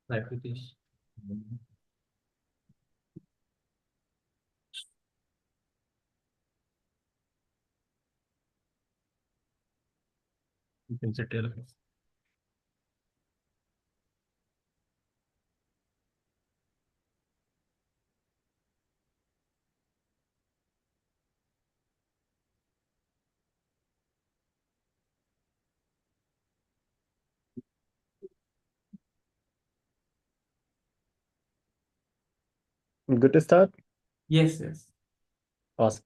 Like Pritesh. You can sit here. Good to start? Yes, yes. Awesome.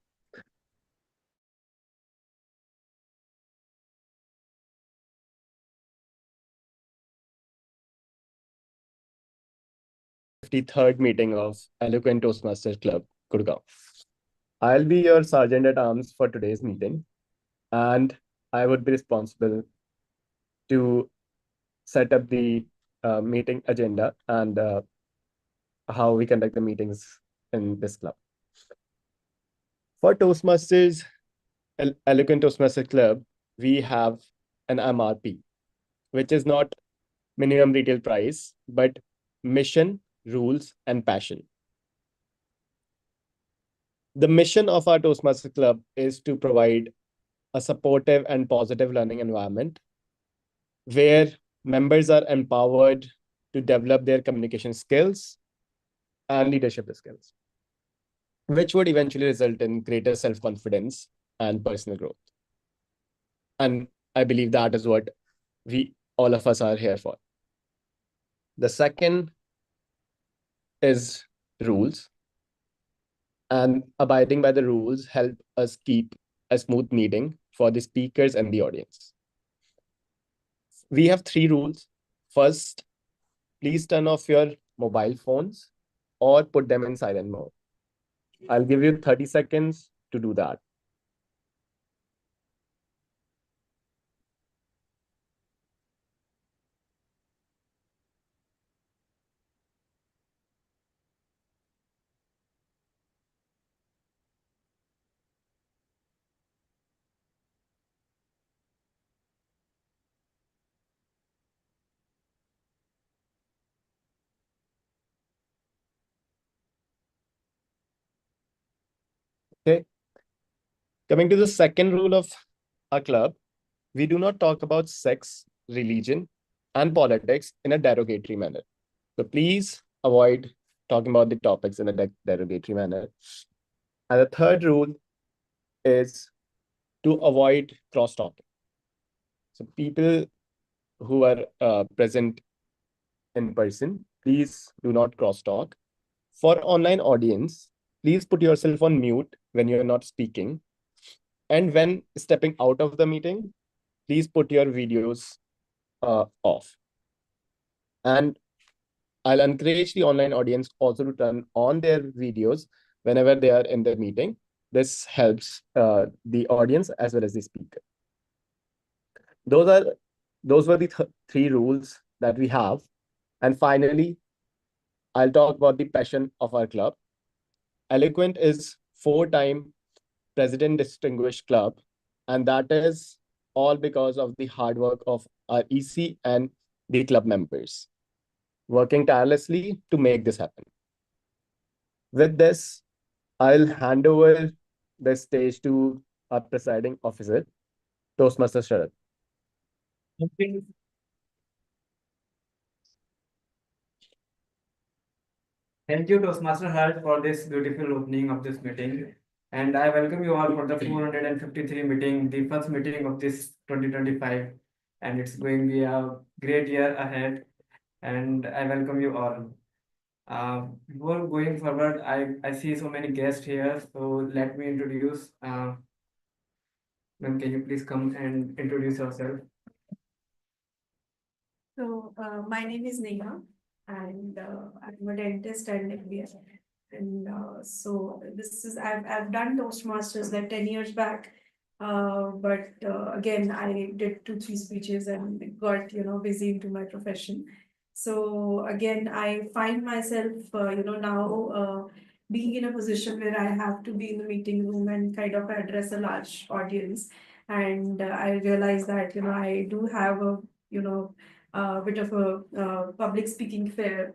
Third meeting of Eloquent Toastmasters Club, Gurgaon. I'll be your sergeant at arms for today's meeting, and I would be responsible to set up the meeting agenda and how we conduct the meetings in this club. For Toastmasters, Eloquent Toastmasters Club, we have an MRP, which is not minimum retail price, but mission, rules, and passion. The mission of our Toastmasters Club is to provide a supportive and positive learning environment where members are empowered to develop their communication skills and leadership skills, which would eventually result in greater self confidence and personal growth. And I believe that is what all of us are here for. The second is rules, and abiding by the rules help us keep a smooth meeting for the speakers and the audience. We have three rules. First, please turn off your mobile phones or put them in silent mode. I'll give you 30 seconds to do that. Okay. Coming to the second rule of our club, we do not talk about sex, religion, and politics in a derogatory manner. So please avoid talking about the topics in a derogatory manner. And the third rule is to avoid cross talking. So people who are present in person, please do not cross talk. For online audience, please put yourself on mute when you're not speaking. And when stepping out of the meeting, please put your videos off. And I'll encourage the online audience also to turn on their videos whenever they are in the meeting. This helps the audience as well as the speaker. Those were the three rules that we have. And finally, I'll talk about the passion of our club. Eloquent is four-time President Distinguished Club, and that is all because of the hard work of our EC and the club members, working tirelessly to make this happen. With this, I'll hand over the stage to our presiding officer, Toastmaster Sharad. Okay. Thank you, Toastmaster Hart, for this beautiful opening of this meeting. And I welcome you all for the 453 meeting, the first meeting of this 2025. And it's going to be a great year ahead. And I welcome you all. Before going forward, I see so many guests here. So let me introduce. Ma'am, can you please come and introduce yourself? So, my name is Neha, and I'm a dentist and MBA. And so this is I've done Toastmasters like 10 years back, but again I did 2 3 speeches and got busy into my profession. So again I find myself now being in a position where I have to be in the meeting room and kind of address a large audience, and I realize that I do have a you know bit of a public speaking fair,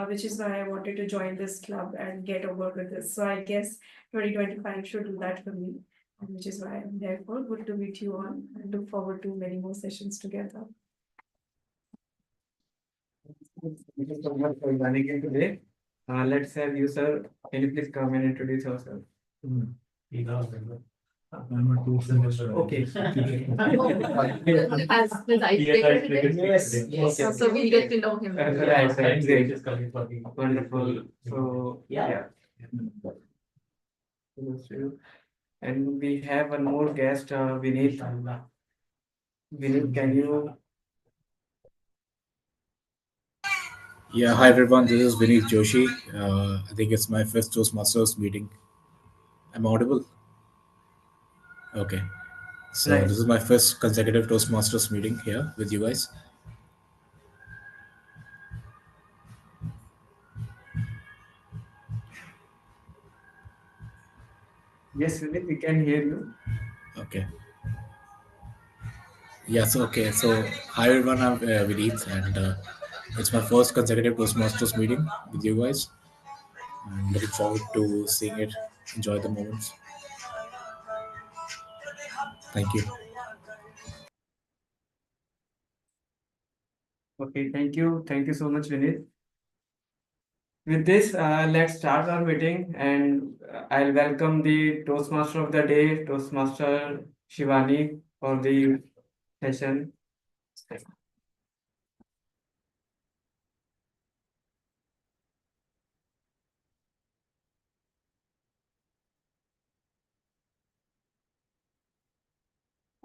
which is why I wanted to join this club and get over with this. So I guess 2025 should do that for me, which is why I'm therefore good to meet you all and look forward to many more sessions together. Thank you so much for joining in today. Let's have you, sir. Can you please come and introduce yourself? Okay. As his icebreaker today. Yes. So we'll get to know him. Right, great. Wonderful. So, yeah. And we have one more guest, Vineet. Vineet, can you? Yeah, hi everyone. This is Vineet Joshi. I think it's my first Toastmasters meeting. I'm audible. Okay. So Right. this is my first consecutive Toastmasters meeting here with you guys. Yes, Vineet, we can hear you. Okay. Yes. Okay. So hi everyone. I'm Vineet, and it's my first consecutive Toastmasters meeting with you guys. I'm looking forward to seeing it. Enjoy the moments. Thank you. Okay, thank you. Thank you so much, Vineet. With this, let's start our meeting, and I'll welcome the Toastmaster of the day, Toastmaster Shivani, for the session.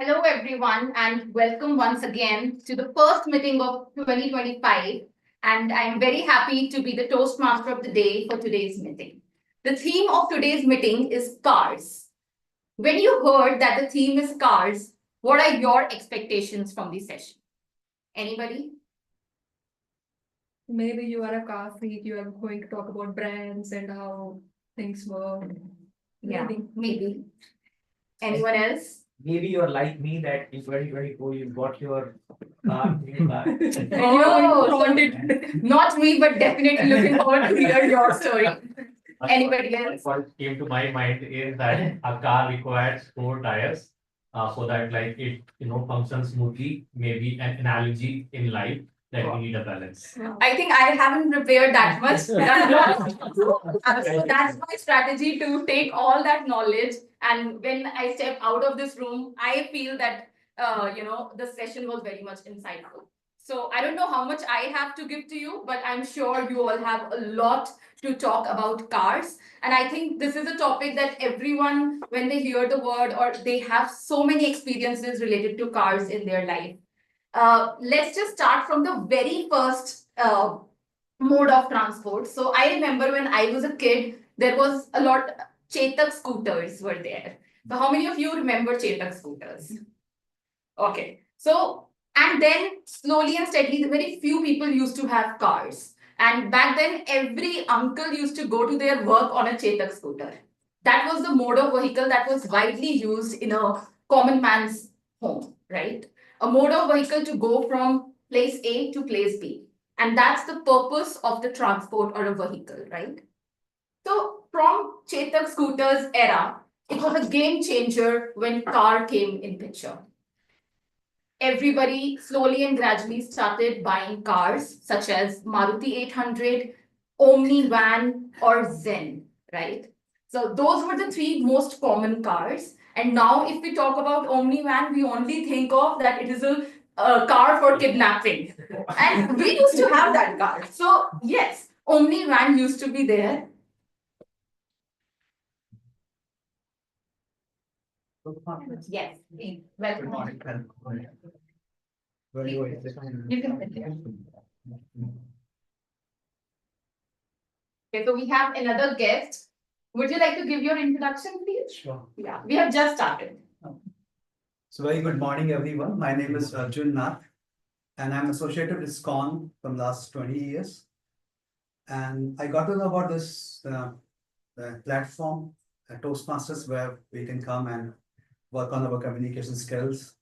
Hello, everyone, and welcome once again to the first meeting of 2025. And I'm very happy to be the Toastmaster of the day for today's meeting. The theme of today's meeting is cars. When you heard that the theme is cars, what are your expectations from the session? Anybody? Maybe you are a car freak, you are going to talk about brands and how things work. Yeah, Maybe. maybe. Anyone else? Maybe you're like me that in 2024 you got your car, new car. Oh, not me, but definitely looking forward to hear your story. Anybody else? What came to my mind is that a car requires four tires, so that like it functions smoothly. Maybe an analogy in life that we need a balance. I think I haven't prepared that much. So that's my strategy to take all that knowledge. And when I step out of this room, I feel that the session was very much insightful. So I don't know how much I have to give to you, but I'm sure you all have a lot to talk about cars. And I think this is a topic that everyone, when they hear the word or they have so many experiences related to cars in their life. Let's just start from the very first mode of transport. So I remember when I was a kid, there was a lot Chetak scooters were there. So how many of you remember Chetak scooters? Okay. So and then slowly and steadily, very few people used to have cars. And back then, every uncle used to go to their work on a Chetak scooter. That was the mode of vehicle that was widely used in a common man's home, right? A mode of vehicle to go from place A to place B. And that's the purpose of the transport or a vehicle, right? So from Chetak scooters era, it was a game changer when car came in picture. Everybody slowly and gradually started buying cars such as Maruti 800, Omni van, or Zen, right? So those were the three most common cars. And now, if we talk about Omni van, we only think of that it is a car for kidnapping. And we used to have that car. So, yes, Omni van used to be there. Yes, welcome. You can continue. Okay, so we have another guest. Would you like to give your introduction, please? Sure. Yeah, we have just started. So very good morning, everyone. My name is Arjun Nath, and I'm associated with SCON from last 20 years. And I got to know about this platform, Toastmasters, where we can come and work on our communication skills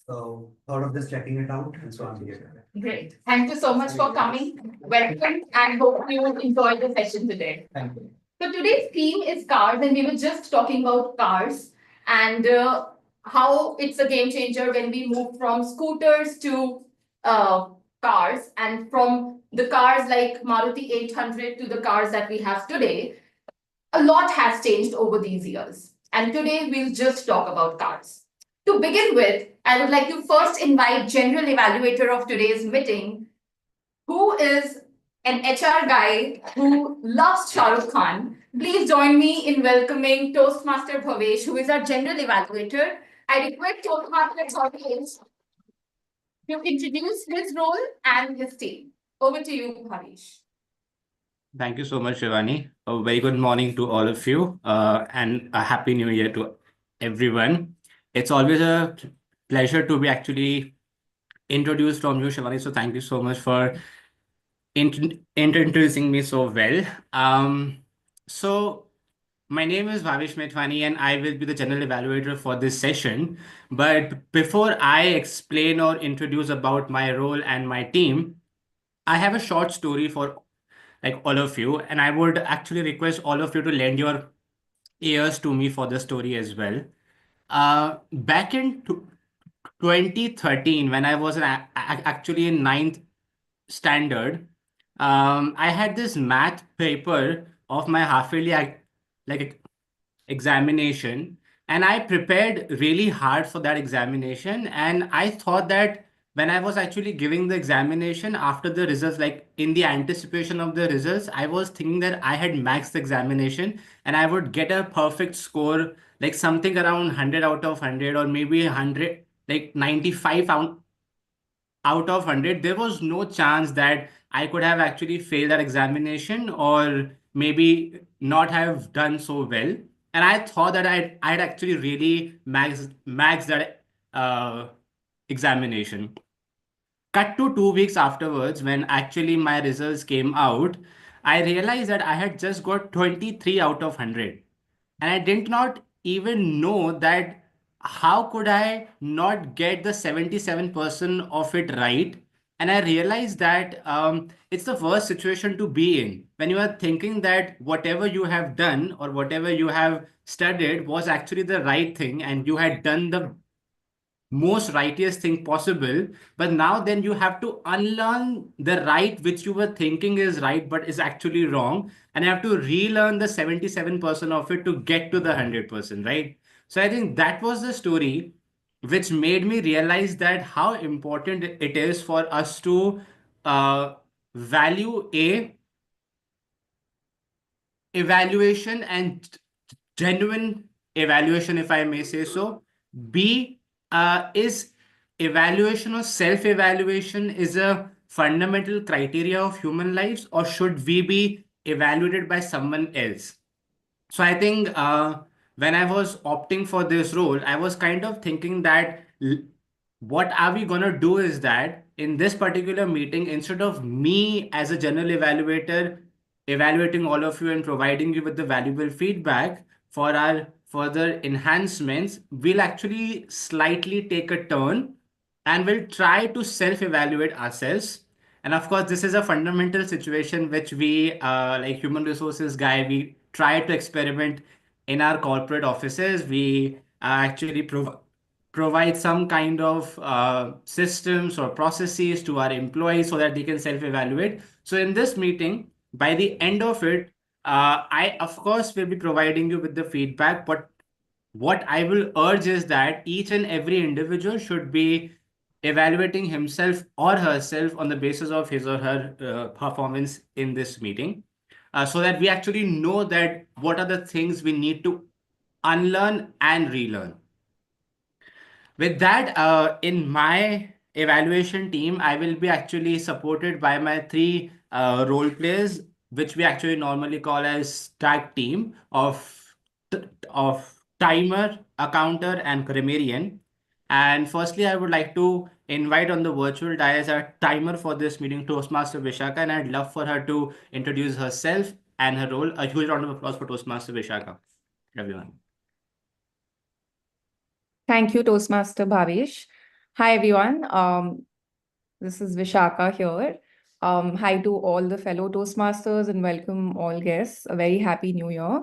So thought of just checking it out, and so I'm here. Great. Thank you so much for coming. Welcome and hope you enjoyed the session today. Thank you. So today's theme is cars, and we were just talking about cars and how it's a game changer when we move from scooters to cars, and from the cars like Maruti 800 to the cars that we have today. A lot has changed over these years, and today we'll just talk about cars. To begin with, I would like to first invite general evaluator of today's meeting, who is an HR guy who loves Shah Rukh Khan. Please join me in welcoming Toastmaster Bhavesh, who is our general evaluator. I request Toastmaster Bhavesh to introduce his role and his team. Over to you, Bhavesh. Thank you so much, Shivani. A very good morning to all of you, and a happy new year to everyone. It's always a pleasure to be actually introduced from you, Shivani. So thank you so much for introducing me so well. So my name is Bhavesh Methwani, and I will be the general evaluator for this session. But before I explain or introduce about my role and my team, I have a short story for like all of you, and I would actually request all of you to lend your ears to me for the story as well. Back in 2013, when I was actually in ninth standard, I had this math paper of my half yearly like examination, and I prepared really hard for that examination. And I thought that when I was actually giving the examination after the results, like in the anticipation of the results, I was thinking that I had maxed the examination and I would get a perfect score, like something around 100 out of 100, or maybe 100, like 95 out of 100. There was no chance that I could have actually failed that examination or maybe not have done so well. And I thought that I'd actually really maxed that examination. Cut to 2 weeks afterwards, when actually my results came out, I realized that I had just got 23 out of 100. And I did not even know that how could I not get the 77% of it right. And I realized that it's the worst situation to be in when you are thinking that whatever you have done or whatever you have studied was actually the right thing and you had done the most righteous thing possible, but now then you have to unlearn the right which you were thinking is right but is actually wrong, and you have to relearn the 77% of it to get to the 100%, right? So I think that was the story which made me realize that how important it is for us to value a evaluation and genuine evaluation, if I may say so. B, is evaluation or self-evaluation is a fundamental criteria of human lives, or should we be evaluated by someone else? So I think when I was opting for this role, I was kind of thinking that what are we going to do is that in this particular meeting, instead of me as a general evaluator evaluating all of you and providing you with the valuable feedback for our further enhancements, we'll actually slightly take a turn and we'll try to self-evaluate ourselves. And of course, this is a fundamental situation which we, like human resources guy, we try to experiment in our corporate offices. We actually provide some kind of systems or processes to our employees so that they can self-evaluate. So in this meeting, by the end of it, I of course will be providing you with the feedback, but what I will urge is that each and every individual should be evaluating himself or herself on the basis of his or her performance in this meeting, so that we actually know that what are the things we need to unlearn and relearn. With that, in my evaluation team, I will be actually supported by my three role players, which we actually normally call as tag team of timer, accounter, and grammarian. And firstly, I would like to invite on the virtual dais our timer for this meeting, Toastmaster Vishaka, and I'd love for her to introduce herself and her role. A huge round of applause for Toastmaster Vishaka, everyone. Thank you, Toastmaster Bhavesh. Hi everyone. This is Vishaka here. Hi to all the fellow Toastmasters and welcome all guests. A very happy new year.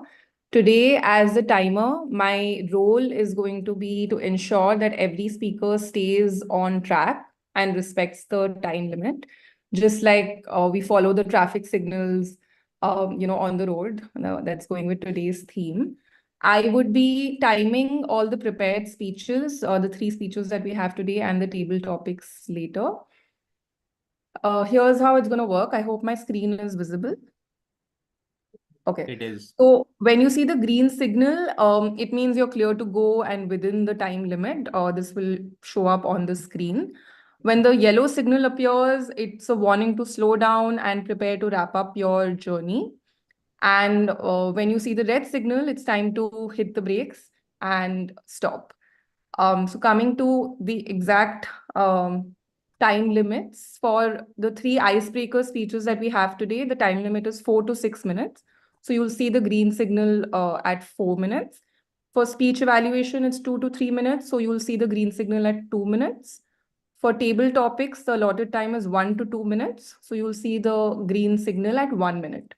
Today, as the timer, my role is going to be to ensure that every speaker stays on track and respects the time limit, just like we follow the traffic signals, on the road. That's going with today's theme. I would be timing all the prepared speeches, the 3 speeches that we have today and the table topics later. Here's how it's going to work. I hope my screen is visible. Okay. It is. So when you see the green signal, it means you're clear to go and within the time limit. This will show up on the screen. When the yellow signal appears, it's a warning to slow down and prepare to wrap up your journey. And when you see the red signal, it's time to hit the brakes and stop. So coming to the exact time limits for the 3 icebreaker speeches that we have today, the time limit is 4 to 6 minutes. So you'll see the green signal at 4 minutes. For speech evaluation, it's 2 to 3 minutes. So you'll see the green signal at 2 minutes. For table topics, the allotted time is 1 to 2 minutes. So you'll see the green signal at 1 minute.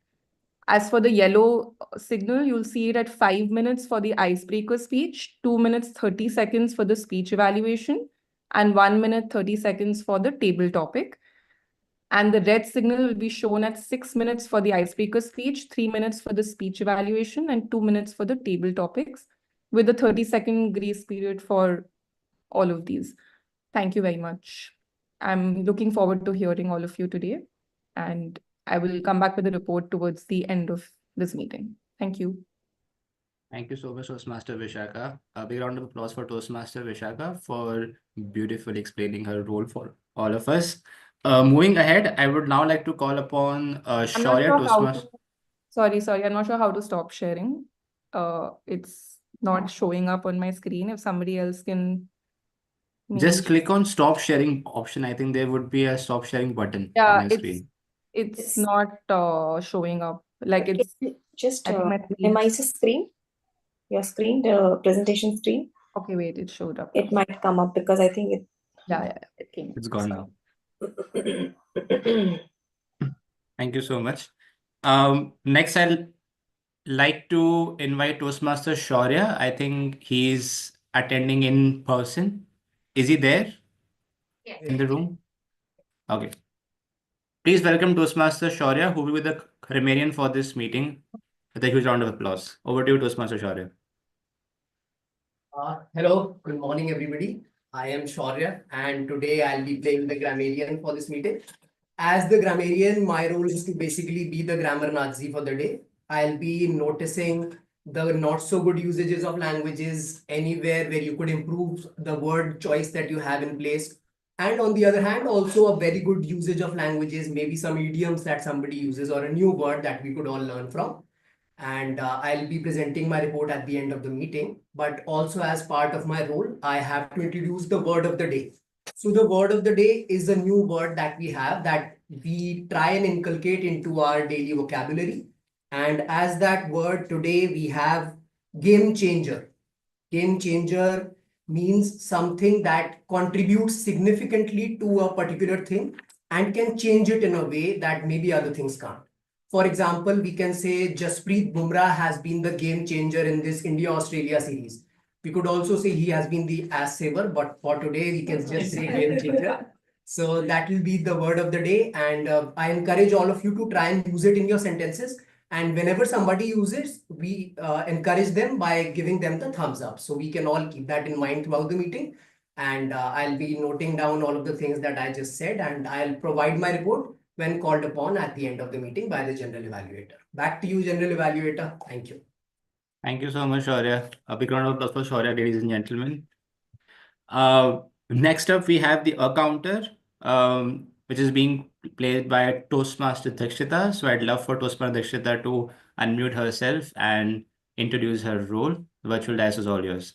As for the yellow signal, you'll see it at 5 minutes for the icebreaker speech, 2 minutes 30 seconds for the speech evaluation, and 1 minute 30 seconds for the table topic. And the red signal will be shown at 6 minutes for the icebreaker speech, 3 minutes for the speech evaluation, and 2 minutes for the table topics, with a 30-second grace period for all of these. Thank you very much. I'm looking forward to hearing all of you today, and I will come back with a report towards the end of this meeting. Thank you. Thank you so much, Toastmaster Vishaka. A big round of applause for Toastmaster Vishaka for beautifully explaining her role for all of us. Moving ahead, I would now like to call upon I'm not Shaurya sure how Toastmaster. to, sorry, I'm not sure how to stop sharing. It's not showing up on my screen. If somebody else can Just maybe. click on stop sharing option. I think there would be a stop sharing button on Yeah, your screen. it's not showing up. Like it's Just I think my screen. minimize the screen, your screen, the presentation screen. Okay, wait, it showed up. It might come up because I think it. Yeah, it came. It's gone now. Thank you so much. Next, I'll like to invite Toastmaster Shaurya. I think he's attending in person. Is he there Yes. in the room? Okay. Please welcome Toastmaster Shaurya, who will be the grammarian for this meeting. With a huge round of applause. Over to you, Toastmaster Shaurya. Hello, good morning, everybody. I am Shaurya, and today I'll be playing the grammarian for this meeting. As the grammarian, my role is to basically be the grammar Nazi for the day. I'll be noticing the not so good usages of languages, anywhere where you could improve the word choice that you have in place. And on the other hand, also a very good usage of languages, maybe some idioms that somebody uses or a new word that we could all learn from. And I'll be presenting my report at the end of the meeting. But also as part of my role, I have to introduce the word of the day. So the word of the day is a new word that we have that we try and inculcate into our daily vocabulary. And as that word today, we have game changer. Game changer means something that contributes significantly to a particular thing and can change it in a way that maybe other things can't. For example, we can say Jasprit Bumrah has been the game changer in this India-Australia series. We could also say he has been the ass saver, but for today, we can just say game changer. So that will be the word of the day. And I encourage all of you to try and use it in your sentences. And whenever somebody uses, we encourage them by giving them the thumbs up. So we can all keep that in mind throughout the meeting. And I'll be noting down all of the things that I just said, and I'll provide my report when called upon at the end of the meeting by the general evaluator. Back to you, general evaluator. Thank you. Thank you so much, Shaurya. A big round of applause for Shaurya, ladies and gentlemen. Next up, we have the counter, which is being played by Toastmaster Dakshita. So I'd love for Toastmaster Dakshita to unmute herself and introduce her role. The virtual dice is all yours.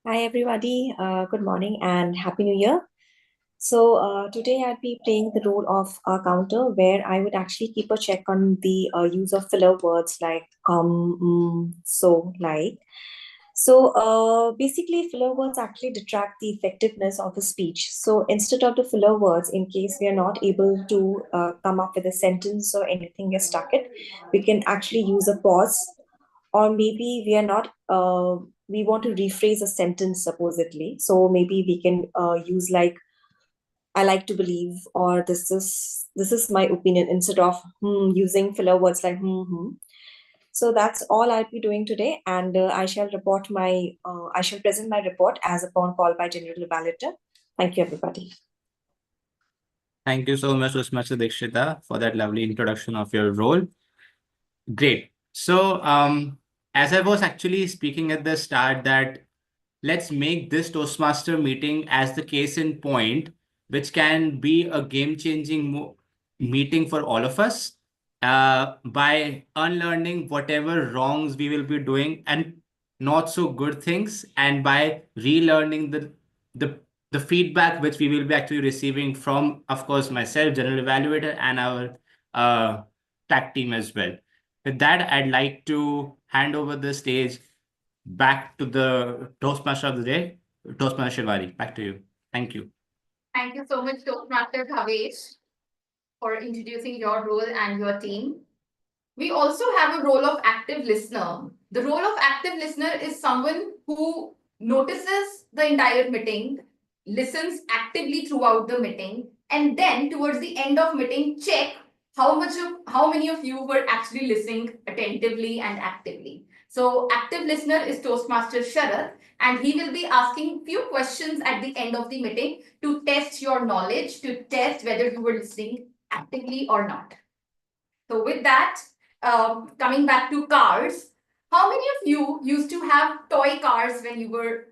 Hi, everybody. Good morning and Happy New Year. So today I'll be playing the role of a counter where I would actually keep a check on the use of filler words like so, like. So basically, filler words actually detract the effectiveness of a speech. So instead of the filler words, in case we are not able to come up with a sentence or anything is stuck it, we can actually use a pause, or maybe we are not. We want to rephrase a sentence supposedly. So maybe we can use like I like to believe, or this is my opinion instead of using filler words like hmm. So that's all I'll be doing today, and I shall present my report as upon call by General Evaluator. Thank you, everybody. Thank you so much, Toastmaster Dikshita, for that lovely introduction of your role. Great. So, as I was actually speaking at the start, that let's make this Toastmaster meeting as the case in point, which can be a game-changing meeting for all of us, by unlearning whatever wrongs we will be doing and not so good things, and by relearning the the feedback which we will be actually receiving from, of course, myself, General Evaluator, and our tag team as well. With that, I'd like to hand over the stage back to the Toastmaster of the day, Toastmaster Shivari. Back to you. Thank you. Thank you so much, Toastmaster Bhavesh, for introducing your role and your team. We also have a role of active listener. The role of active listener is someone who notices the entire meeting, listens actively throughout the meeting, and then towards the end of meeting, check how many of you were actually listening attentively and actively. So active listener is Toastmaster Sharad, and he will be asking few questions at the end of the meeting to test your knowledge, to test whether you were listening actively or not. So with that, coming back to cars, how many of you used to have toy cars when you were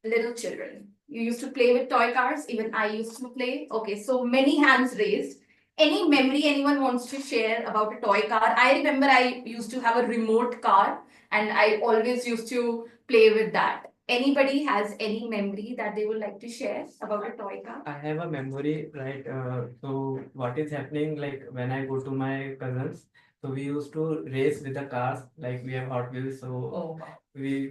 little children? You used to play with toy cars? Even I used to play. Okay, so many hands raised. Any memory anyone wants to share about a toy car? I remember I used to have a remote car and I always used to play with that. Anybody has any memory that they would like to share about a toy car? I have a memory, right? So what is happening, like when I go to my cousins, so we used to race with the cars, like we have Hot Wheels. So Oh, we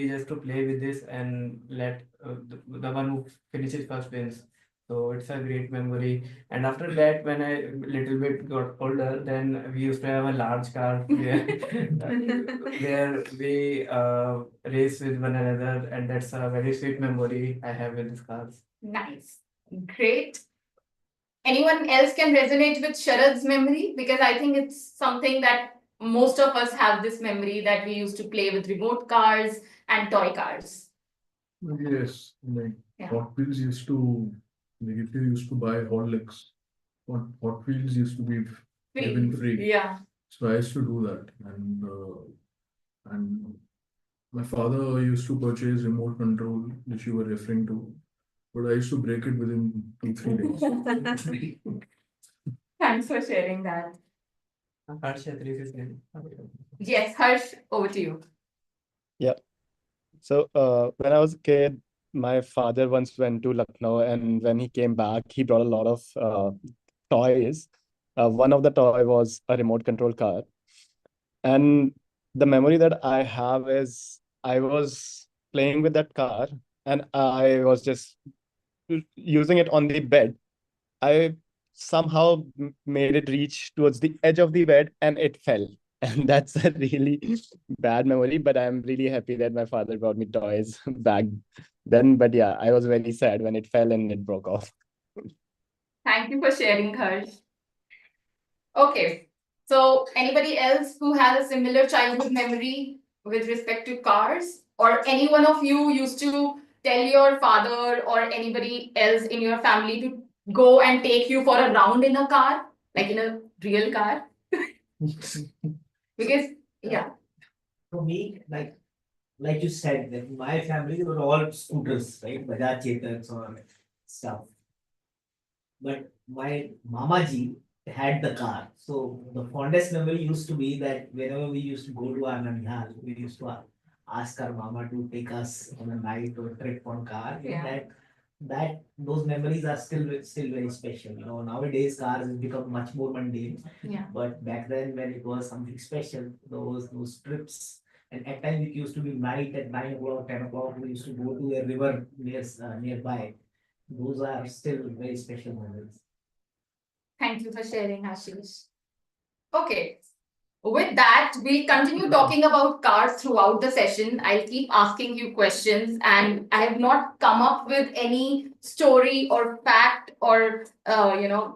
just to play with this and let the one who finishes first wins. So it's a great memory. And after that, when I little bit got older, then we used to have a large car where we race with one another, and that's a very sweet memory I have with these cars. nice. Great. Anyone else can resonate with Sharad's memory? Because I think it's something that most of us have this memory that we used to play with remote cars and toy cars. Yes, like Yeah. Hot Wheels used to, like if you used to buy Horlicks, Hot Wheels used to be given free. Yeah. So I used to do that, and my father used to purchase remote control, which you were referring to, but I used to break it within 2-3 days. Thanks for sharing that. Harsh Chatri is name. Yes, Harsh, over to you. So when I was a kid, my father once went to Lucknow, and when he came back, he brought a lot of toys. One of the toy was a remote control car. And the memory that I have is I was playing with that car, and I was just using it on the bed. I somehow made it reach towards the edge of the bed and it fell. And that's a really bad memory, but I'm really happy that my father brought me toys back then. But yeah, I was very sad when it fell and it broke off. Thank you for sharing, Harsh. Okay, so anybody else who has a similar childhood memory with respect to cars? Or any one of you used to tell your father or anybody else in your family to go and take you for a round in a car, like in a real car? Because, yeah. For me, like you said, that my family were all scooters, right? Bajaj Chetaks or stuff. But my Mama ji had the car. So the fondest memory used to be that whenever we used to go to our nanihal, we used to ask our mama to take us on a night or trip on car. And Yeah. that those memories are still very special. You know, nowadays cars have become much more mundane. Yeah. But back then when it was something special, those trips And at times it used to be night at 9 o'clock, 10 o'clock. We used to go to a river nearby. Those are still very special moments. Thank you for sharing, Ashish. Okay. With that, we'll continue talking about cars throughout the session. I'll keep asking you questions, and I have not come up with any story or fact or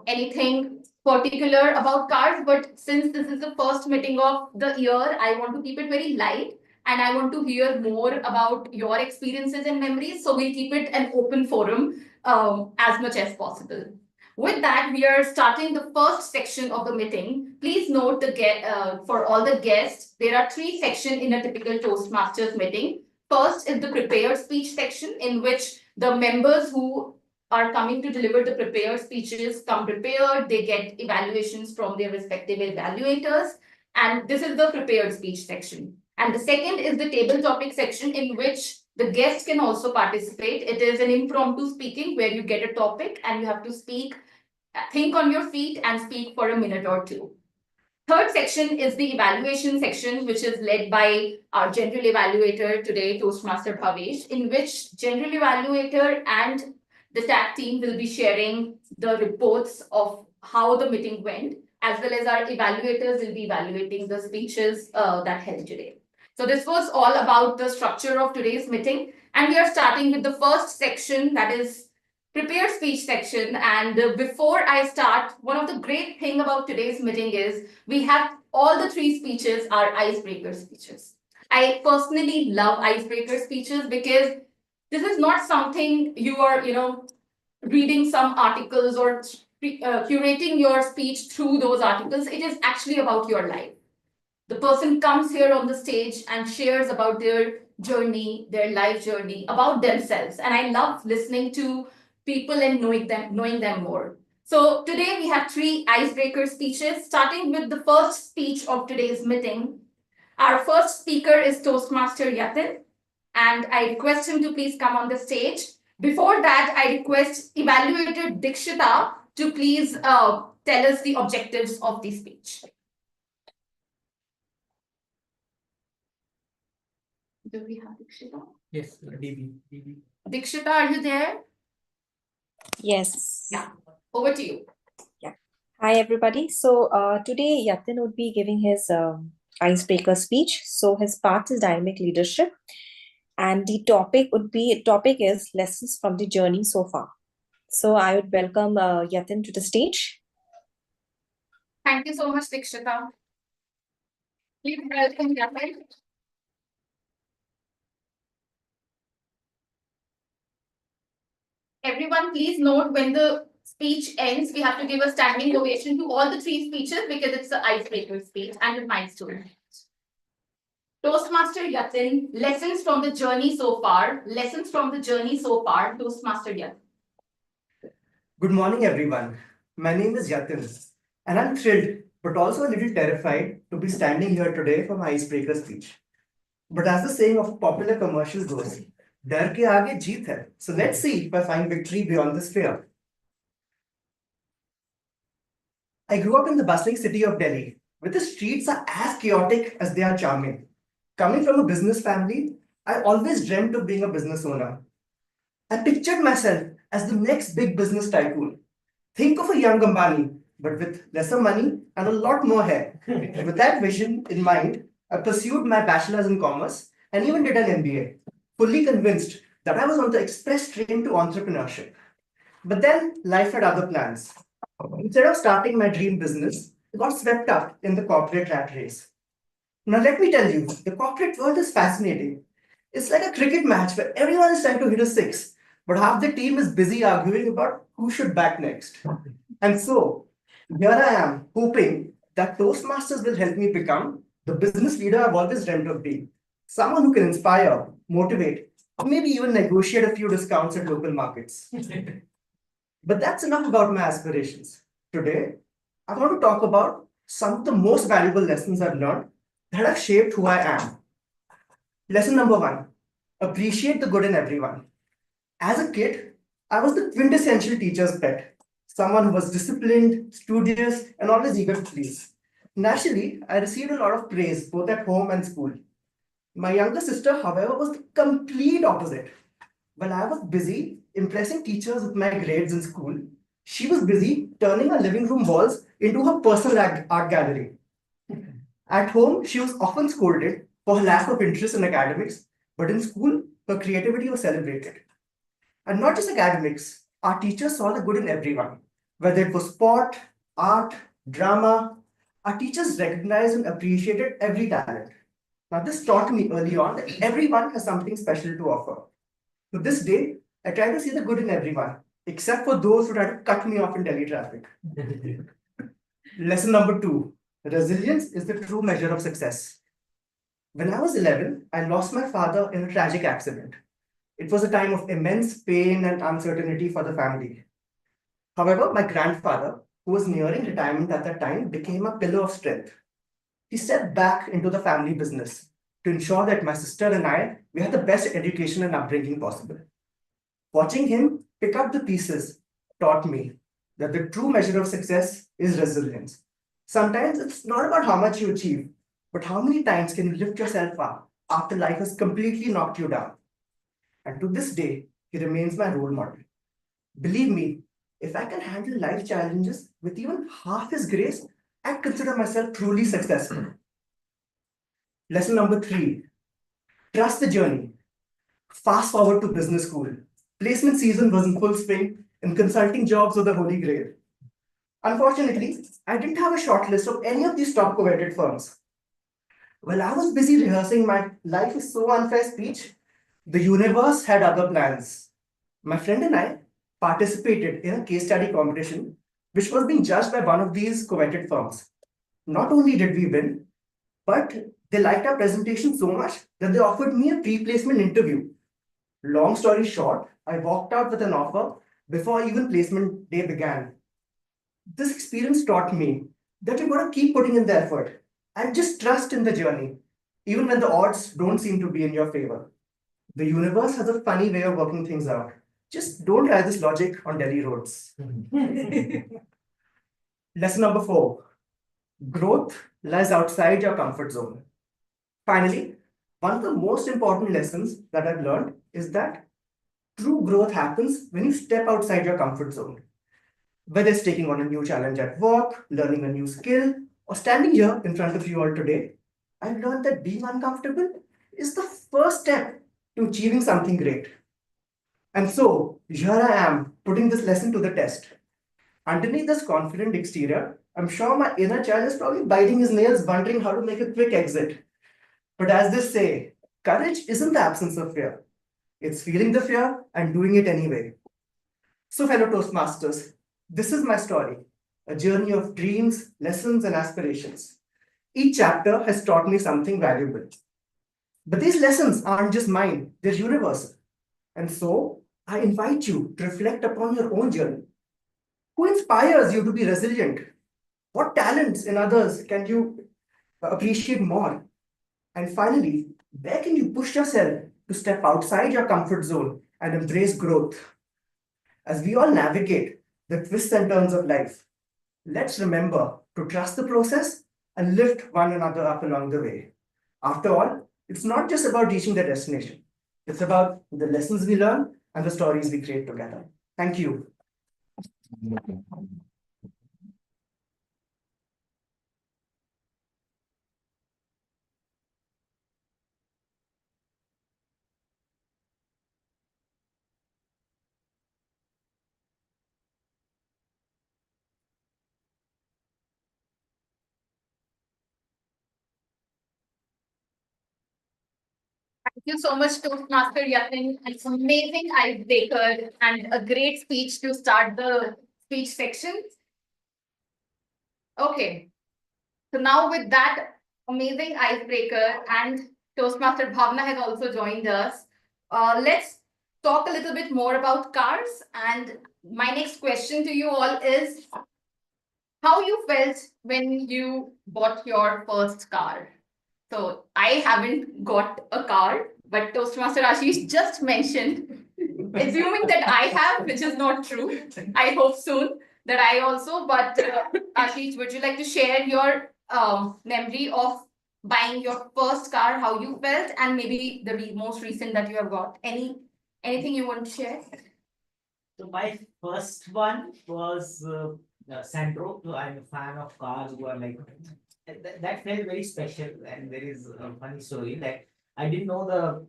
anything particular about cars. But since this is the first meeting of the year, I want to keep it very light, and I want to hear more about your experiences and memories. So we'll keep it an open forum as much as possible. With that, we are starting the first section of the meeting. Please note for all the guests, there are 3 sections in a typical Toastmasters meeting. First is the prepared speech section, in which the members who are coming to deliver the prepared speeches come prepared. They get evaluations from their respective evaluators. And this is the prepared speech section. And the second is the table topic section, in which the guests can also participate. It is an impromptu speaking where you get a topic and you have to think on your feet and speak for a minute or 2. Third section is the evaluation section, which is led by our general evaluator today, Toastmaster Bhavesh, in which general evaluator and the tag team will be sharing the reports of how the meeting went, as well as our evaluators will be evaluating the speeches that held today. So this was all about the structure of today's meeting. And we are starting with the first section, that is prepared speech section. And before I start, one of the great thing about today's meeting is we have all the 3 speeches are icebreaker speeches. I personally love icebreaker speeches because this is not something you are, reading some articles or curating your speech through those articles. It is actually about your life. The person comes here on the stage and shares about their journey, their life journey, about themselves. And I love listening to people and knowing them more. So today we have 3 icebreaker speeches, starting with the first speech of today's meeting. Our first speaker is Toastmaster Yatin, and I request him to please come on the stage. Before that, I request evaluator Dikshita to please tell us the objectives of the speech. Do we have Dikshita? Yes, DB. Dikshita, are you there? Yes. Yeah, over to you. Yeah. Hi, everybody. So today Yatin would be giving his icebreaker speech. So his part is dynamic leadership. And the topic is lessons from the journey so far. So I would welcome Yatin to the stage. Thank you so much, Dikshita. Please welcome Yatin. Everyone, please note when the speech ends, we have to give a standing ovation to all the 3 speeches because it's an icebreaker speech and a milestone. Toastmaster Yatin, lessons from the journey so far. Lessons from the journey so far, Toastmaster Yatin. Good morning, everyone. My name is Yatin, and I'm thrilled, but also a little terrified to be standing here today for my icebreaker speech. But as the saying of popular commercials goes, डर के आगे जीत है. So let's see if I find victory beyond this fear. I grew up in the bustling city of Delhi, where the streets are as chaotic as they are charming. Coming from a business family, I always dreamt of being a business owner. I pictured myself as the next big business tycoon. Think of a young Ambani, but with lesser money and a lot more hair. With that vision in mind, I pursued my bachelor's in commerce and even did an MBA, fully convinced that I was on the express train to entrepreneurship. But then life had other plans. Instead of starting my dream business, I got swept up in the corporate rat race. Now, let me tell you, the corporate world is fascinating. It's like a cricket match where everyone is trying to hit a 6, but half the team is busy arguing about who should bat next. And so, here I am, hoping that Toastmasters will help me become the business leader I've always dreamt of being. Someone who can inspire, motivate, maybe even negotiate a few discounts at local markets. But that's enough about my aspirations. Today, I want to talk about some of the most valuable lessons I've learned that have shaped who I am. Lesson number 1, appreciate the good in everyone. As a kid, I was the quintessential teacher's pet, someone who was disciplined, studious, and always eager to please. Naturally, I received a lot of praise both at home and school. My younger sister, however, was the complete opposite. While I was busy impressing teachers with my grades in school, she was busy turning her living room walls into her personal art gallery. At home, she was often scolded for her lack of interest in academics, but in school, her creativity was celebrated. And not just academics, our teachers saw the good in everyone, whether it was sport, art, drama. Our teachers recognized and appreciated every talent. Now, this taught me early on that everyone has something special to offer. To this day, I try to see the good in everyone, except for those who try to cut me off in Delhi traffic. Lesson number 2. Resilience is the true measure of success. When I was 11, I lost my father in a tragic accident. It was a time of immense pain and uncertainty for the family. However, my grandfather, who was nearing retirement at that time, became a pillar of strength. He stepped back into the family business to ensure that my sister and we had the best education and upbringing possible. Watching him pick up the pieces taught me that the true measure of success is resilience. Sometimes it's not about how much you achieve, but how many times can you lift yourself up after life has completely knocked you down. And to this day, he remains my role model. Believe me, if I can handle life challenges with even half his grace, I consider myself truly successful. Lesson number 3. Trust the journey. Fast forward to business school. Placement season was in full swing and consulting jobs were the holy grail. Unfortunately, I didn't have a short list of any of these top coveted firms. While I was busy rehearsing my life is so unfair speech, the universe had other plans. My friend and I participated in a case study competition, which was being judged by one of these coveted firms. Not only did we win, but they liked our presentation so much that they offered me a pre-placement interview. Long story short, I walked out with an offer before even placement day began. This experience taught me that you got to keep putting in the effort and just trust in the journey, even when the odds don't seem to be in your favor. The universe has a funny way of working things out. Just don't try this logic on Delhi roads. Lesson number 4. Growth lies outside your comfort zone. Finally, one of the most important lessons that I've learned is that true growth happens when you step outside your comfort zone. Whether it's taking on a new challenge at work, learning a new skill, or standing here in front of you all today, I've learned that being uncomfortable is the first step to achieving something great. And so, here I am, putting this lesson to the test. Underneath this confident exterior, I'm sure my inner child is probably biting his nails, wondering how to make a quick exit. But as they say, courage isn't the absence of fear. It's feeling the fear and doing it anyway. So, fellow Toastmasters, this is my story, a journey of dreams, lessons, and aspirations. Each chapter has taught me something valuable. But these lessons aren't just mine, they're universal. And so, I invite you to reflect upon your own journey. Who inspires you to be resilient? What talents in others can you appreciate more? And finally, where can you push yourself to step outside your comfort zone and embrace growth? As we all navigate the twists and turns of life, let's remember to trust the process and lift one another up along the way. After all, it's not just about reaching the destination. It's about the lessons we learn and the stories we create together. Thank you. Thank you so much, Toastmaster Yatin. It's amazing icebreaker and a great speech to start the speech section. Okay, so now with that amazing icebreaker and Toastmaster Bhavna has also joined us. Let's talk a little bit more about cars. And my next question to you all is how you felt when you bought your first car. So I haven't got a car, but Toastmaster Ashish just mentioned, assuming that I have, which is not true. I hope soon that I also, but Ashish, would you like to share your memory of buying your first car, how you felt, and maybe the most recent that you have got. Anything you want to share? So my first one was Sandro. So I'm a fan of cars who are like that felt very special. And there is a funny story that I didn't know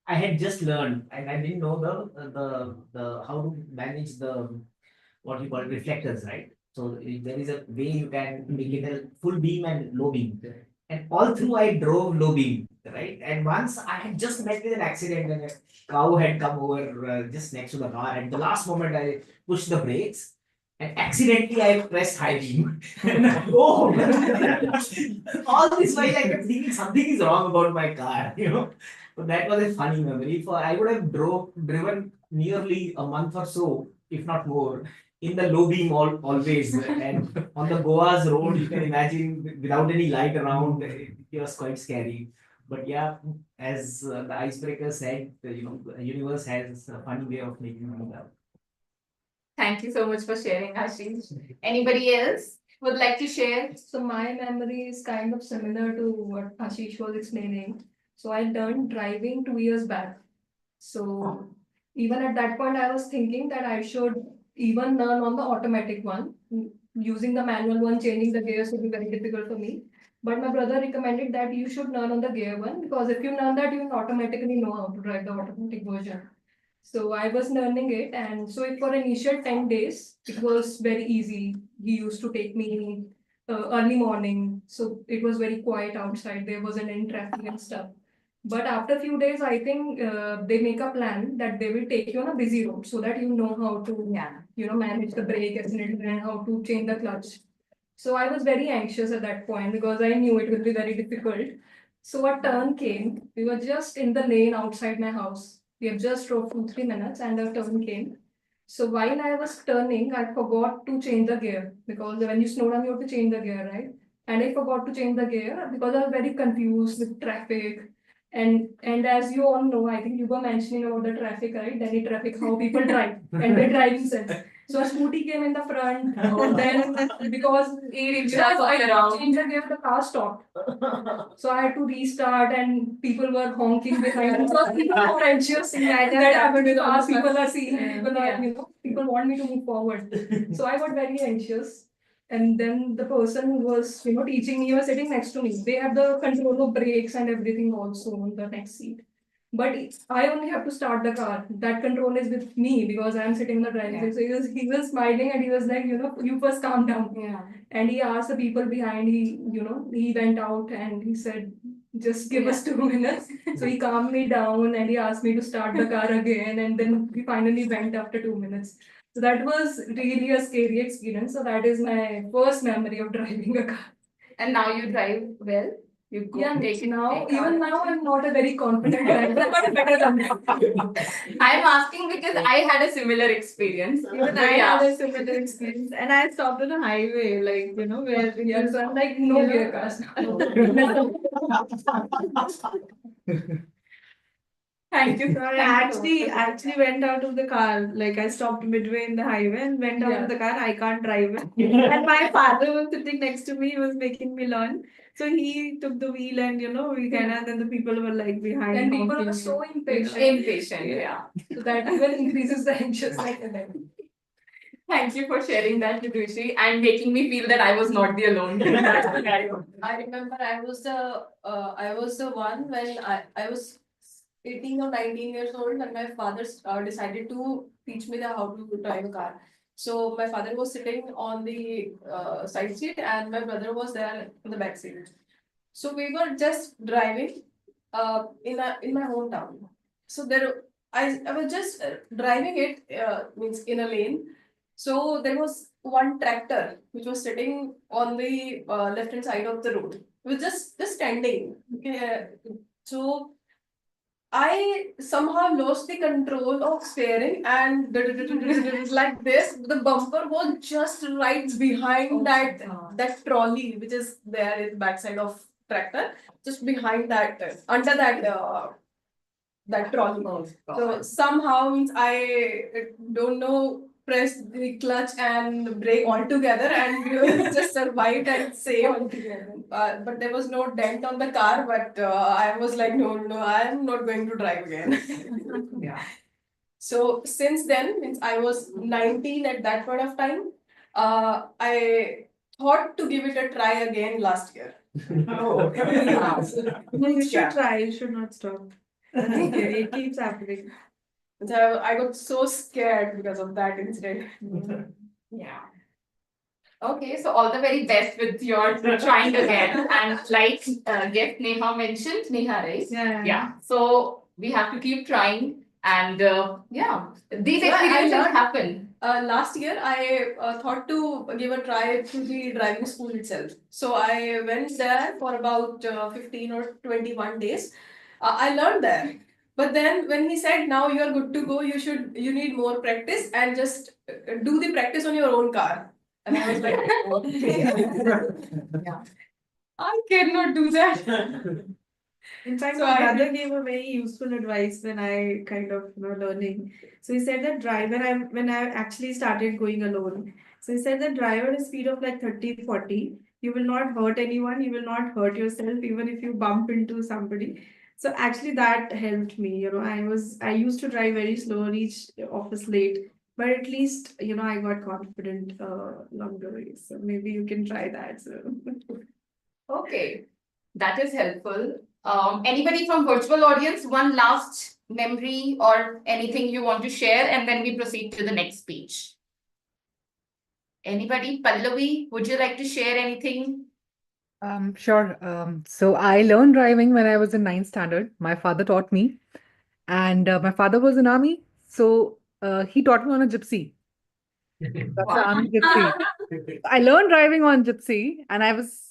I had just learned and I didn't know the how to manage the what you call reflectors, right? So there is a way you can make it a full beam and low beam. And all through I drove low beam, right? And once I had just met with an accident and a cow had come over just next to the car. At the last moment, I pushed the brakes and accidentally I pressed high beam. And oh, all this while I kept thinking something is wrong about my car, you know. So that was a funny memory. For I would have driven nearly a month or so, if not more, in the low beam always. And on the Goa's road, you can imagine without any light around, it was quite scary. But yeah, as the icebreaker said, the universe has a funny way of making me laugh. Thank you so much for sharing, Ashish. Anybody else would like to share? So my memory is kind of similar to what Ashish was explaining. So I learned driving 2 years back. So even at that point, I was thinking that I should even learn on the automatic one. Using the manual one, changing the gears would be very difficult for me. But my brother recommended that you should learn on the gear one, because if you learn that, you will automatically know how to drive the automatic version. So I was learning it, and so for initial 10 days, it was very easy. He used to take me early morning, so it was very quiet outside. There wasn't any traffic and stuff. But after a few days, I think they make a plan that they will take you on a busy road so that you know how to, manage the brake, accelerator, and how to change the clutch. So I was very anxious at that point because I knew it would be very difficult. So a turn came. We were just in the lane outside my house. We have just drove 2-3 minutes and a turn came. So while I was turning, I forgot to change the gear because when you slow down, you have to change the gear, right? And I forgot to change the gear because I was very confused with traffic. And as you all know, I think you were mentioning about the traffic, right? Delhi traffic, how people drive and their driving sense. So a scooty came in the front, and then because I changed the gear, the car stopped. So I had to restart, and people were honking behind. So people were anxious that happened with us. People are seeing, people are, people want me to move forward. So I got very anxious. And then the person who was, teaching me was sitting next to me. They had the control of brakes and everything also on the next seat. But I only have to start the car. That control is with me because I'm sitting in the driving seat. So he was smiling and he was like, you first calm down. Yeah. And he asked the people behind, he went out and he said, just give us 2 minutes. So he calmed me down and he asked me to start the car again. And then we finally went after 2 minutes. So that was really a scary experience. So that is my first memory of driving a car. And now you drive well? You go take it. Even now, I'm not a very confident driver, but better than that. I'm asking because I had a similar experience. Even I had a similar experience, and I stopped on a highway, like where so I'm like no gear cars now. Thank you. So I actually went out of the car. Like I stopped midway in the highway and went out of the car. I can't drive it. And my father was sitting next to me. He was making me learn. So he took the wheel and we kind of. And then the people were like behind. And people honking, are so impatient. Yeah. So that even increases the anxiousness. Thank you for sharing that, Vidushi, and making me feel that I was not the alone. I remember I was the one when I was 18 or 19 years old when my father decided to teach me how to drive a car. So my father was sitting on the side seat and my brother was there in the back seat. So we were just driving in my hometown. So I was just driving it means in a lane. So there was one tractor which was sitting on the left hand side of the road. It was just standing. So I somehow lost the control of steering and like this. The bumper was just right behind that trolley which is there in the backside of tractor, just behind that under that trolley. So somehow means I don't know press the clutch and brake all together, and we just survived and saved. But there was no dent on the car. But I was like, no, I am not going to drive again. Yeah. So since then, since I was 19 at that point of time, I thought to give it a try again last year. Oh, Yeah. No, you should Yeah. try. You should not stop. That's okay. It keeps happening. So I got so scared because of that incident. Yeah. Okay, so all the very best with your trying again. And like guest Neha mentioned, Neha, right? Yeah. Yeah. So we have to keep trying. And yeah, these Yeah, I experiences learned- happen. Last year, I thought to give a try to the driving school itself. So I went there for about 15 or 21 days. I learned there. But then when he said, now you're good to go, you need more practice and just do the practice on your own car. And I was like, yeah. I cannot do that. In fact, So my I brother did- gave a very useful advice when I kind of learning. So he said that when I actually started going alone. So he said that drive at a speed of like 30, 40. You will not hurt anyone, you will not hurt yourself, even if you bump into somebody. So actually that helped me. I used to drive very slow, reach office late, but at least I got confident along the way. So maybe you can try that. So Okay, that is helpful. Anybody from virtual audience, one last memory or anything you want to share, and then we proceed to the next speech. Anybody? Pallavi, would you like to share anything? Sure. So I learned driving when I was in ninth standard. My father taught me, and my father was in army, so he taught me on a gypsy. That's the army gypsy. I learned driving on gypsy, and I was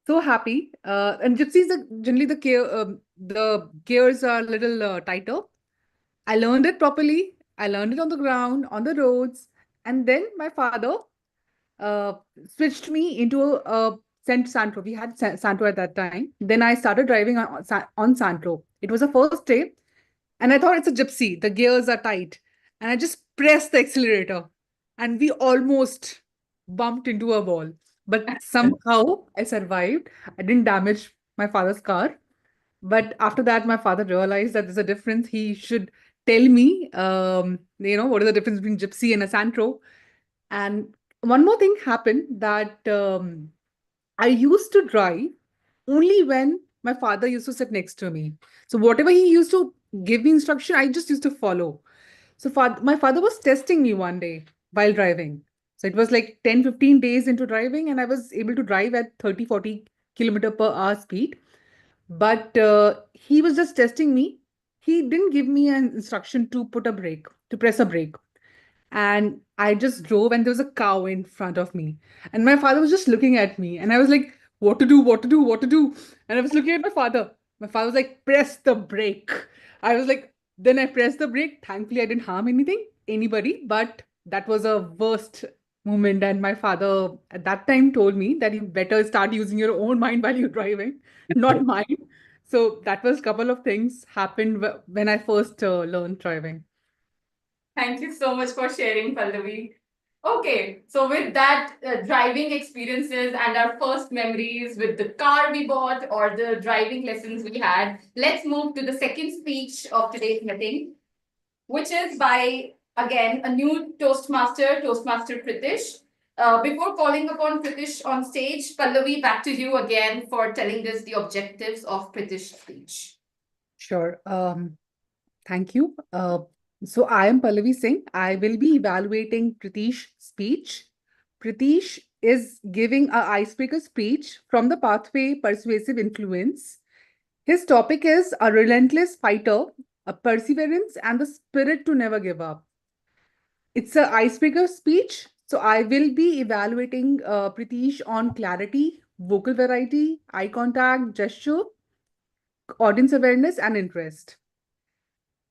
so happy. And gypsies are generally the gears are a little tighter. I learned it properly. I learned it on the ground, on the roads, and then my father uh, switched me into a Santro. We had Santro at that time. Then I started driving on Santro. It was the first day, and I thought it's a gypsy. The gears are tight, and I just pressed the accelerator, and we almost bumped into a wall. But somehow I survived. I didn't damage my father's car. But after that, my father realized that there's a difference. He should tell me, what is the difference between gypsy and a Santro. And one more thing happened that I used to drive only when my father used to sit next to me. So whatever he used to give me instruction, I just used to follow. So my father was testing me one day while driving. So it was like 10, 15 days into driving, and I was able to drive at 30, 40 kilometer per hour speed. But he was just testing me. He didn't give me an instruction to press a brake. And I just drove, and there was a cow in front of me. And my father was just looking at me. And I was like, what to do, what to do, what to do? And I was looking at my father. My father was like, press the brake. I was like, then I pressed the brake. Thankfully, I didn't harm anybody, but that was a worst moment. And my father at that time told me that you better start using your own mind while you're driving, not mine. So that was a couple of things happened when I first learned driving. Thank you so much for sharing, Pallavi. Okay, so with that driving experiences and our first memories with the car we bought or the driving lessons we had, let's move to the second speech of today's meeting, which is by, again, a new Toastmaster Pritish. Before calling upon Pritish on stage, Pallavi, back to you again for telling us the objectives of Pritish's speech. Sure. Thank you. So I am Pallavi Singh. I will be evaluating Pritish's speech. Pritish is giving a icebreaker speech from the pathway persuasive influence. His topic is a relentless fighter, a perseverance, and the spirit to never give up. It's a icebreaker speech. So I will be evaluating Pritish on clarity, vocal variety, eye contact, gesture, audience awareness, and interest.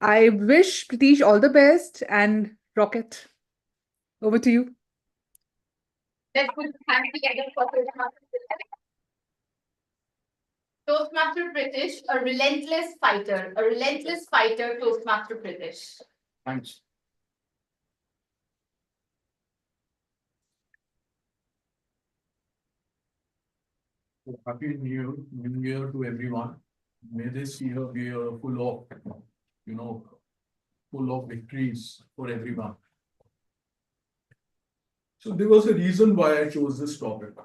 I wish Pritish all the best and rocket. Over to you. Let's put hands together for Toastmaster British, a relentless fighter, Toastmaster British. Thanks. Happy New Year to everyone. May this year be full of, you know, full of victories for everyone. So there was a reason why I chose this topic.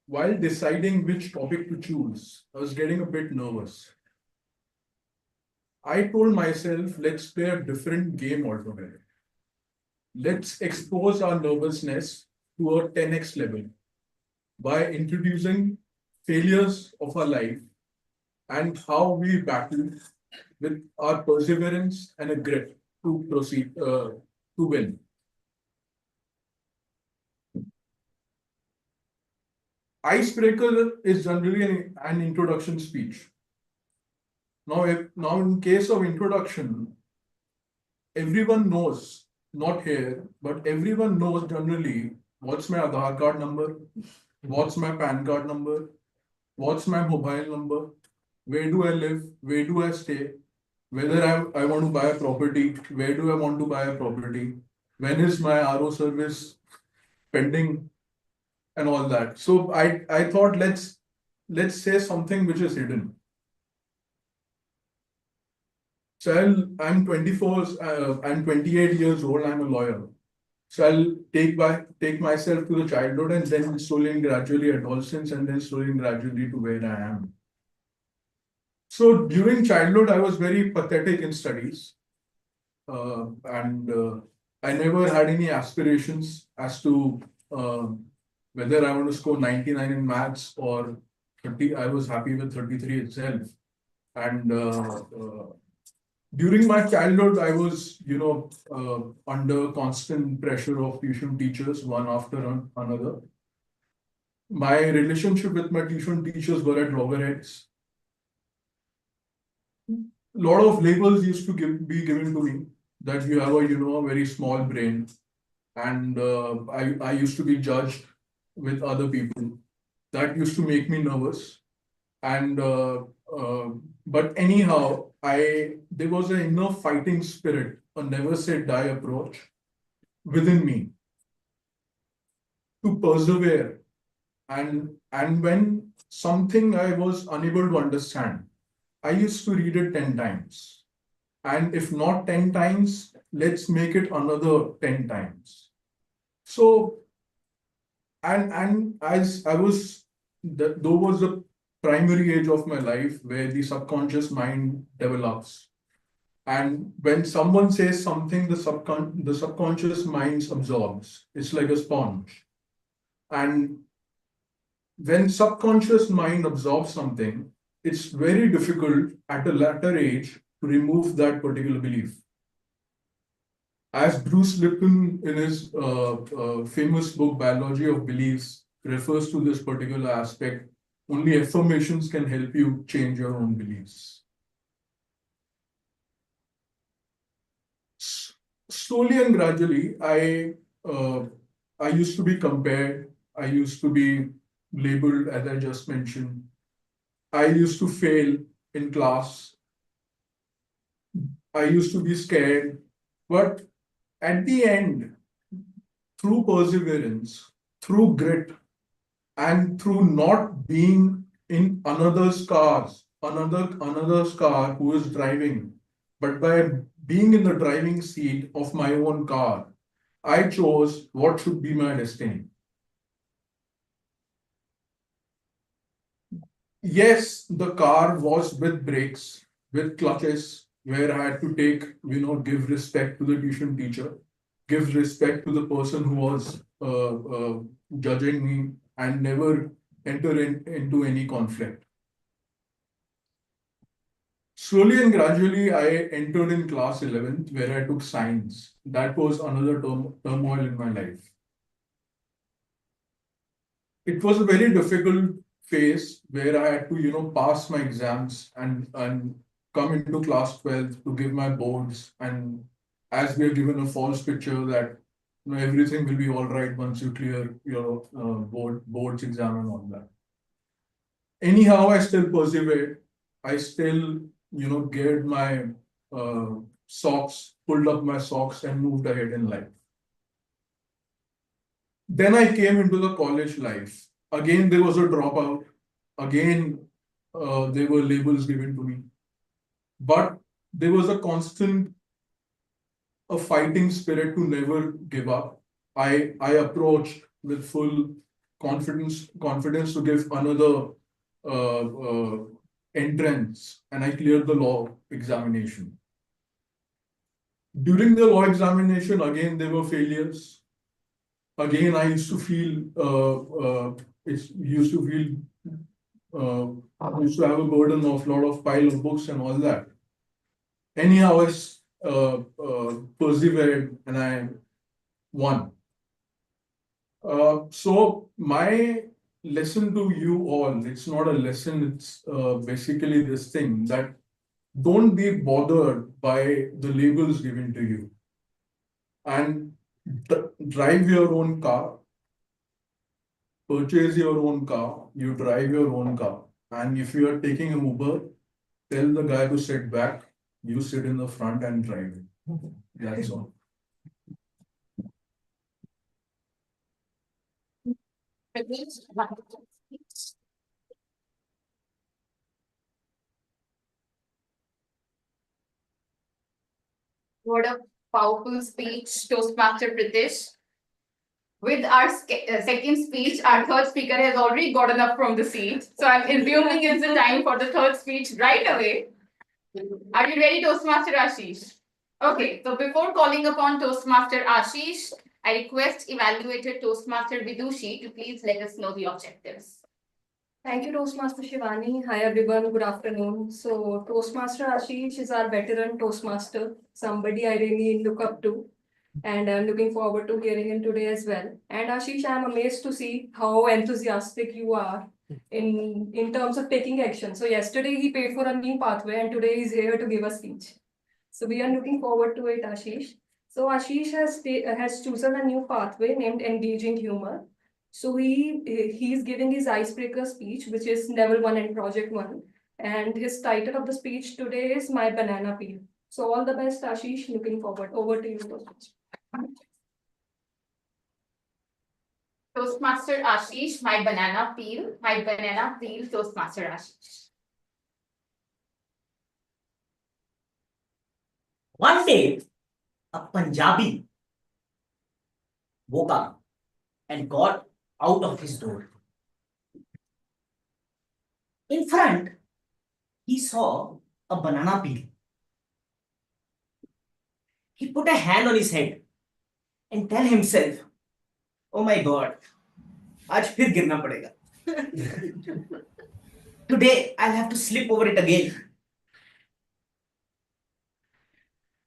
While deciding which topic to choose, I was getting a bit nervous. I told myself, let's play a different game altogether. Let's expose our nervousness to a 10x level by introducing failures of our life and how we battle with our perseverance and a grit to proceed to win. Icebreaker is generally an introduction speech. Now, in case of introduction, everyone knows, not here, but everyone knows generally what's my Aadhaar card number, what's my PAN card number, what's my mobile number, where do I live, where do I stay, whether I want to buy a property, where do I want to buy a property, when is my RO service pending, and all that. So I thought let's say something which is hidden. So I'm 24, I'm 28 years old, I'm a lawyer. So I'll take myself to the childhood and then slowly and gradually adolescence and then slowly and gradually to where I am. So during childhood, I was very pathetic in studies. And I never had any aspirations as to whether I want to score 99 in maths or 30. I was happy with 33 itself. And during my childhood, I was, under constant pressure of tuition teachers, one after another. My relationship with my tuition teachers were at loggerheads. A lot of labels used to be given to me that you have a very small brain, and I used to be judged with other people. That used to make me nervous, and but anyhow, there was an inner fighting spirit, a never say die approach within me to persevere, and when something I was unable to understand, I used to read it 10 times. And if not 10 times, let's make it another 10 times. So, and as I was, though was the primary age of my life where the subconscious mind develops. And when someone says something, the subconscious mind absorbs. It's like a sponge. And when subconscious mind absorbs something, it's very difficult at a later age to remove that particular belief. As Bruce Lipton in his famous book Biology of Beliefs refers to this particular aspect, only affirmations can help you change your own beliefs. Slowly and gradually, I used to be compared. I used to be labeled, as I just mentioned. I used to fail in class. I used to be scared. But at the end, through perseverance, through grit, and through not being in another's car who is driving, but by being in the driving seat of my own car, I chose what should be my destiny. Yes, the car was with brakes, with clutches, where I had to give respect to the tuition teacher, give respect to the person who was judging me, and never enter into any conflict. Slowly and gradually, I entered in class 11th, where I took science. That was another turmoil in my life. It was a very difficult phase where I had to, pass my exams and come into class 12th to give my boards. And as we are given a false picture that everything will be all right once you clear your boards exam and all that. Anyhow, I still persevered. I still, geared my socks, pulled up my socks, and moved ahead in life. Then I came into the college life. Again, there was a dropout. again, there were labels given to me. But there was a constant, a fighting spirit to never give up. I approached with full confidence to give another entrance, and I cleared the law examination. During the law examination, again, there were failures. Again, I used to feel, I used to have a burden of lot of pile of books and all that. Anyhow, I persevered and I won. So my lesson to you all, it's not a lesson, it's basically this thing that don't be bothered by the labels given to you. And drive your own car, purchase your own car, you drive your own car. And if you are taking an Uber, tell the guy to sit back, you sit in the front and drive it. That's all. What a powerful speech, Toastmaster Pritish. With our second speech, our third speaker has already gotten up from the seat. So I'm assuming it's the time for the third speech right away. Are you ready, Toastmaster Ashish? Okay, so before calling upon Toastmaster Ashish, I request evaluated Toastmaster Vidushi to please let us know the objectives. Thank you, Toastmaster Shivani. Hi, everyone. Good afternoon. So, Toastmaster Ashish is our veteran Toastmaster, somebody I really look up to, and I'm looking forward to hearing him today as well. And Ashish, I'm amazed to see how enthusiastic you are in terms of taking action. So, yesterday he paid for a new pathway, and today he's here to give a speech. So, we are looking forward to it, Ashish. So, Ashish has chosen a new pathway named Engaging Humor. So he's giving his icebreaker speech, which is level 1 and project 1. And his title of the speech today is My Banana Peel. So all the best, Ashish. Looking forward. Over to you, Toastmaster Ashish, my banana peel, Toastmaster Ashish. One day, a Punjabi woke up and got out of his door. In front, he saw a banana peel. He put a hand on his head and tell himself, "Oh my God, आज फिर गिरना पड़ेगा. Today, I'll have to slip over it again."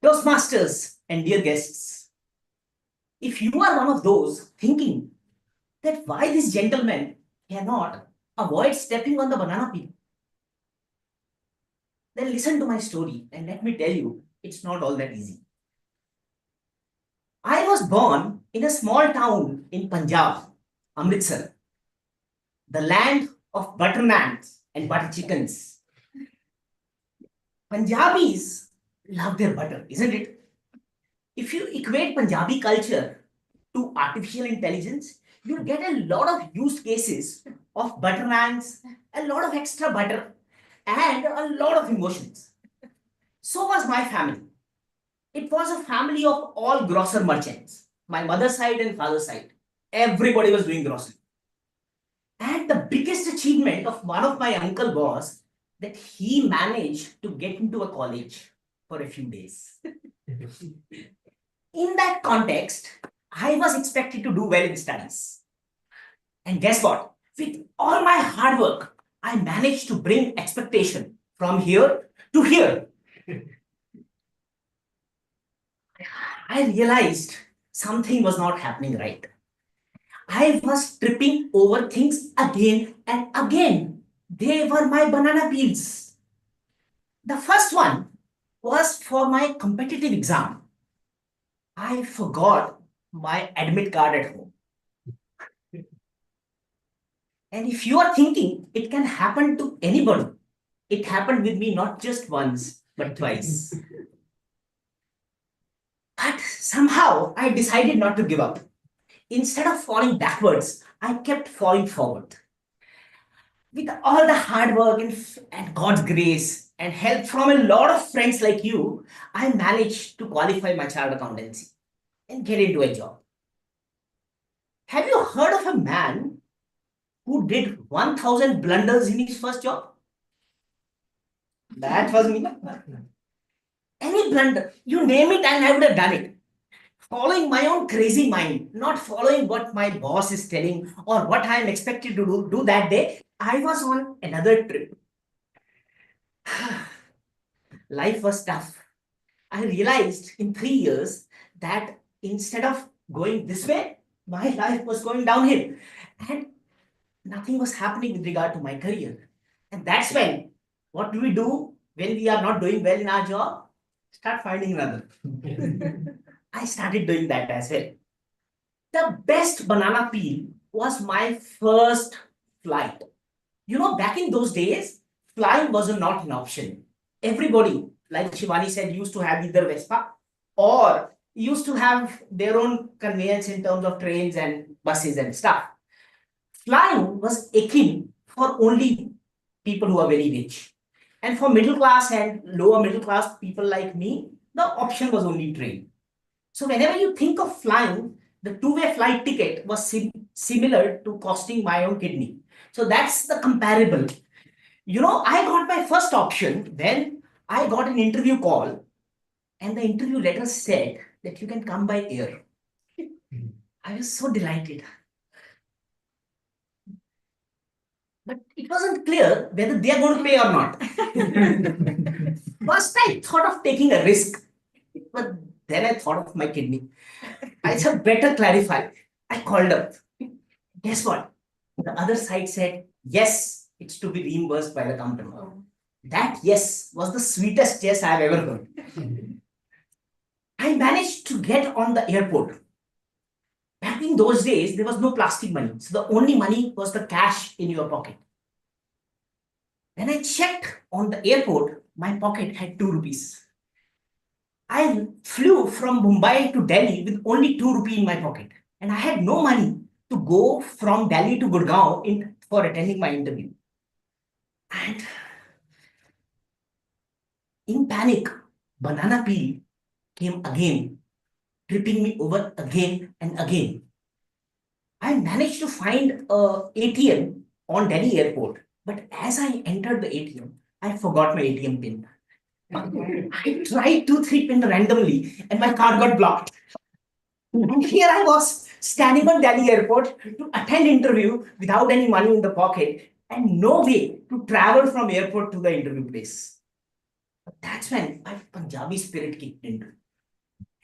Toastmasters and dear guests, if you are one of those thinking that why this gentleman cannot avoid stepping on the banana peel, then listen to my story and let me tell you, it's not all that easy. I was born in a small town in Punjab, Amritsar, the land of butter naans and butter chickens. Punjabis love their butter, isn't it? If you equate Punjabi culture to artificial intelligence, you'll get a lot of use cases of butter naans, a lot of extra butter, and a lot of emotions. So was my family. It was a family of all grocer merchants, my mother's side and father's side. Everybody was doing grocery. And the biggest achievement of one of my uncle was that he managed to get into a college for a few days. In that context, I was expected to do well in studies. And guess what? With all my hard work, I managed to bring expectation from here to here. I realized something was not happening right. I was tripping over things again and again. They were my banana peels. The first one was for my competitive exam. I forgot my admit card at home. And if you are thinking it can happen to anybody, it happened with me not just once, but twice. But somehow I decided not to give up. Instead of falling backwards, I kept falling forward. With all the hard work and God's grace and help from a lot of friends like you, I managed to qualify my chartered accountancy and get into a job. Have you heard of a man who did 1,000 blunders in his first job? That was me. Any blunder, you name it, and I would have done it. Following my own crazy mind, not following what my boss is telling or what I am expected to do that day. I was on another trip. Life was tough. I realized in 3 years that instead of going this way, my life was going downhill and nothing was happening with regard to my career. And that's when, what do we do when we are not doing well in our job? Start finding another. I started doing that as well. The best banana peel was my first flight. You know, back in those days, flying was not an option. Everybody, like Shivani said, used to have either Vespa or used to have their own conveyance in terms of trains and buses and stuff. Flying was akin for only people who are very rich. And for middle class and lower middle class people like me, the option was only train. So whenever you think of flying, the two-way flight ticket was similar to costing my own kidney. So that's the comparable. You know, I got my first option when I got an interview call and the interview letter said that you can come by air. I was so delighted. But it wasn't clear whether they are going to pay or not. First, I thought of taking a risk, but then I thought of my kidney. I said, better clarify. I called up. Guess what? The other side said, yes, it's to be reimbursed by the company. That yes was the sweetest yes I have ever heard. I managed to get on the airport. Back in those days, there was no plastic money. So the only money was the cash in your pocket. When I checked on the airport, my pocket had 2 rupees. I flew from Mumbai to Delhi with only 2 rupees in my pocket. And I had no money to go from Delhi to Gurgaon for attending my interview. And in panic, banana peel came again, tripping me over again and again. I managed to find a ATM on Delhi airport, but as I entered the ATM, I forgot my ATM pin. I tried 2-3 pin randomly and my card got blocked. And here I was standing on Delhi airport to attend interview without any money in the pocket and no way to travel from airport to the interview place. But that's when my Punjabi spirit kicked in.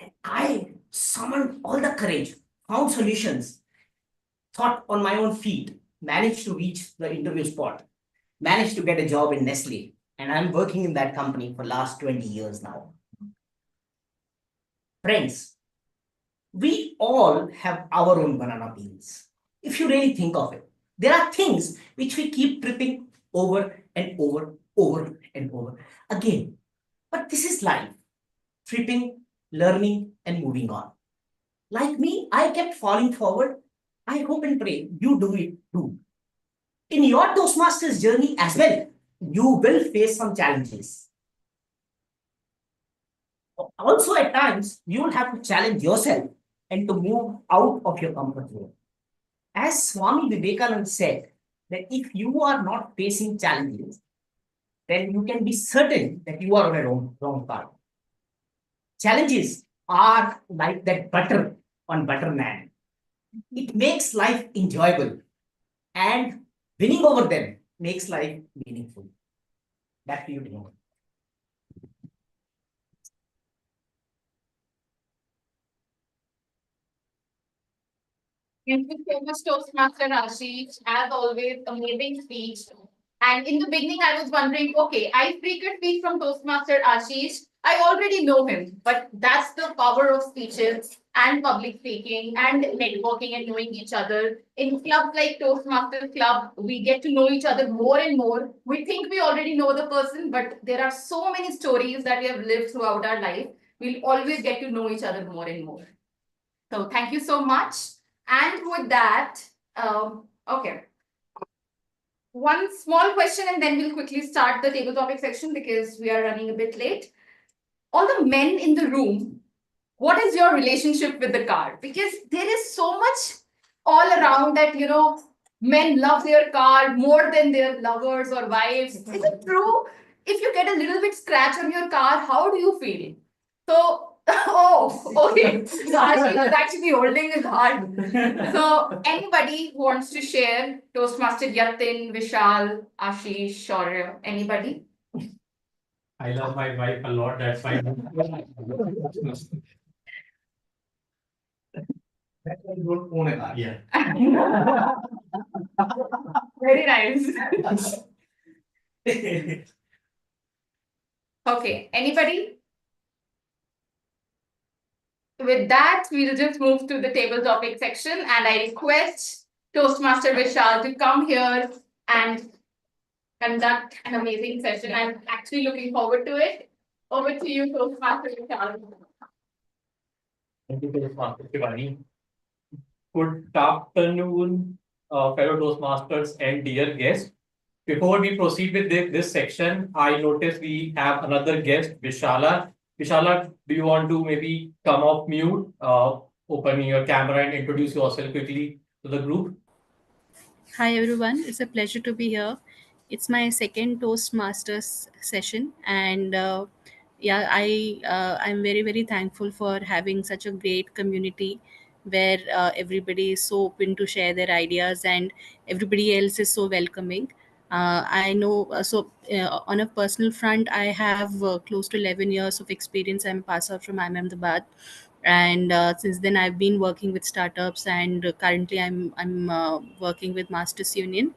And I summoned all the courage, found solutions, thought on my own feet, managed to reach the interview spot, managed to get a job in Nestle, and I'm working in that company for last 20 years now. Friends, we all have our own banana peels. If you really think of it, there are things which we keep tripping over and over and over again. But this is life, tripping, learning, and moving on. Like me, I kept falling forward. I hope and pray you do it too. In your Toastmasters journey as well, you will face some challenges. Also, at times, you will have to challenge yourself and to move out of your comfort zone. As Swami Vivekananda said, that if you are not facing challenges, then you can be certain that you are on a wrong path. Challenges are like that butter on butter naan. It makes life enjoyable and winning over them makes life meaningful. Back to you, Dino. Thank you so much, Toastmaster Ashish. As always, amazing speech. And in the beginning, I was wondering, okay, I frequent speak from Toastmaster Ashish. I already know him, but that's the power of speeches and public speaking and networking and knowing each other. In clubs like Toastmasters Club, we get to know each other more and more. We think we already know the person, but there are so many stories that we have lived throughout our life. We'll always get to know each other more and more. So thank you so much. And with that, okay. one small question and then we'll quickly start the table topic section because we are running a bit late. All the men in the room, what is your relationship with the car? Because there is so much all around that, men love their car more than their lovers or wives. Is it true? If you get a little bit scratch on your car, how do you feel? So, oh, okay. So Ashish is actually holding his heart. So, anybody who wants to share, Toastmaster Yatin, Vishal, Ashish, Shaurya, anybody? I love my wife a lot. That's why. That's why you don't own a car. Yeah. Very nice. Okay, anybody? With that, we'll just move to the table topic section and I request Toastmaster Vishal to come here and conduct an amazing session. I'm actually looking forward to it. Over to you, Toastmaster Vishal. Thank you, Toastmaster Shivani. Good afternoon, fellow Toastmasters and dear guests. Before we proceed with this section, I notice we have another guest, Vishala. Vishala, do you want to maybe come off mute, open your camera and introduce yourself quickly to the group? Hi everyone, it's a pleasure to be here. It's my second Toastmasters session, and I'm very thankful for having such a great community where everybody is so open to share their ideas and everybody else is so welcoming. I know on a personal front, I have close to 11 years of experience. I'm a pass out from Ahmedabad, and since then I've been working with startups, and currently I'm working with Masters Union.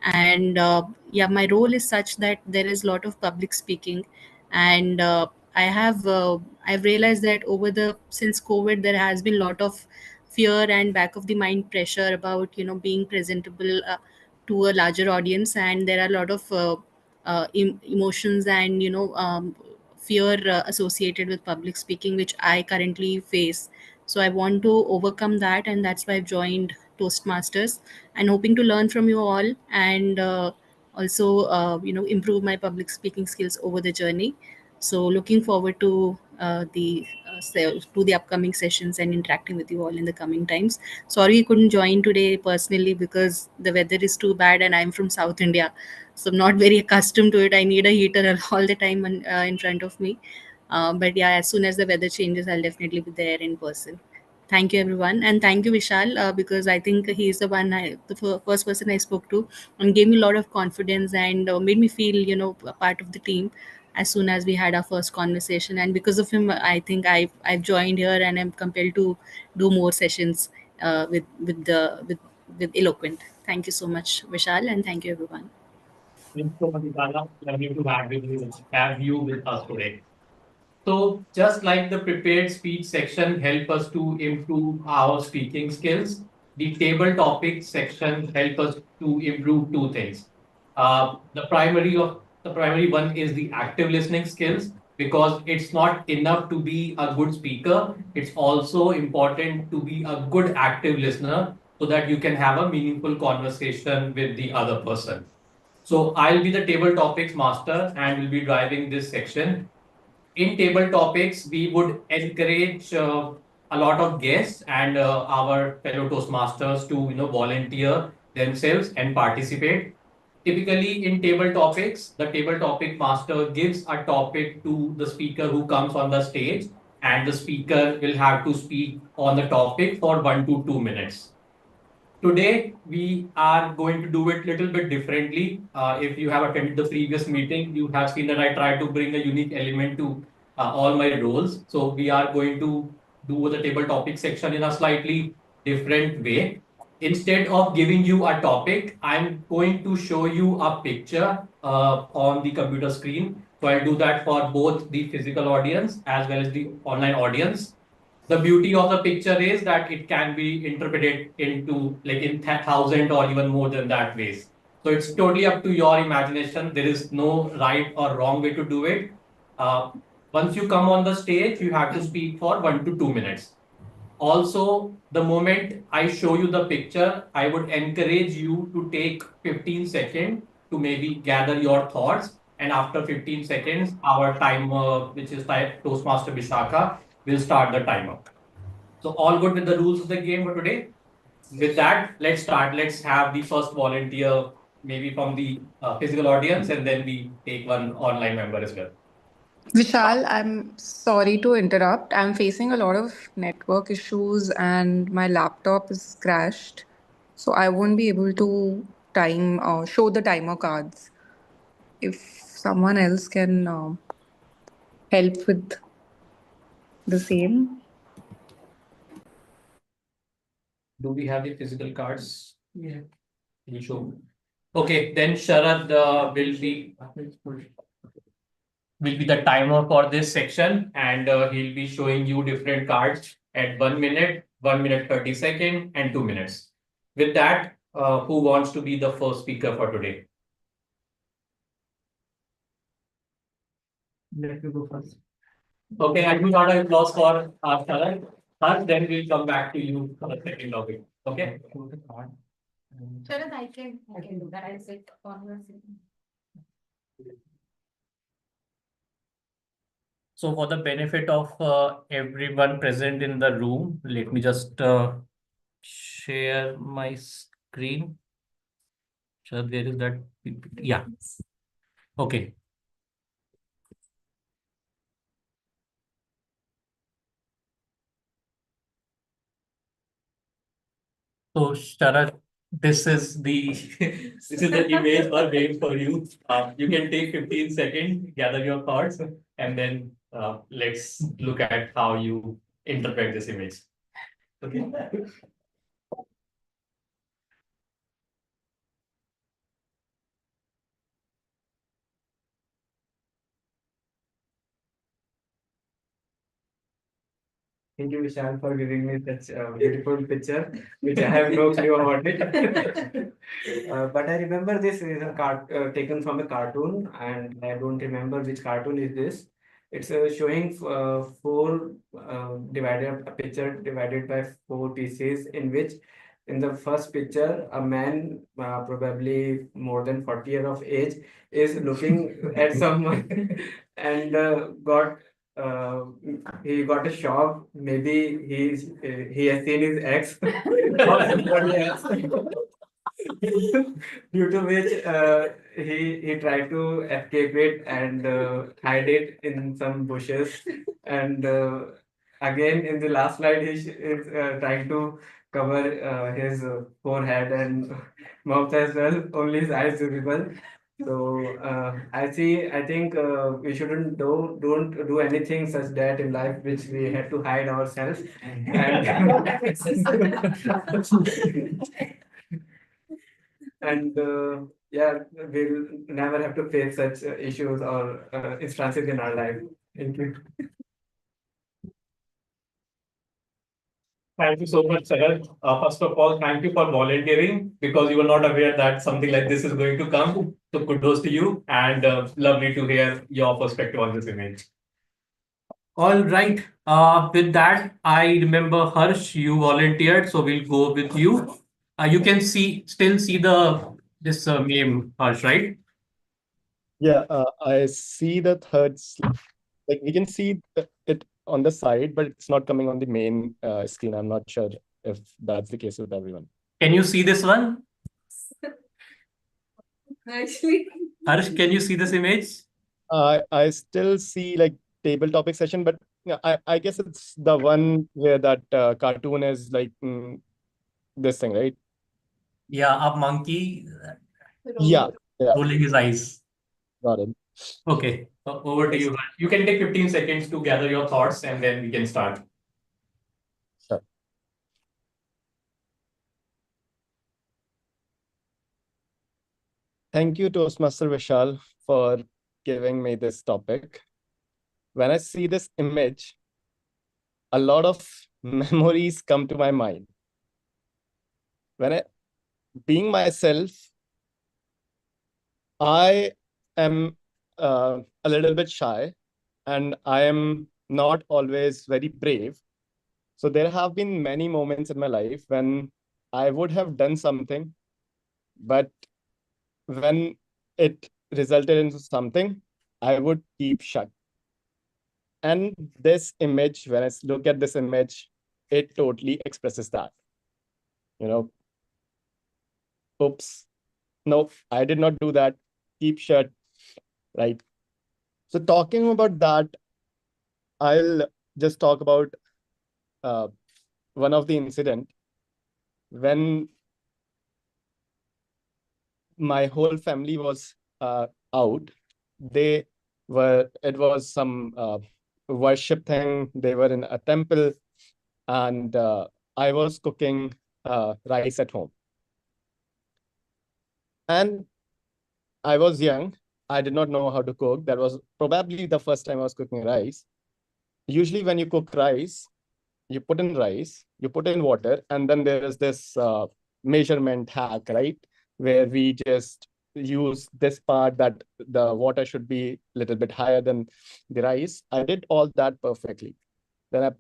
And my role is such that there is a lot of public speaking, and I've realized that over the since COVID there has been a lot of fear and back of the mind pressure about being presentable to a larger audience, and there are a lot of emotions and fear associated with public speaking, which I currently face. So I want to overcome that, and that's why I've joined Toastmasters and hoping to learn from you all, and also improve my public speaking skills over the journey. So looking forward to the upcoming sessions and interacting with you all in the coming times. Sorry I couldn't join today personally because the weather is too bad and I'm from South India, so I'm not very accustomed to it. I need a heater all the time in front of me. But yeah, as soon as the weather changes, I'll definitely be there in person. Thank you, everyone, and thank you, Vishal, because I think he's the first person I spoke to, and gave me a lot of confidence and made me feel, a part of the team as soon as we had our first conversation. And because of him, I think I've joined here and I'm compelled to do more sessions with Eloquent. Thank you so much, Vishal, and thank you, everyone. Thank you so much, Vishala. Lovely to have you with us today. So just like the prepared speech section help us to improve our speaking skills, the table topic section help us to improve two things. The primary one is the active listening skills, because it's not enough to be a good speaker. It's also important to be a good active listener so that you can have a meaningful conversation with the other person. So I'll be the table topics master and will be driving this section. In table topics, we would encourage a lot of guests and our fellow Toastmasters to volunteer themselves and participate. Typically, in table topics, the table topic master gives a topic to the speaker who comes on the stage, and the speaker will have to speak on the topic for 1 to 2 minutes. Today, we are going to do it a little bit differently. If you have attended the previous meeting, you have seen that I tried to bring a unique element to all my roles. So we are going to do the table topic section in a slightly different way. Instead of giving you a topic, I'm going to show you a picture on the computer screen. So I'll do that for both the physical audience as well as the online audience. The beauty of the picture is that it can be interpreted into like in thousand or even more than that ways. So it's totally up to your imagination. There is no right or wrong way to do it. Once you come on the stage, you have to speak for 1 to 2 minutes. Also, the moment I show you the picture, I would encourage you to take 15 seconds to maybe gather your thoughts. And after 15 seconds, our timer, which is type Toastmaster Vishaka, will start the timer. So all good with the rules of the game for today? With that, let's start. Let's have the first volunteer, maybe from the physical audience, and then we take one online member as well. Vishal, I'm sorry to interrupt. I'm facing a lot of network issues and my laptop is crashed. So I won't be able to show the timer cards. If someone else can help with the same. Do we have the physical cards? Yeah. Will show. Okay, then Sharad will be the timer for this section, and he'll be showing you different cards at 1 minute, 1 minute 30 seconds, and 2 minutes. With that, who wants to be the first speaker for today? Let me go first. Okay, I do not have applause for Sharad. First, then we'll come back to you for the second topic. Okay. Sharad, I can do that. I'll sit on your seat. So for the benefit of everyone present in the room, let me just share my screen. So there is that. Yeah. Okay. So Sharad, this is the this is the image or wave for you. You can take 15 seconds, gather your thoughts, and then let's look at how you interpret this image. Okay. Thank you, Vishal, for giving me such a beautiful picture, which I have no clue about it. But I remember this is a card taken from a cartoon, and I don't remember which cartoon is this. It's showing four divided a picture divided by four pieces, in which in the first picture a man probably more than 40 years of age is looking at someone and uh, he got a shock. Maybe he has seen his ex or somebody else. Due to which he tried to escape it and hide it in some bushes. And again, in the last slide, is trying to cover his forehead and mouth as well. Only his eyes visible. So I think we shouldn't don't do anything such that in life which we had to hide ourselves. And yeah, we'll never have to face such issues or instances in our life. Thank you. Thank you so much, Sharad. First of all, thank you for volunteering because you were not aware that something like this is going to come. So kudos to you and lovely to hear your perspective on this image. All right. With that, I remember Harsh, you volunteered, so we'll go with you. You can still see this meme, Harsh, right? Yeah, I see the third, like we can see it on the side, but it's not coming on the main screen. I'm not sure if that's the case with everyone. Can you see this one? Actually, Harsh, can you see this image? I still see like table topic session, but yeah, I guess it's the one where that cartoon is like this thing, right? Yeah, a monkey Yeah, yeah, rolling his eyes. got it. Okay, over to you. Harsh. You can take 15 seconds to gather your thoughts and then we can start. Sure. Thank you, Toastmaster Vishal, for giving me this topic. When I see this image, a lot of memories come to my mind. Being myself, I am a little bit shy and I am not always very brave. So there have been many moments in my life when I would have done something, but when it resulted into something, I would keep shut. And this image, when I look at this image, it totally expresses that. You know, oops, no, I did not do that. Keep shut, right? So talking about that, I'll just talk about one of the incident when my whole family was out. They it was some worship thing. They were in a temple, and I was cooking rice at home. And I was young. I did not know how to cook. That was probably the first time I was cooking rice. Usually, when you cook rice, you put in rice, you put in water, and then there is this measurement hack, right? Where we just use this part that the water should be a little bit higher than the rice. I did all that perfectly. Then I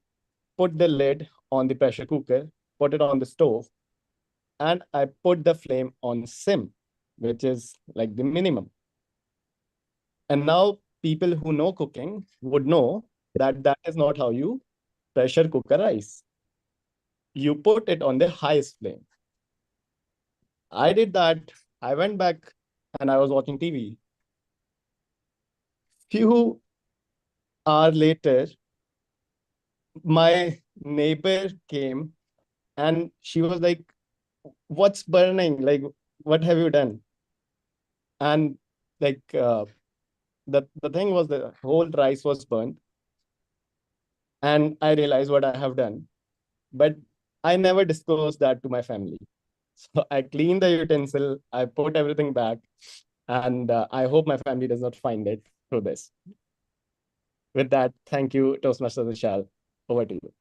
put the lid on the pressure cooker, put it on the stove, and I put the flame on sim, which is like the minimum. And now people who know cooking would know that that is not how you pressure cook a rice. You put it on the highest flame. I did that. I went back and I was watching TV. Few hours later, my neighbor came and she was like, "What's burning? Like, what have you done?" And like the thing was the whole rice was burnt. And I realized what I have done. But I never disclosed that to my family. So I cleaned the utensil, I put everything back, and I hope my family does not find it through this. With that, thank you, Toastmaster Vishal. Over to you.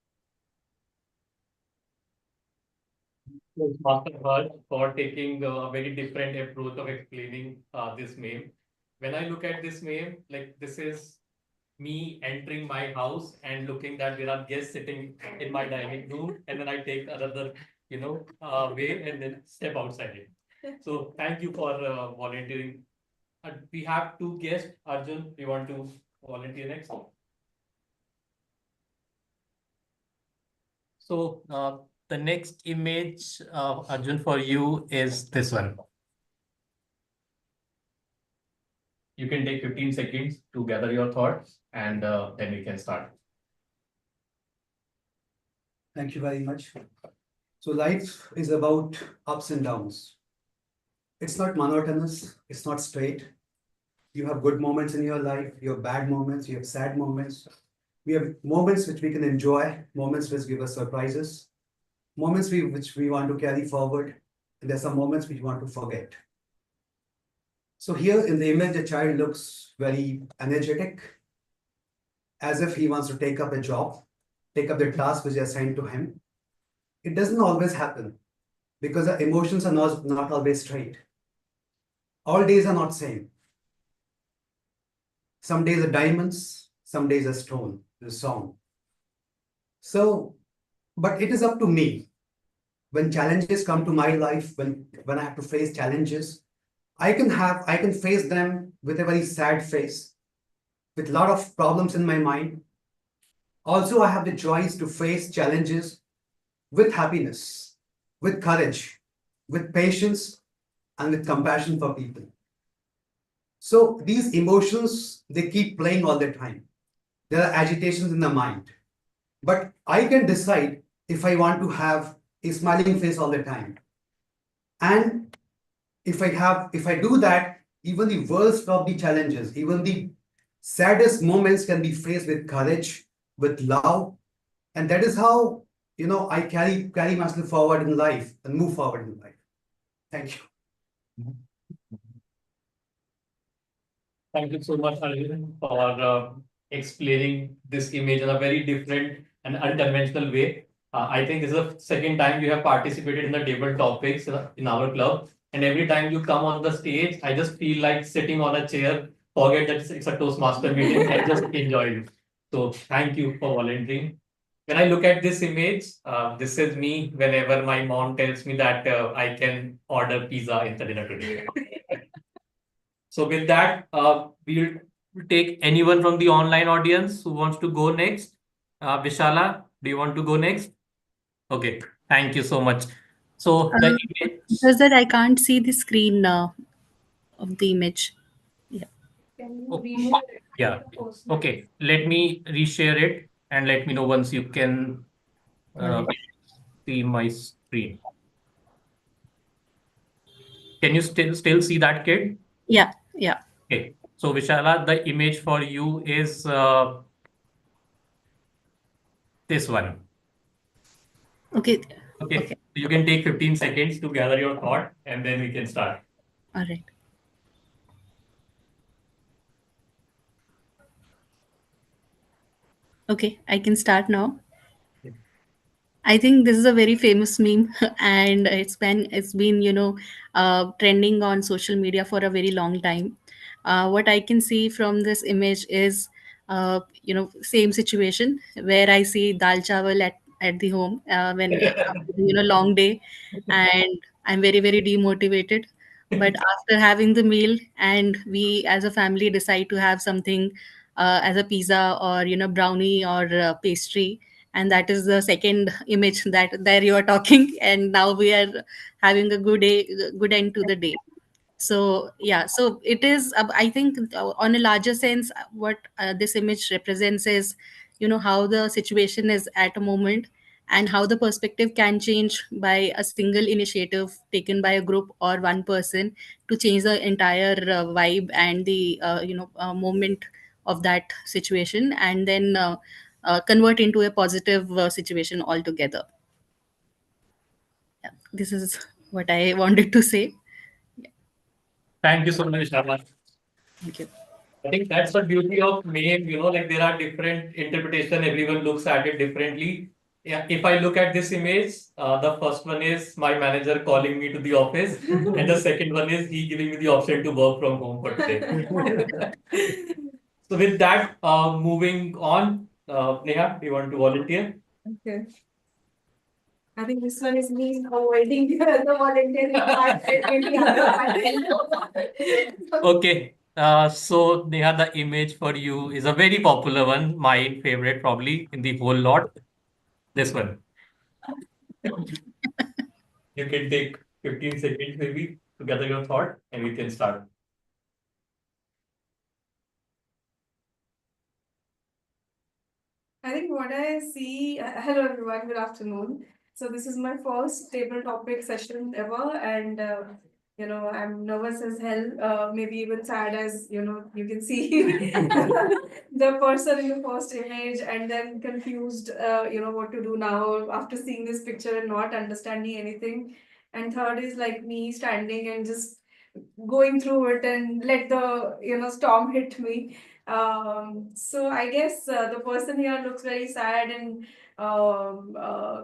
Master Harsh for taking a very different approach of explaining this meme. When I look at this meme, like this is me entering my house and looking that there are guests sitting in my dining room, and then I take another, way and then step outside it. So thank you for volunteering. We have two guests. Arjun, you want to volunteer next? So the next image, Arjun, for you is this one. You can take 15 seconds to gather your thoughts, and then we can start. Thank you very much. So life is about ups and downs. It's not monotonous, it's not straight. You have good moments in your life, you have bad moments, you have sad moments. We have moments which we can enjoy, moments which give us surprises, moments which we want to carry forward, and there's some moments which we want to forget. So here in the image, the child looks very energetic, as if he wants to take up a job, take up the task which is assigned to him. It doesn't always happen because the emotions are not always straight. All days are not same. Some days are diamonds, some days are stone, the song. So, but it is up to me. When challenges come to my life, when I have to face challenges, I can face them with a very sad face, with a lot of problems in my mind. Also, I have the choice to face challenges with happiness, with courage, with patience, and with compassion for people. So these emotions, they keep playing all the time. There are agitations in the mind. But I can decide if I want to have a smiling face all the time. And if I do that, even the worst of the challenges, even the saddest moments can be faced with courage, with love. And that is how, I carry myself forward in life and move forward in life. Thank you. Thank you so much, Arjun, for explaining this image in a very different and unconventional way. I think this is the second time you have participated in the table topics in our club. And every time you come on the stage, I just feel like sitting on a chair, forget that it's a Toastmaster meeting, and just enjoy it. So thank you for volunteering. when I look at this image, this is me whenever my mom tells me that I can order pizza in the dinner today. So with that, we'll take anyone from the online audience who wants to go next. Vishala, do you want to go next? Okay, thank you so much. So the image. Just that I can't see the screen of the image. Yeah. Can you Oh, reshare it? yeah. Okay, let me reshare it and let me know once you can see my screen. Can you still see that kid? Yeah, yeah. Okay. So Vishala, the image for you is this one. Okay. Okay. You can take 15 seconds to gather your thought and then we can start. All right. Okay, I can start now. I think this is a very famous meme, and it's been trending on social media for a very long time. What I can see from this image is same situation where I see dal chawal at the home when after long day, and I'm very very demotivated. But after having the meal, and we as a family decide to have something as a pizza or brownie or pastry, and that is the second image that there you are talking, and now we are having a good end to the day. So yeah, so it is I think on a larger sense, what this image represents is how the situation is at a moment, and how the perspective can change by a single initiative taken by a group or one person to change the entire vibe and the moment of that situation, and then convert into a positive situation altogether. Yeah, this is what I wanted to say. Thank you so much, Vishala. Thank you. I think that's the beauty of meme, like there are different interpretation, everyone looks at it differently. Yeah, if I look at this image, the first one is my manager calling me to the office, and the second one is he giving me the option to work from home for today. So with that, moving on, Neha, do you want to volunteer? Okay. I think this one is me avoiding the volunteering part and the other part. Okay. So Neha, the image for you is a very popular one, my favorite probably in the whole lot. This one. You can take 15 seconds maybe to gather your thought and we can start. I think what I see, hello everyone, good afternoon. So this is my first table topic session ever, and I'm nervous as hell, maybe even sad as you can see the person in the first image, and then confused, what to do now after seeing this picture and not understanding anything. And third is like me standing and just going through it and let the storm hit me. So I guess the person here looks very sad and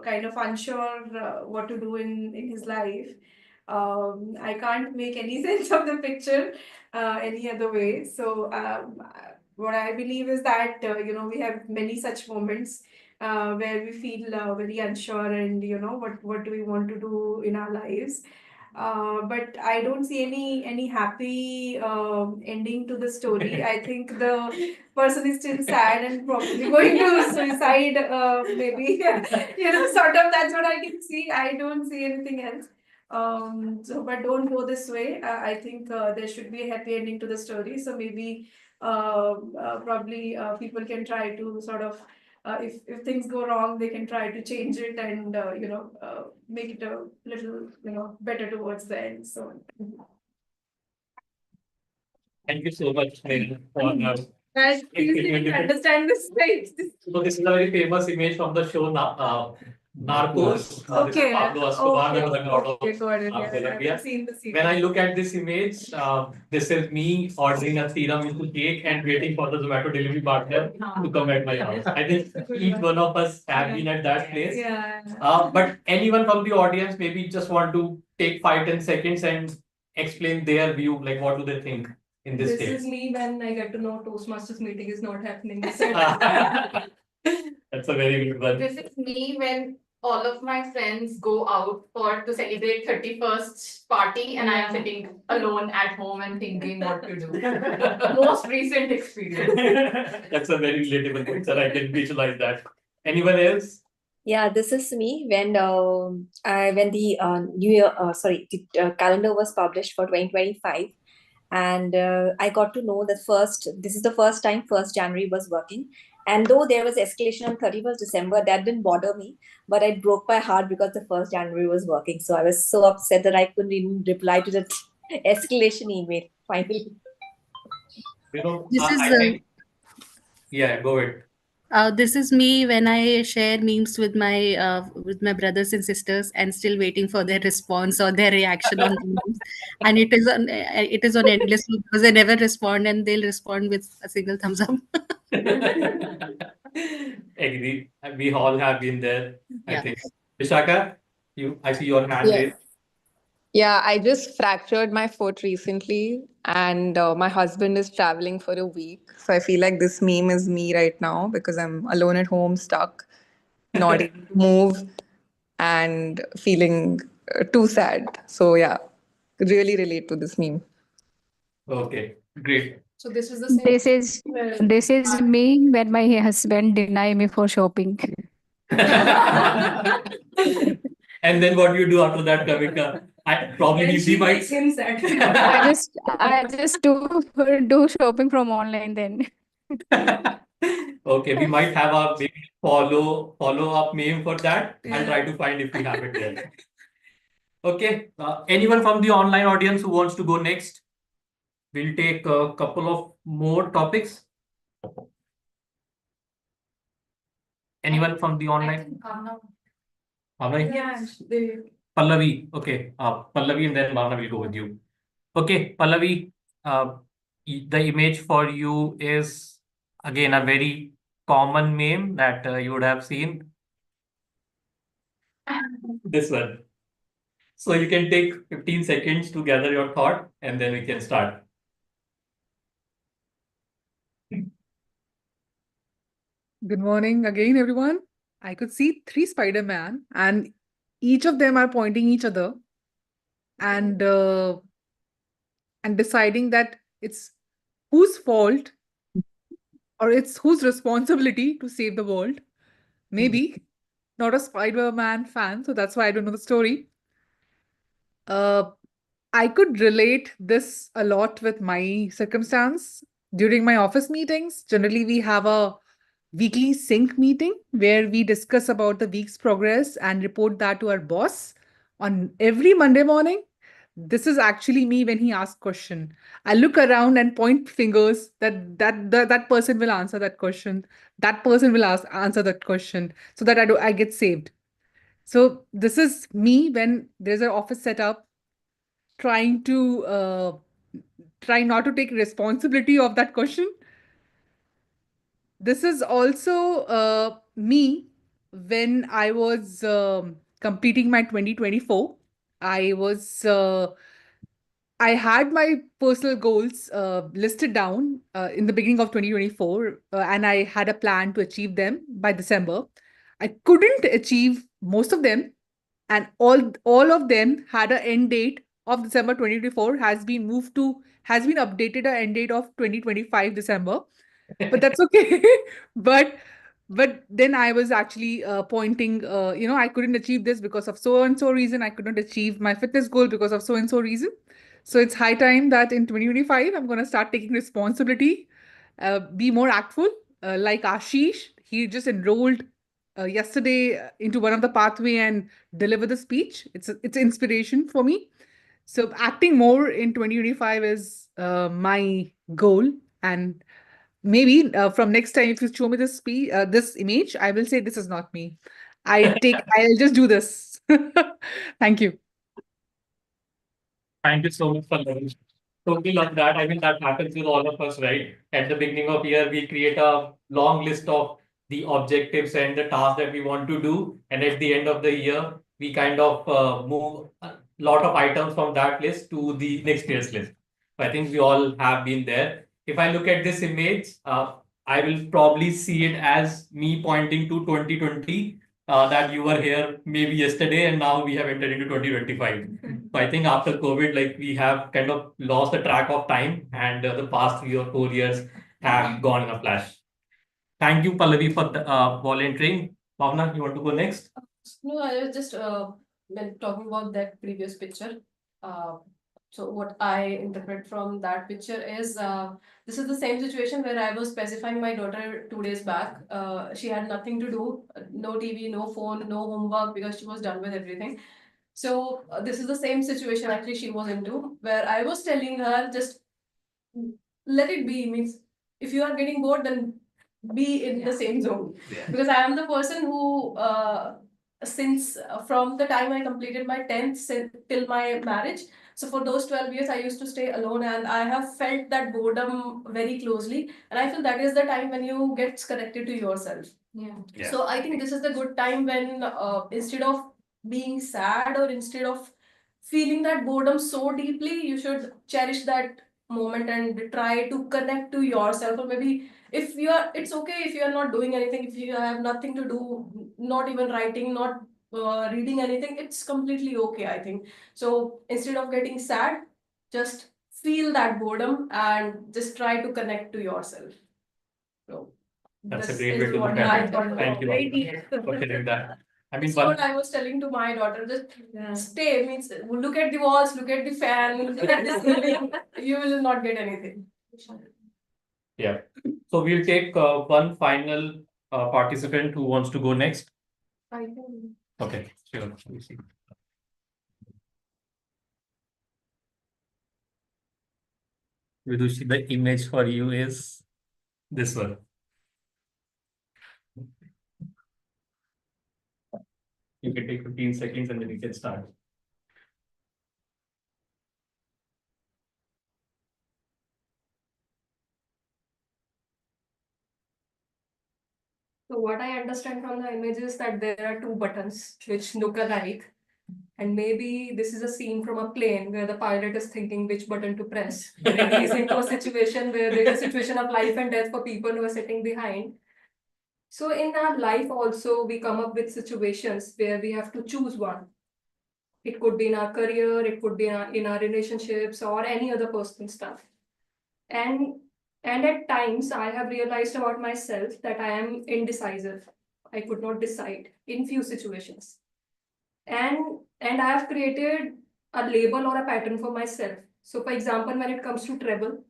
kind of unsure what to do in his life. I can't make any sense of the picture any other way. So what I believe is that we have many such moments where we feel very unsure, and what do we want to do in our lives. But I don't see any happy ending to the story. I think the person is still sad and probably going to suicide. Maybe sort of. That's what I can see. I don't see anything else. So, but don't go this way. I think there should be a happy ending to the story. So maybe probably people can try to sort of if things go wrong, they can try to change it and make it a little better towards the end. So Thank you so much, Neha, for guys, please didn't understand this right. So this is a very famous image from the show Narcos. This is Okay, Pablo Escobar, okay, who was a lot of okay, got it. Yeah, I Colombia. haven't seen the scene. When I look at this image, this is me ordering a tiramisu cake and waiting for the Zomato delivery partner to come at my house. I think each one of us have been at that place. Yeah. But anyone from the audience maybe just want to take 5-10 seconds and explain their view, like what do they think in this This case? is me when I get to know Toastmasters meeting is not happening. That's a very good one. This is me when all of my friends go out to celebrate 31st party and I am sitting alone at home and thinking what to do. Most recent experience. That's a very relatable picture. I can visualize that. Anyone else? Yeah, this is me when the calendar was published for 2025, and I got to know that this is the first time 1st January was working. And though there was escalation on 31st December, that didn't bother me, but it broke my heart because the 1st January was working. So I was so upset that I couldn't even reply to that escalation email finally. You know, This is I think, yeah, go ahead. this is me when I share memes with my brothers and sisters and still waiting for their response or their reaction on the memes. And it is on endless loop because they never respond and they'll respond with a single thumbs up. Agree. We all have been there, I Yeah. think. Vishaka, I see your hand Yes. raised. Yeah, I just fractured my foot recently, and my husband is traveling for a week. So I feel like this meme is me right now because I'm alone at home, stuck, not able to move, and feeling too sad. So yeah, really relate to this meme. Okay, great. So this is the same. This is me when my husband deny me for shopping. And then what do you do after that, Kavika? Probably he might. I just do shopping from online then. Okay, we might have a maybe follow-up meme for that. I'll try to find if we have it there. Okay, anyone from the online audience who wants to go next? We'll take a couple of more topics. Anyone from the online? Bhavna? Yeah, Pallavi. Okay, Pallavi, and then Bhavna will go with you. Okay, Pallavi, the image for you is again a very common meme that you would have seen. This one. So you can take 15 seconds to gather your thought and then we can start. Good morning again, everyone. I could see 3 Spider-Man, and each of them are pointing each other and deciding that it's whose fault or it's whose responsibility to save the world. Maybe not a Spider-Man fan, so that's why I don't know the story. I could relate this a lot with my circumstance. During my office meetings, generally we have a weekly sync meeting where we discuss about the week's progress and report that to our boss on every Monday morning. This is actually me when he asks question. I look around and point fingers that person will answer that question. That person will answer that question so that I get saved. So this is me when there's an office setup trying to try not to take responsibility of that question. This is also me when I was completing my 2024. I was I had my personal goals listed down in the beginning of 2024, and I had a plan to achieve them by December. I couldn't achieve most of them, and all of them had an end date of December 2024 has been updated a end date of 2025 December, but that's okay. but but then I was actually pointing, I couldn't achieve this because of so and so reason. I could not achieve my fitness goal because of so and so reason. So it's high time that in 2025 I'm going to start taking responsibility, be more actful, like Ashish. He just enrolled yesterday into one of the pathway and deliver the speech. It's inspiration for me. So acting more in 2025 is my goal. And maybe from next time, if you show me this image, I will say this is not me. I'll just do this. Thank you. Thank you so much for learning. Totally love that. I mean, that happens with all of us, right? At the beginning of year, we create a long list of the objectives and the tasks that we want to do. And at the end of the year, we kind of move a lot of items from that list to the next year's list. So I think we all have been there. If I look at this image, I will probably see it as me pointing to 2020, that you were here maybe yesterday and now we have entered into 2025. So I think after COVID, like we have kind of lost the track of time and the past 3 or 4 years have gone in a flash. Thank you, Pallavi, for volunteering. Bhavna, you want to go next? No, I was just when talking about that previous picture. Uh, so what I interpret from that picture is this is the same situation where I was specifying my daughter 2 days back. She had nothing to do, no TV, no phone, no homework because she was done with everything. So this is the same situation actually she was into, where I was telling her just let it be. Means if you are getting bored, then be in the same zone. Because I am the person who since from the time I completed my 10th till my marriage, so for those 12 years I used to stay alone and I have felt that boredom very closely, and I feel that is the time when you get connected to yourself. Yeah. So I think this is the good time when instead of being sad or instead of feeling that boredom so deeply, you should cherish that moment and try to connect to yourself. Or maybe if you are, it's okay if you are not doing anything, if you have nothing to do, not even writing, not reading anything, it's completely okay, I think. So instead of getting sad, just feel that boredom and just try to connect to yourself. So That's a this great way is to what look I at it. thought. Thank you Very Bhavna, deep. for sharing that. I mean, That's what I was telling to my daughter. Just stay. Means look at the walls, look at the fan, look at the ceiling. You will not get anything. yeah. So we'll take one final participant who wants to go next. I think. Okay, sure. We'll see. Vidushi, the image for you is this one. You can take 15 seconds and then we can start. So what I understand from the image is that there are two buttons which look alike. And maybe this is a scene from a plane where the pilot is thinking which button to press. Maybe he's into a situation where there is a situation of life and death for people who are sitting behind. So in our life also, we come up with situations where we have to choose one. It could be in our career, it could be in our relationships or any other personal stuff. And at times I have realized about myself that I am indecisive. I could not decide in few situations. And I have created a label or a pattern for myself. So for example, when it comes to travel,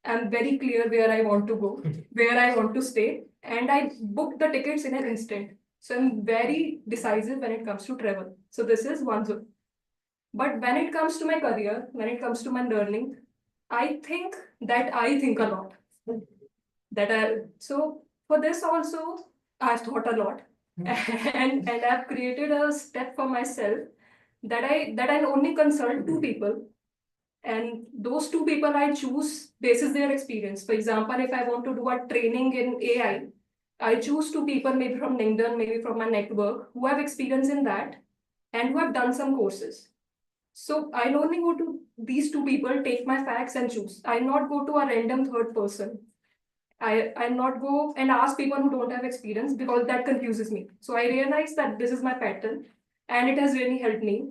I'm very clear where I want to go, where I want to stay, and I book the tickets in an instant. So I'm very decisive when it comes to travel. So this is one zone. But when it comes to my career, when it comes to my learning, I think a lot. So for this also, I've thought a lot. And I've created a step for myself that I'll only consult two people. And those two people I choose basis their experience. For example, if I want to do a training in AI, I choose two people, maybe from LinkedIn, maybe from my network, who have experience in that and who have done some courses. So I'll only go to these two people, take my facts and choose. I'll not go to a random third person. I'll not go and ask people who don't have experience because that confuses me. So I realized that this is my pattern and it has really helped me.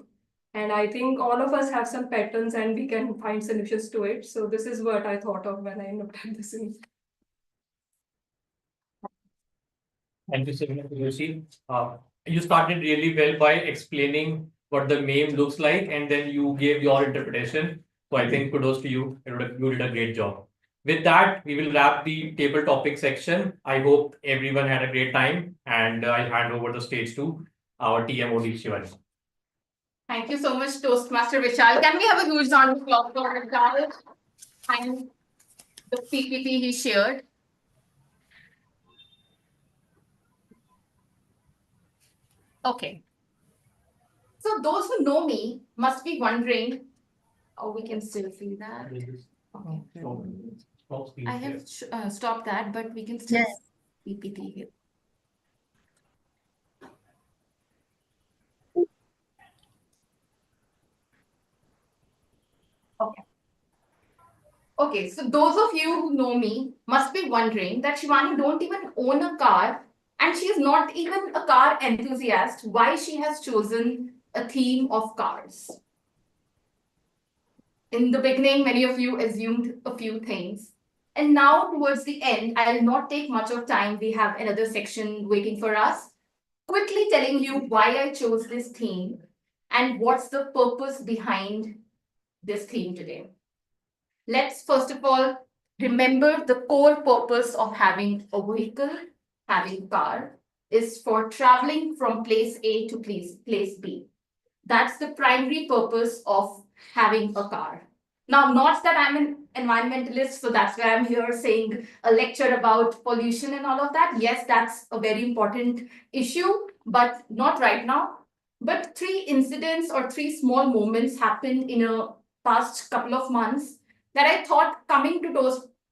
And I think all of us have some patterns and we can find solutions to it. So this is what I thought of when I looked at this image. Thank you so much, Yoshi. You started really well by explaining what the meme looks like, and then you gave your interpretation. So I think kudos to you. You did a great job. With that, we will wrap the table topic section. I hope everyone had a great time, and I'll hand over the stage to our TMOD Shivaji. Thank you so much, Toastmaster Vishal. Can we have a huge round of applause for Vishal and the PPT he shared? Okay. So those who know me must be wondering, oh, we can still see that. Okay. I have stopped that, but we can still see PPT here. Okay. Okay, so those of you who know me must be wondering that Shivani don't even own a car and she is not even a car enthusiast. Why she has chosen a theme of cars? In the beginning, many of you assumed a few things. And now towards the end, I'll not take much of time. We have another section waiting for us. Quickly telling you why I chose this theme and what's the purpose behind this theme today. Let's first of all remember the core purpose of having a vehicle, having a car, is for traveling from place A to place B. That's the primary purpose of having a car. Now, not that I'm an environmentalist, so that's why I'm here saying a lecture about pollution and all of that. Yes, that's a very important issue, but not right now. But 3 incidents or 3 small moments happened in a past couple of months that I thought coming to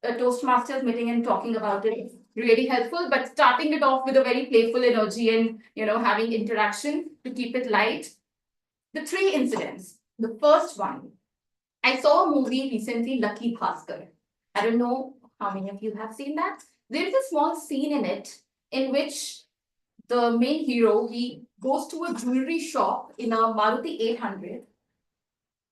Toastmasters meeting and talking about it is really helpful, but starting it off with a very playful energy and having interaction to keep it light. The 3 incidents. The first one, I saw a movie recently, Lucky Bhaskar. I don't know how many of you have seen that. There is a small scene in it in which the main hero, he goes to a jewelry shop in a Maruti 800.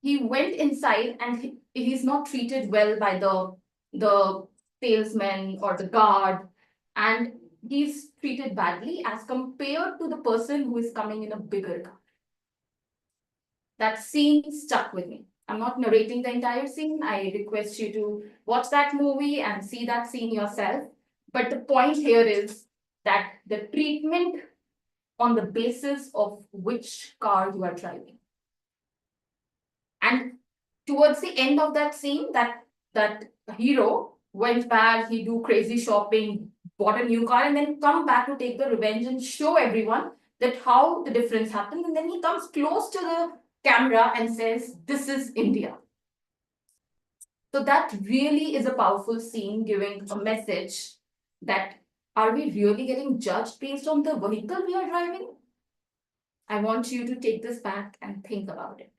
He went inside and he's not treated well by the salesman or the guard, and he's treated badly as compared to the person who is coming in a bigger car. That scene stuck with me. I'm not narrating the entire scene. I request you to watch that movie and see that scene yourself. But the point here is that the treatment on the basis of which car you are driving. And towards the end of that scene, that hero went back, he do crazy shopping, bought a new car, and then come back to take the revenge and show everyone that how the difference happened. And then he comes close to the camera and says, "This is India." So that really is a powerful scene giving a message that are we really getting judged based on the vehicle we are driving? I want you to take this back and think about it.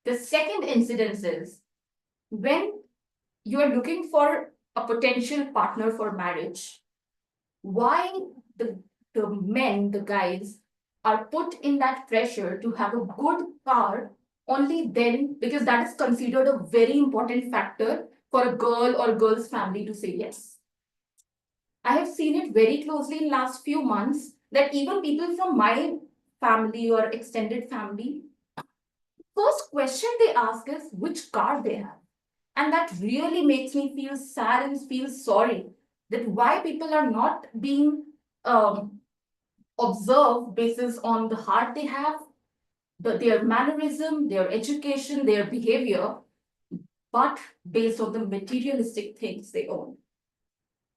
The second incidence is when you are looking for a potential partner for marriage, why the men, the guys, are put in that pressure to have a good car only then, because that is considered a very important factor for a girl or girl's family to say yes. I have seen it very closely in last few months that even people from my family or extended family, first question they ask is which car they have. And that really makes me feel sad and feel sorry that why people are not being observed basis on the heart they have, their mannerism, their education, their behavior, but based on the materialistic things they own.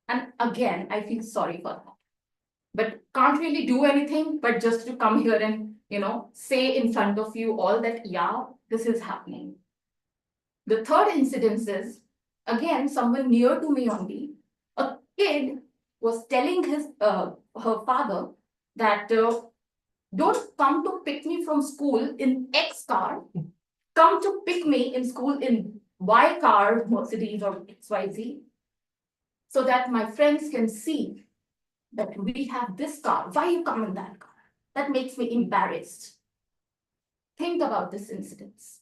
And again, I feel sorry for that. But can't really do anything, but just to come here and, say in front of you all that, yeah, this is happening. The third incidence is, again, someone near to me only, a kid was telling her father that don't come to pick me from school in X car, come to pick me in school in Y car, Mercedes or XYZ, so that my friends can see that we have this car. Why you come in that car? That makes me embarrassed. Think about this incidence.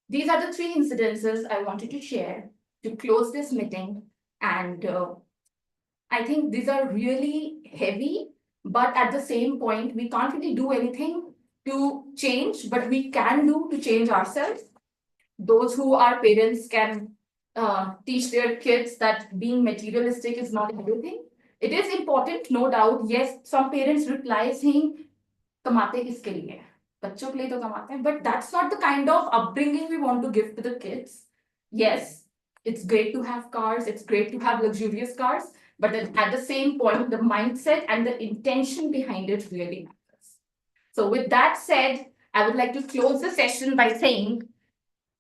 These are the 3 incidences I wanted to share to close this meeting. And I think these are really heavy, but at the same point, we can't really do anything to change, but we can do to change ourselves. Those who are parents can teach their kids that being materialistic is not everything. It is important, no doubt. Yes, some parents reply saying, "Kamate kiske liye? बच्चों के लिए तो कमाते हैं," but that's not the kind of upbringing we want to give to the kids. Yes, it's great to have cars, it's great to have luxurious cars, but at the same point, the mindset and the intention behind it really matters. So with that said, I would like to close the session by saying,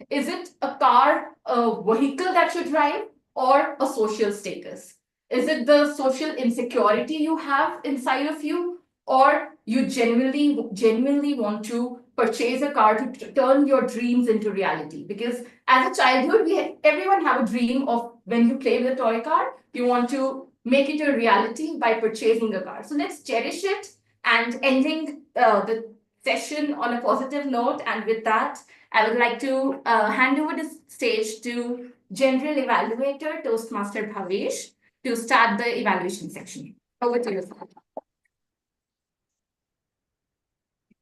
is it a car, a vehicle that you drive, or a social status? Is it the social insecurity you have inside of you, or you genuinely want to purchase a car to turn your dreams into reality. Because as a childhood, everyone have a dream of when you play with a toy car, you want to make it a reality by purchasing a car. So let's cherish it, and ending the session on a positive note. And with that, I would like to hand over the stage to General Evaluator Toastmaster Bhavesh to start the evaluation section. Over to you, sir.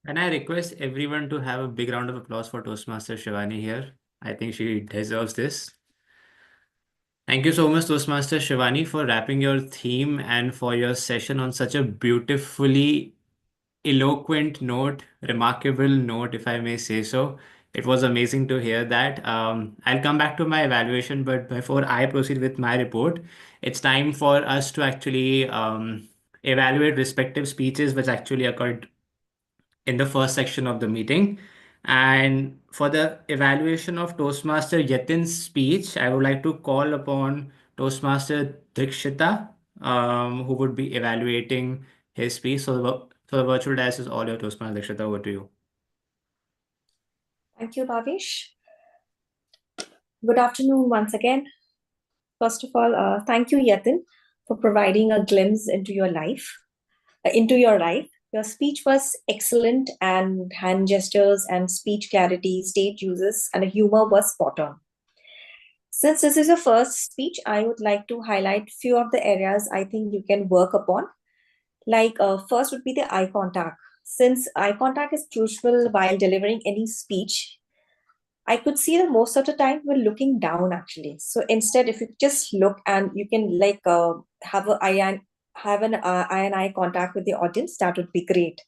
And I request everyone to have a big round of applause for Toastmaster Shivani here. I think she deserves this. Thank you so much, Toastmaster Shivani, for wrapping your theme and for your session on such a beautifully eloquent note, remarkable note, if I may say so. It was amazing to hear that. I'll come back to my evaluation, but before I proceed with my report, it's time for us to actually evaluate respective speeches which actually occurred in the first section of the meeting. And for the evaluation of Toastmaster Yatin's speech, I would like to call upon Toastmaster Dikshita, who would be evaluating his speech. So the virtual dais is all your, Toastmaster Dikshita. Over to you. Thank you, Bhavesh. Good afternoon once again. First of all, thank you, Yatin, for providing a glimpse into your life. Your speech was excellent, and hand gestures and speech clarity, stage uses, and humor was spot on. Since this is your first speech, I would like to highlight few of the areas I think you can work upon. Like first would be the eye contact. Since eye contact is crucial while delivering any speech, I could see that most of the time we're looking down actually. So instead, if you just look and you can like have an eye contact with the audience, that would be great.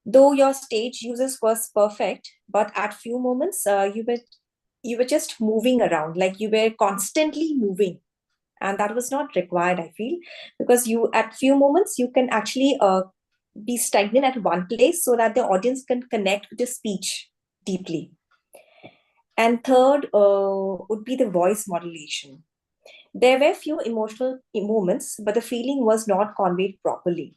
Though your stage uses was perfect, but at few moments you were just moving around, like you were constantly moving, and that was not required, I feel, because you at few moments you can actually be stagnant at one place so that the audience can connect with the speech deeply. And third would be the voice modulation. There were few emotional moments, but the feeling was not conveyed properly.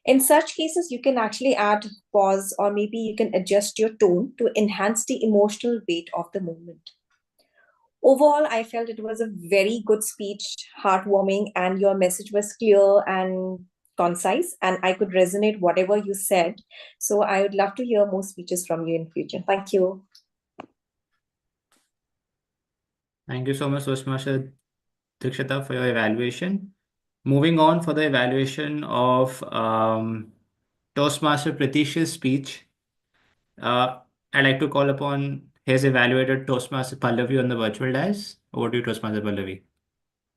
In such cases, you can actually add pause, or maybe you can adjust your tone to enhance the emotional weight of the moment. Overall, I felt it was a very good speech, heartwarming, and your message was clear and concise, and I could resonate whatever you said. So I would love to hear more speeches from you in future. Thank you. Thank you so much, Toastmaster Dikshita, for your evaluation. Moving on for the evaluation of Toastmaster Pratish's speech, I'd like to call upon his evaluator, Toastmaster Pallavi, on the virtual dais. Over to you, Toastmaster Pallavi.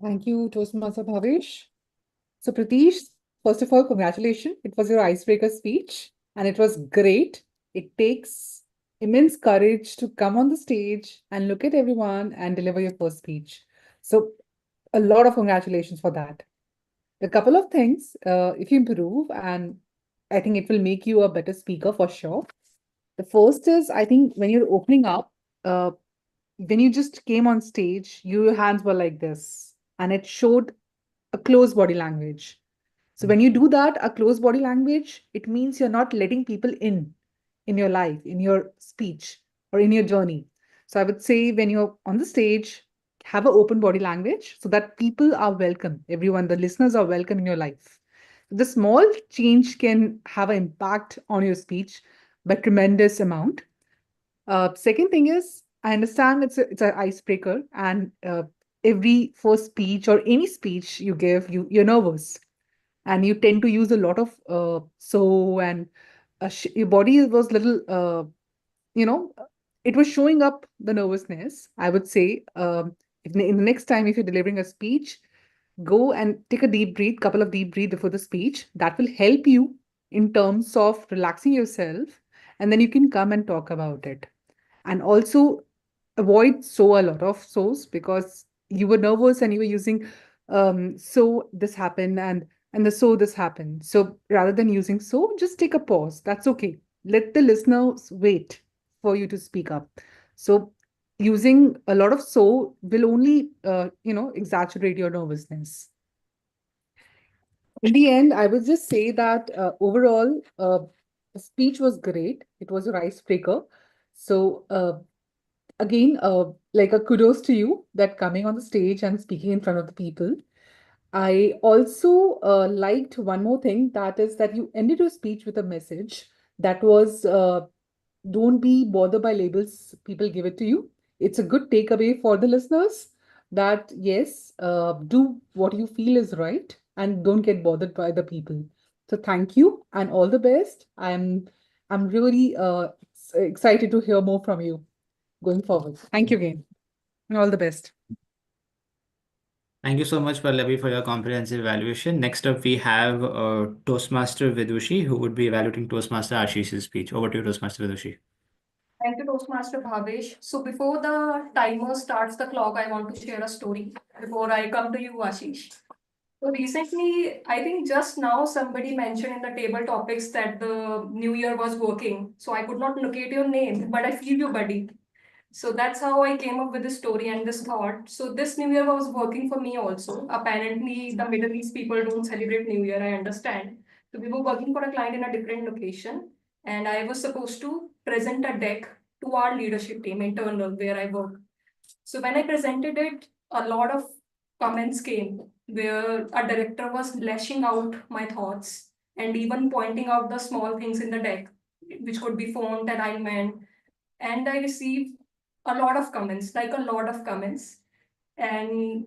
Thank you, Toastmaster Bhavesh. So, Pratish, first of all, congratulations. It was your icebreaker speech and it was great. It takes immense courage to come on the stage and look at everyone and deliver your first speech. So, a lot of congratulations for that. A couple of things, if you improve, and I think it will make you a better speaker for sure. The first is, I think, when you're opening up, when you just came on stage, your hands were like this, and it showed a close body language. So when you do that, a close body language, it means you're not letting people in your life, in your speech, or in your journey. So I would say when you're on the stage, have an open body language so that people are welcome. Everyone, the listeners are welcome in your life. The small change can have an impact on your speech by tremendous amount. Second thing is, I understand it's an icebreaker, and every first speech or any speech you give, you're nervous, and you tend to use a lot of so, and your body was little you know it was showing up the nervousness. I would say if in the next time if you're delivering a speech, go and take a deep breath, couple of deep breath before the speech. That will help you in terms of relaxing yourself, and then you can come and talk about it. And also avoid a lot of so's, because you were nervous and you were using so this happened, and the so this happened. So rather than using so, just take a pause. That's okay. Let the listeners wait for you to speak up. So using a lot of so will only exaggerate your nervousness. In the end, I would just say that overall, The speech was great. It was a icebreaker. So again, like a kudos to you that coming on the stage and speaking in front of the people. I also liked one more thing, that is that you ended your speech with a message that was don't be bothered by labels people give it to you. It's a good takeaway for the listeners that yes, do what you feel is right and don't get bothered by the people. So thank you and all the best. I'm really excited to hear more from you going forward. Thank you again and all the best. Thank you so much, Pallavi, for your comprehensive evaluation. Next up, we have Toastmaster Vidushi, who would be evaluating Toastmaster Ashish's speech. Over to you, Toastmaster Vidushi. Thank you, Toastmaster Bhavesh. So before the timer starts the clock, I want to share a story before I come to you, Ashish. So recently, I think just now somebody mentioned in the table topics that the new year was working. So I could not locate your name, but I feel you, buddy. So that's how I came up with this story and this thought. So this new year was working for me also. Apparently, the Middle East people don't celebrate New Year, I understand. So we were working for a client in a different location, and I was supposed to present a deck to our leadership team, internal, where I work. So when I presented it, a lot of comments came where a director was lashing out my thoughts and even pointing out the small things in the deck, which could be font alignment. And I received a lot of comments, like a lot of comments. And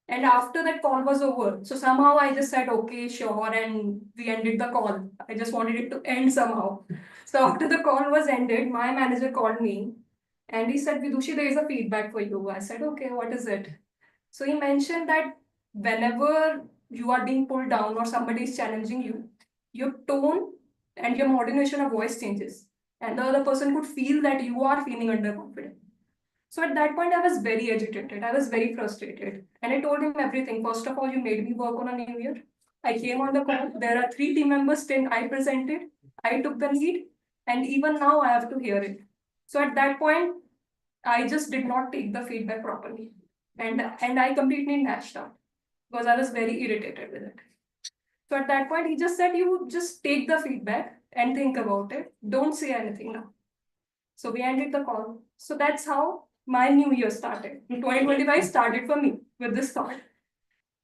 and after that call was over, so somehow I just said, okay, sure, and we ended the call. I just wanted it to end somehow. So after the call was ended, my manager called me and he said, Vidushi, there is a feedback for you. I said, okay, what is it? So he mentioned that whenever you are being pulled down or somebody is challenging you, your tone and your modulation of voice changes. And the other person could feel that you are feeling underconfident. So at that point, I was very agitated. I was very frustrated. And I told him everything. First of all, you made me work on a new year. I came on the call. There are 3 team members, 10 I presented. I took the lead. And even now, I have to hear it. So at that point, I just did not take the feedback properly. And I completely lashed out because I was very irritated with it. So at that point, he just said, you just take the feedback and think about it. Don't say anything now. So we ended the call. So that's how my new year started. 2025 started for me with this thought.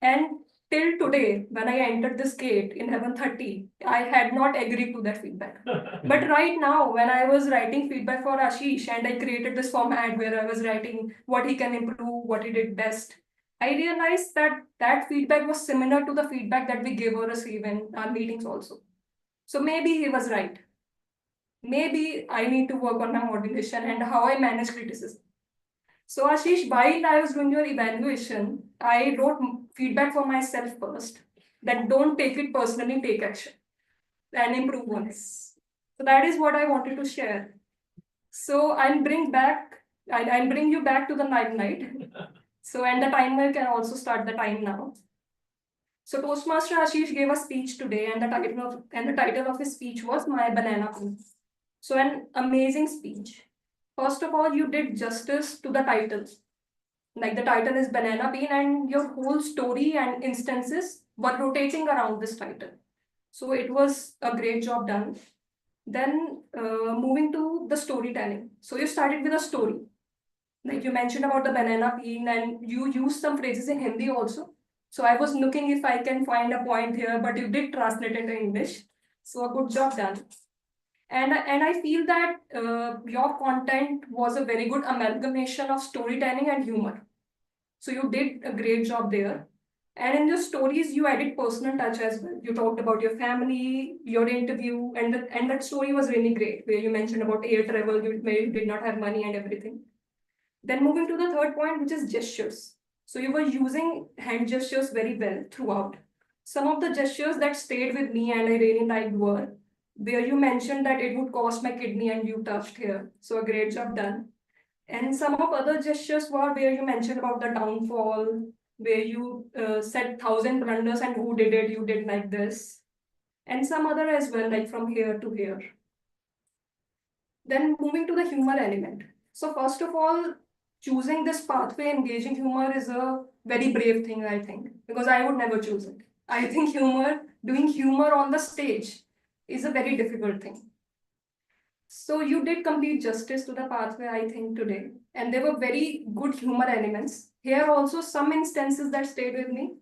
And till today, when I entered this gate in 11:30, I had not agreed to that feedback. But right now, when I was writing feedback for Ashish and I created this format where I was writing what he can improve, what he did best, I realized that that feedback was similar to the feedback that we give or receive in our meetings also. So maybe he was right. Maybe I need to work on my modulation and how I manage criticism. So Ashish, while I was doing your evaluation, I wrote feedback for myself first, that don't take it personally, take action and improve on it. So that is what I wanted to share. So I'll bring you back to the limelight. So and the timer can also start the time now. So Toastmaster Ashish gave a speech today, and the title of his speech was My Banana Queen. So an amazing speech. First of all, you did justice to the title. Like the title is Banana Bean, and your whole story and instances were rotating around this title. So it was a great job done. Then moving to the storytelling. So you started with a story. Like you mentioned about the banana peel, and you used some phrases in Hindi also. So I was looking if I can find a point here, but you did translate it into English. So a good job done. And I feel that your content was a very good amalgamation of storytelling and humor. So you did a great job there. And in your stories, you added personal touch as well. You talked about your family, your interview, and that story was really great, where you mentioned about air travel, where you did not have money and everything. Then moving to the third point, which is gestures. So you were using hand gestures very well throughout. Some of the gestures that stayed with me and I really liked were where you mentioned that it would cost my kidney and you touched here. So a great job done. And some of other gestures were where you mentioned about the downfall, where you said 1,000 blunders and who did it, you did like this. And some other as well, like from here to here. Then moving to the humor element. So first of all, choosing this pathway, engaging humor is a very brave thing, I think, because I would never choose it. I think doing humor on the stage is a very difficult thing. So you did complete justice to the pathway, I think, today. And there were very good humor elements. Here also some instances that stayed with me.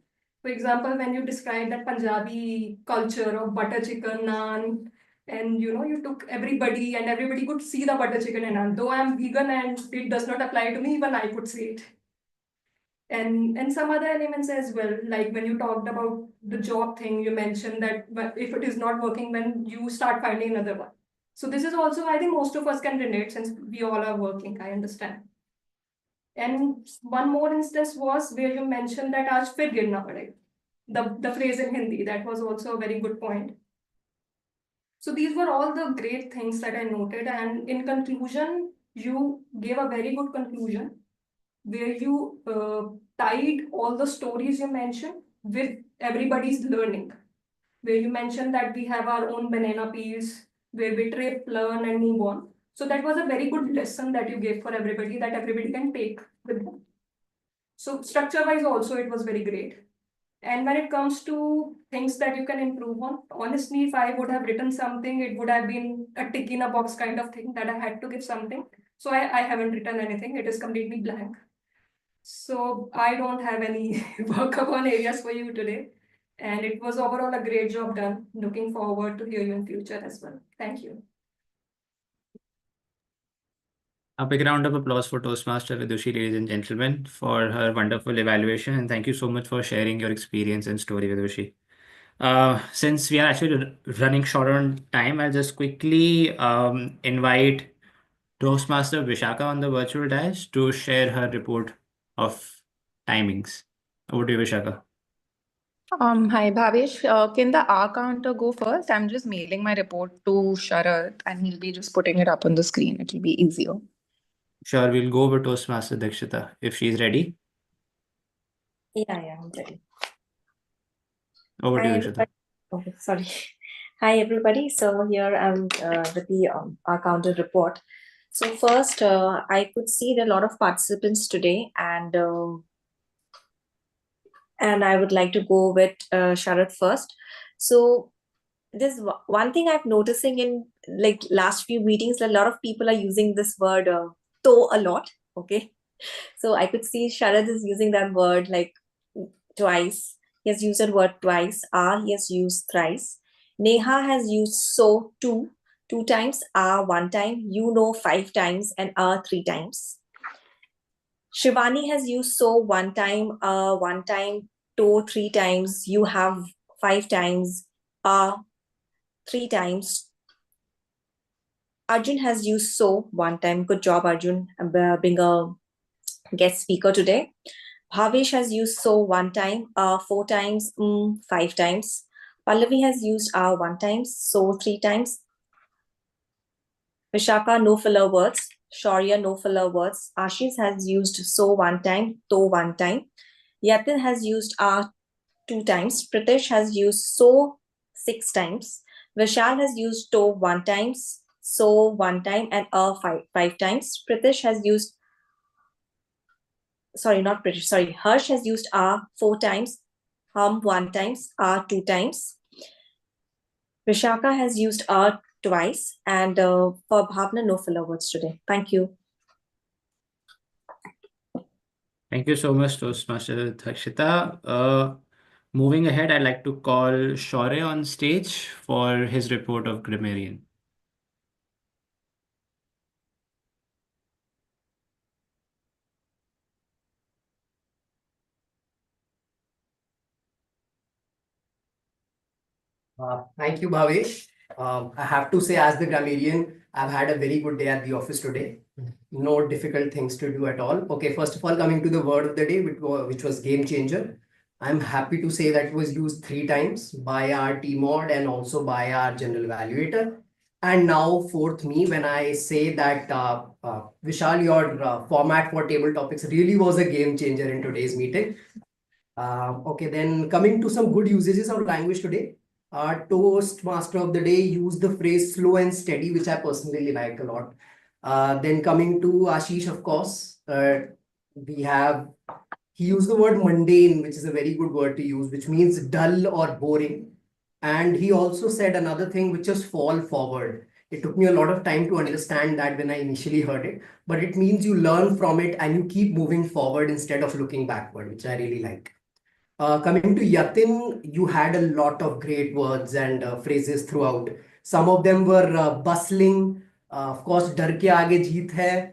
For example, when you described that Punjabi culture of butter chicken, naan, and you took everybody and everybody could see the butter chicken and naan. Though I'm vegan and it does not apply to me, even I could see it. And some other elements as well, like when you talked about the job thing, you mentioned that if it is not working, when you start finding another one. So this is also, I think most of us can relate since we all are working, I understand. And one more instance was where you mentioned that aaj fir girna padega. The phrase in Hindi, that was also a very good point. So these were all the great things that I noted. And in conclusion, you gave a very good conclusion where you tied all the stories you mentioned with everybody's learning. Where you mentioned that we have our own banana peels, where we trip, learn, and move on. So that was a very good lesson that you gave for everybody that everybody can take with them. So structure-wise also it was very great. And when it comes to things that you can improve on, honestly, if I would have written something, it would have been a tick in a box kind of thing that I had to give something. So I haven't written anything. It is completely blank. So I don't have any work upon areas for you today. And it was overall a great job done. Looking forward to hear you in future as well. Thank you. A big round of applause for Toastmaster Vidushi, ladies and gentlemen, for her wonderful evaluation. And thank you so much for sharing your experience and story, Vidushi. Since we are actually running short on time, I'll just quickly invite Toastmaster Vishaka on the virtual dais to share her report of timings. Over to you, Vishaka. Hi, Bhavesh. Can the R counter go first? I'm just mailing my report to Sharath and he'll be just putting it up on the screen. It'll be easier. Sure, we'll go over Toastmaster Dakshita if she's ready. Yeah, I'm ready. Over to Hi, you, Dakshita. okay, sorry. Hi, everybody. So here I'm with the our counter report. So first, I could see there are a lot of participants today, and I would like to go with Sharath first. So this one thing I've noticing in like last few meetings, a lot of people are using this word "to" a lot. Okay, so I could see Sharath is using that word like twice. He has used that word twice. He has used thrice. Neha has used so two times. One time. You know 5 times and 3 times. Shivani has used so one time. To 3 times. You have 5 times. 3 times. Arjun has used so one time. Good job, Arjun, being a guest speaker today. Bhavesh has used so one time, 4 times, 5 times. Pallavi has used one time, so 3 times. Vishaka, no filler words. Shaurya, no filler words. Ashish has used so one time, to one time. Yatin has used 2 times. Pritesh has used so 6 times. Vishal has used to one times, so one time, and 5 times. Pritesh has used not British, Harsh has used 4 times, one times, 2 times. Vishaka has used twice, and for Bhavna, no filler words today. Thank you. Thank you so much, Toastmaster Dakshita. Moving ahead, I'd like to call Shaurya on stage for his report of grammarian. Thank you, Bhavesh. I have to say, as the grammarian, I've had a very good day at the office today. No difficult things to do at all. Okay, first of all, coming to the word of the day, which was game changer. I'm happy to say that it was used 3 times by our T-Mod and also by our general evaluator. And now, fourth me, when I say that, Vishal, your format for table topics really was a game changer in today's meeting. Okay, then coming to some good usages of language today. Our Toastmaster of the day used the phrase slow and steady, which I personally like a lot. Then coming to Ashish, of course, he used the word mundane, which is a very good word to use, which means dull or boring. And he also said another thing, which is fall forward. It took me a lot of time to understand that when I initially heard it, but it means you learn from it and you keep moving forward instead of looking backward, which I really like. Coming to Yatin, you had a lot of great words and phrases throughout. Some of them were bustling, of course, Dar ke aage jeet hai,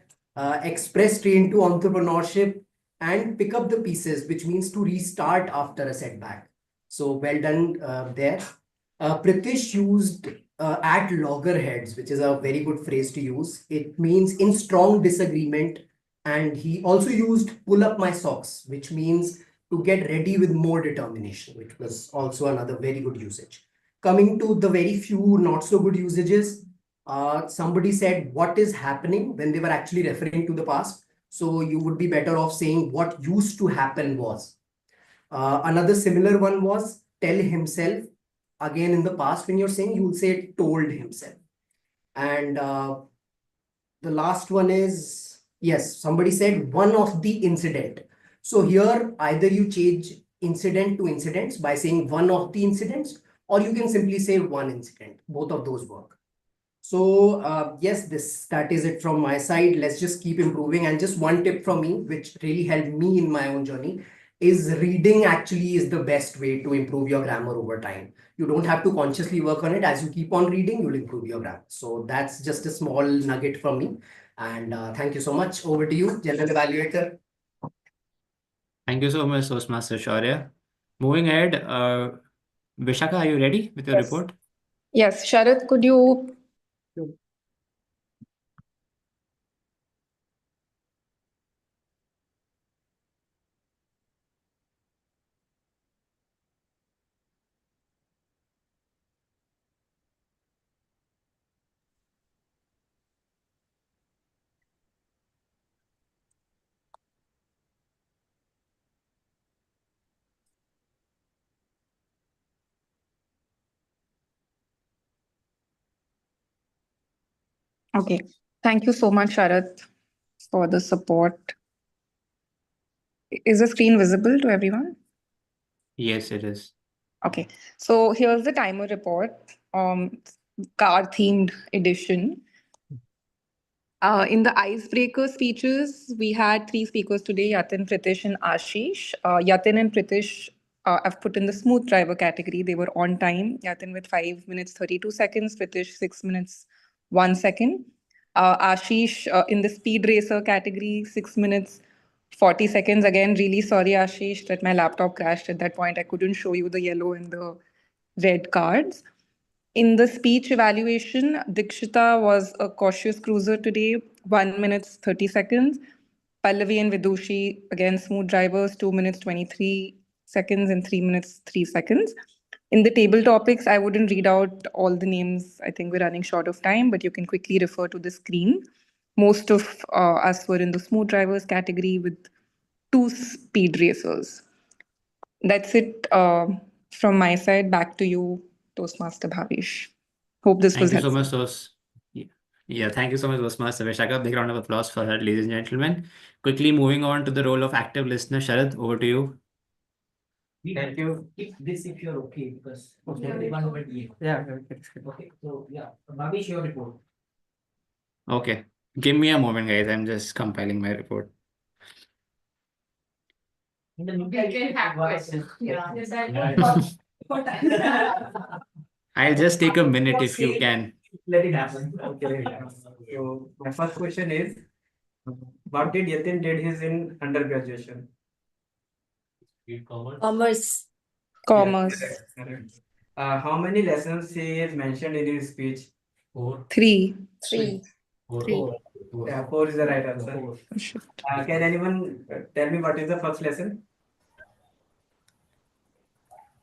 express train to entrepreneurship, and pick up the pieces, which means to restart after a setback. So well done there. Pritish used at loggerheads, which is a very good phrase to use. It means in strong disagreement. And he also used pull up my socks, which means to get ready with more determination, which was also another very good usage. Coming to the very few not so good usages, somebody said what is happening when they were actually referring to the past. So you would be better off saying what used to happen was. Another similar one was tell himself. Again, in the past, when you're saying, you will say told himself. And the last one is, yes, somebody said one of the incident. So here, either you change incident to incidents by saying one of the incidents, or you can simply say one incident. Both of those work. So yes, that is it from my side. Let's just keep improving. And just one tip from me, which really helped me in my own journey, is reading actually is the best way to improve your grammar over time. You don't have to consciously work on it. As you keep on reading, you'll improve your grammar. So that's just a small nugget from me. And thank you so much. Over to you, General Evaluator. Thank you so much, Toastmaster Shaurya. Moving ahead, Vishaka, are you ready with your Yes. report? Yes, Sharath, could you? Okay. Thank you so much, Sharath, for the support. Is the screen visible to everyone? Yes, it is. Okay. So here's the timer report, car themed edition. In the icebreaker speeches, we had three speakers today, Yatin, Pritish, and Ashish. Yatin and Pritish I've put in the smooth driver category. They were on time. Yatin with 5 minutes, 32 seconds. Pritish, 6 minutes, 1 second. Ashish in the speed racer category, 6 minutes, 40 seconds. Again, really sorry, Ashish, that my laptop crashed at that point. I couldn't show you the yellow and the red cards. In the speech evaluation, Dikshita was a cautious cruiser today, 1 minute 30 seconds. Pallavi and Vidushi, again, smooth drivers, 2 minutes 23 seconds and 3 minutes 3 seconds. In the table topics, I wouldn't read out all the names. I think we're running short of time, but you can quickly refer to the screen. Most of us were in the smooth drivers category with 2 speed racers. That's it from my side. Back to you, Toastmaster Bhavish. Hope this was Thank you so helpful. much, Yeah, thank you so much, Toastmaster Vishaka. Big round of applause for her, ladies and gentlemen. Quickly moving on to the role of active listener. Sharath, over to you. Thank you. Keep this if you're okay, because everyone over here. Yeah. Okay, so yeah, Bhavish, your report. Okay, give me a moment, guys. I'm just compiling my report. In the We can have questions. Yeah. I'll just take a minute if you can. Let it happen. Okay. So my first question is, what did Yatin did his in undergraduation? Commerce. Commerce. Yes, correct. How many lessons he is mentioned in his speech? 3. 3. 4. Yeah, 4 is the right answer. Can anyone tell me what is the first lesson?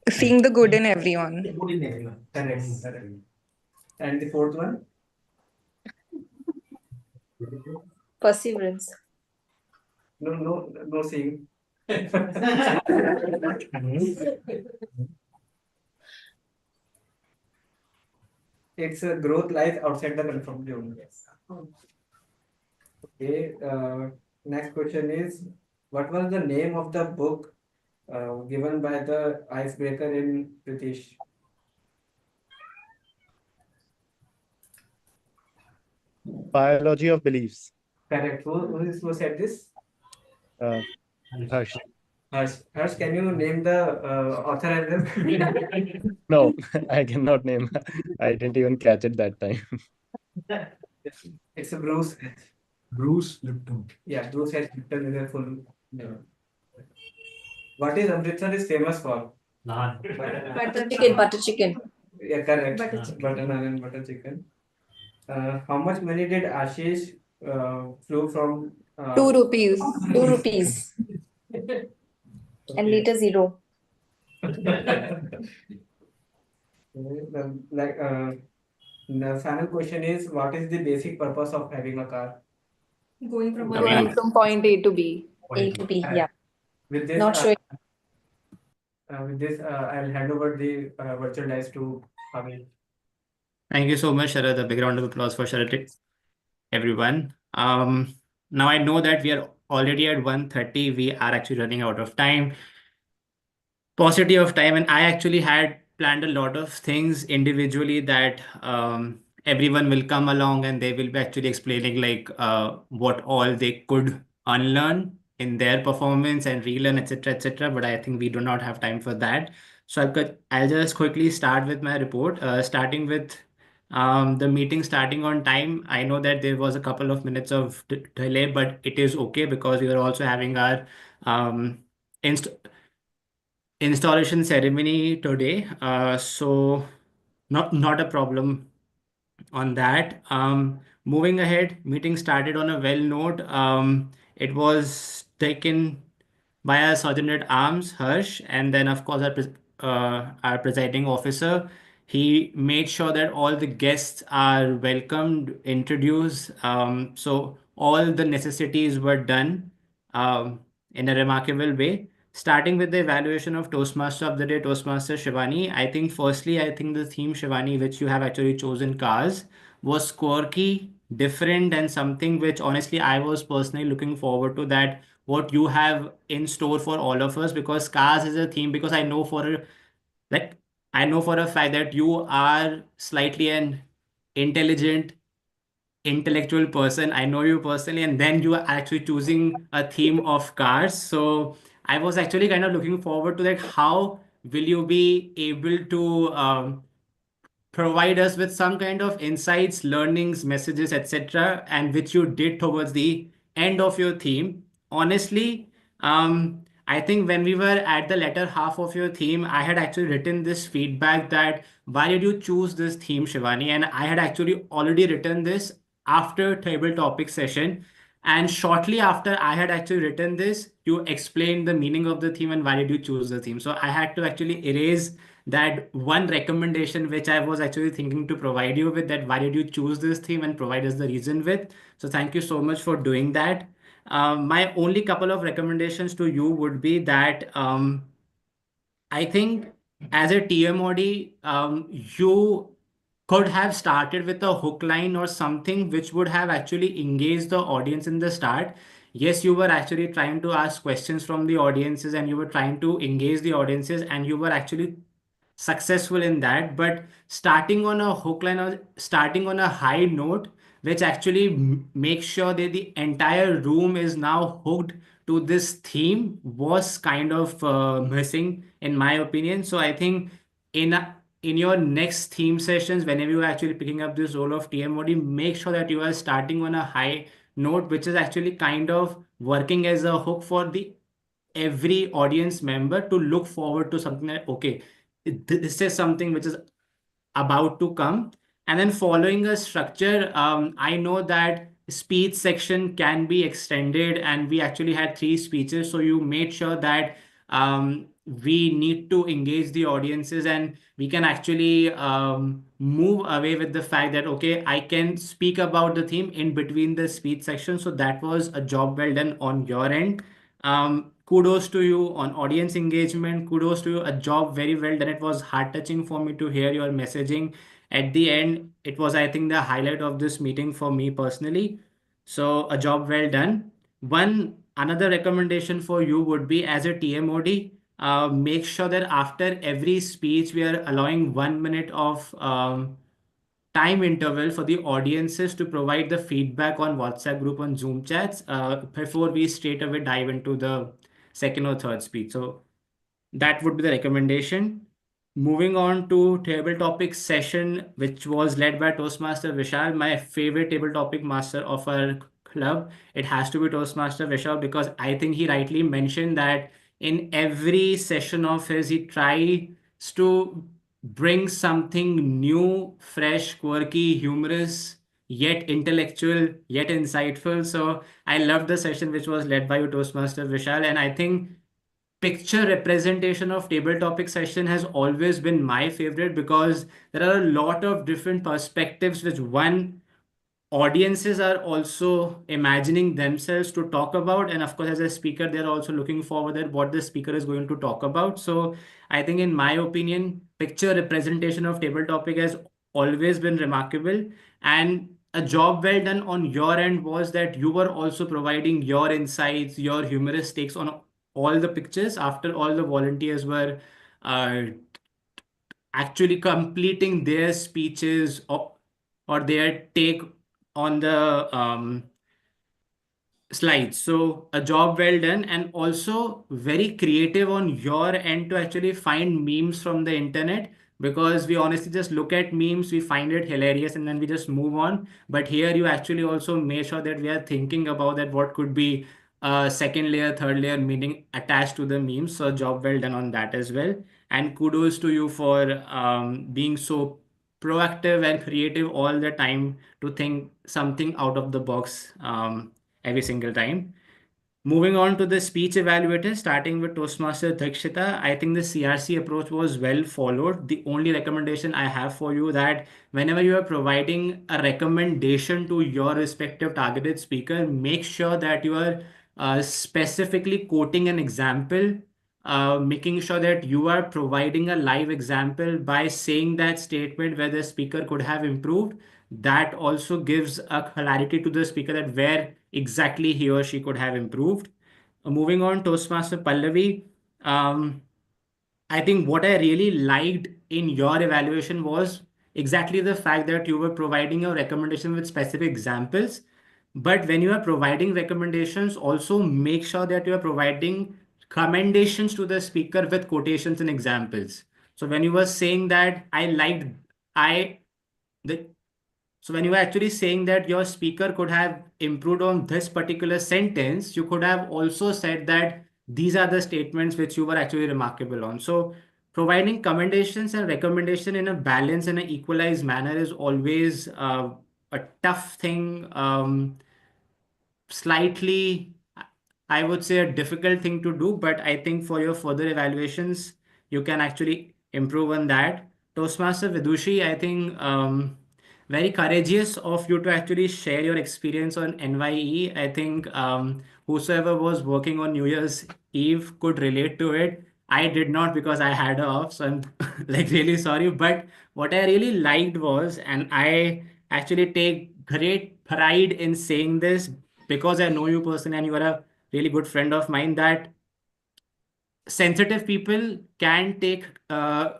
Seeing the good in everyone. Good in everyone. Correct. Correct. And the fourth one? Perseverance. No seeing. It's a growth lies outside the comfort zone. Okay. Next question is, what was the name of the book given by the icebreaker in British? Biology of beliefs. Correct. Who said this? Harsh. Harsh, can you name the author as well? No, I cannot name. I didn't even catch it that time. It's a Bruce. Bruce Lipton. Yeah, Bruce H. Lipton is a full name. What is Amritsar is famous for? Butter Chicken, butter chicken. Yeah, correct. Butter chicken. Butter naan and butter chicken. How much money did Ashish flew from? 2 rupees. 2 rupees. And later 0. Like the final question is, what is the basic purpose of having a car? Going from Going from point A to B. A to B, yeah. With this, Not showing. I'll hand over the virtual dice to Hamid. Thank you so much, Sharad. A big round of applause for Sharad, everyone. Now I know that we are already at 1:30. We are actually running out of time. Paucity of time, and I actually had planned a lot of things individually that everyone will come along and they will be actually explaining like what all they could unlearn in their performance and relearn, etc., etc. But I think we do not have time for that. So I'll just quickly start with my report, starting with the meeting starting on time. I know that there was a couple of minutes of delay, but it is okay because we are also having our inst installation ceremony today. So not a problem on that. Moving ahead, meeting started on a well note. It was taken by our Sergeant at Arms, Harsh, and then of course our presiding officer. He made sure that all the guests are welcomed, introduced. So all the necessities were done in a remarkable way. Starting with the evaluation of Toastmaster of the Day, Toastmaster Shivani. I think firstly, I think the theme Shivani, which you have actually chosen, cars, was quirky, different, and something which honestly I was personally looking forward to, that what you have in store for all of us, because cars is a theme, because like I know for a fact that you are slightly an intelligent intellectual person. I know you personally, and then you are actually choosing a theme of cars. So I was actually kind of looking forward to that. How will you be able to provide us with some kind of insights, learnings, messages, etc., and which you did towards the end of your theme? Honestly, I think when we were at the latter half of your theme, I had actually written this feedback that why did you choose this theme, Shivani? And I had actually already written this after table topic session. And shortly after I had actually written this, you explained the meaning of the theme and why did you choose the theme. So I had to actually erase that one recommendation which I was actually thinking to provide you with, that why did you choose this theme, and provide us the reason with. So thank you so much for doing that. My only couple of recommendations to you would be that I think as a TMOD, you could have started with a hook line or something which would have actually engaged the audience in the start. Yes, you were actually trying to ask questions from the audiences and you were trying to engage the audiences, and you were actually successful in that. But starting on a hook line or starting on a high note, which actually makes sure that the entire room is now hooked to this theme, was kind of missing in my opinion. So I think in your next theme sessions, whenever you're actually picking up this role of TMOD, make sure that you are starting on a high note, which is actually kind of working as a hook for the every audience member to look forward to something that, okay, this is something which is about to come. And then following a structure, I know that speech section can be extended, and we actually had 3 speeches. So you made sure that we need to engage the audiences, and we can actually move away with the fact that, okay, I can speak about the theme in between the speech section. So that was a job well done on your end. Kudos to you on audience engagement. Kudos to you. A job very well done. It was heart touching for me to hear your messaging at the end. It was, I think, the highlight of this meeting for me personally. So a job well done. One another recommendation for you would be, as a TMOD, make sure that after every speech we are allowing 1 minute of time interval for the audiences to provide the feedback on WhatsApp group on Zoom chats before we straight away dive into the second or third speech. So that would be the recommendation. Moving on to table topic session, which was led by Toastmaster Vishal, my favorite table topic master of our club. It has to be Toastmaster Vishal because I think he rightly mentioned that in every session of his, he tries to bring something new, fresh, quirky, humorous, yet intellectual, yet insightful. So I loved the session which was led by you, Toastmaster Vishal, and I think picture representation of table topic session has always been my favorite because there are a lot of different perspectives which one audiences are also imagining themselves to talk about, and of course as a speaker they're also looking forward at what the speaker is going to talk about. So I think in my opinion picture representation of table topic has always been remarkable, and a job well done on your end was that you were also providing your insights, your humorous takes on all the pictures after all the volunteers were uh, actually completing their speeches or their take on the slides. So a job well done, and also very creative on your end to actually find memes from the internet, because we honestly just look at memes, we find it hilarious and then we just move on. But here you actually also made sure that we are thinking about that what could be a second layer, third layer meaning attached to the memes. So job well done on that as well. And kudos to you for being so proactive and creative all the time to think something out of the box every single time. Moving on to the speech evaluator, starting with Toastmaster Dakshita, I think the CRC approach was well followed. The only recommendation I have for you that whenever you are providing a recommendation to your respective targeted speaker, make sure that you are specifically quoting an example, making sure that you are providing a live example by saying that statement where the speaker could have improved. That also gives a clarity to the speaker that where exactly he or she could have improved. Moving on, Toastmaster Pallavi. I think what I really liked in your evaluation was exactly the fact that you were providing a recommendation with specific examples. But when you are providing recommendations, also make sure that you are providing commendations to the speaker with quotations and examples. So when you were saying that I the so when you were actually saying that your speaker could have improved on this particular sentence, you could have also said that these are the statements which you were actually remarkable on. So providing commendations and recommendation in a balanced and an equalized manner is always a tough thing. Slightly, I would say a difficult thing to do, but I think for your further evaluations, you can actually improve on that. Toastmaster Vidushi, I think very courageous of you to actually share your experience on NYE. I think whosoever was working on New Year's Eve could relate to it. I did not because I had off, so I'm like really sorry. But what I really liked was, and I actually take great pride in saying this because I know you personally and you are a really good friend of mine, that sensitive people can take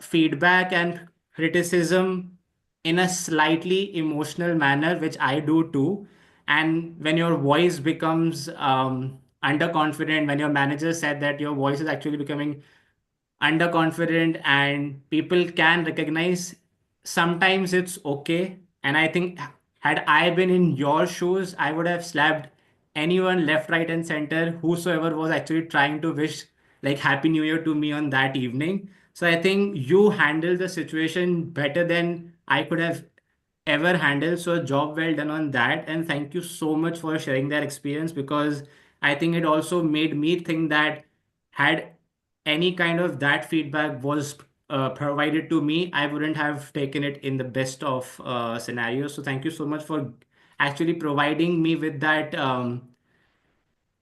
feedback and criticism in a slightly emotional manner, which I do too. And when your voice becomes underconfident, when your manager said that your voice is actually becoming underconfident and people can recognize, sometimes it's okay. And I think had I been in your shoes, I would have slapped anyone left, right, and center, whosoever was actually trying to wish like Happy New Year to me on that evening. So I think you handled the situation better than I could have ever handled. So job well done on that. And thank you so much for sharing that experience, because I think it also made me think that had any kind of that feedback was provided to me, I wouldn't have taken it in the best of scenarios. So thank you so much for actually providing me with that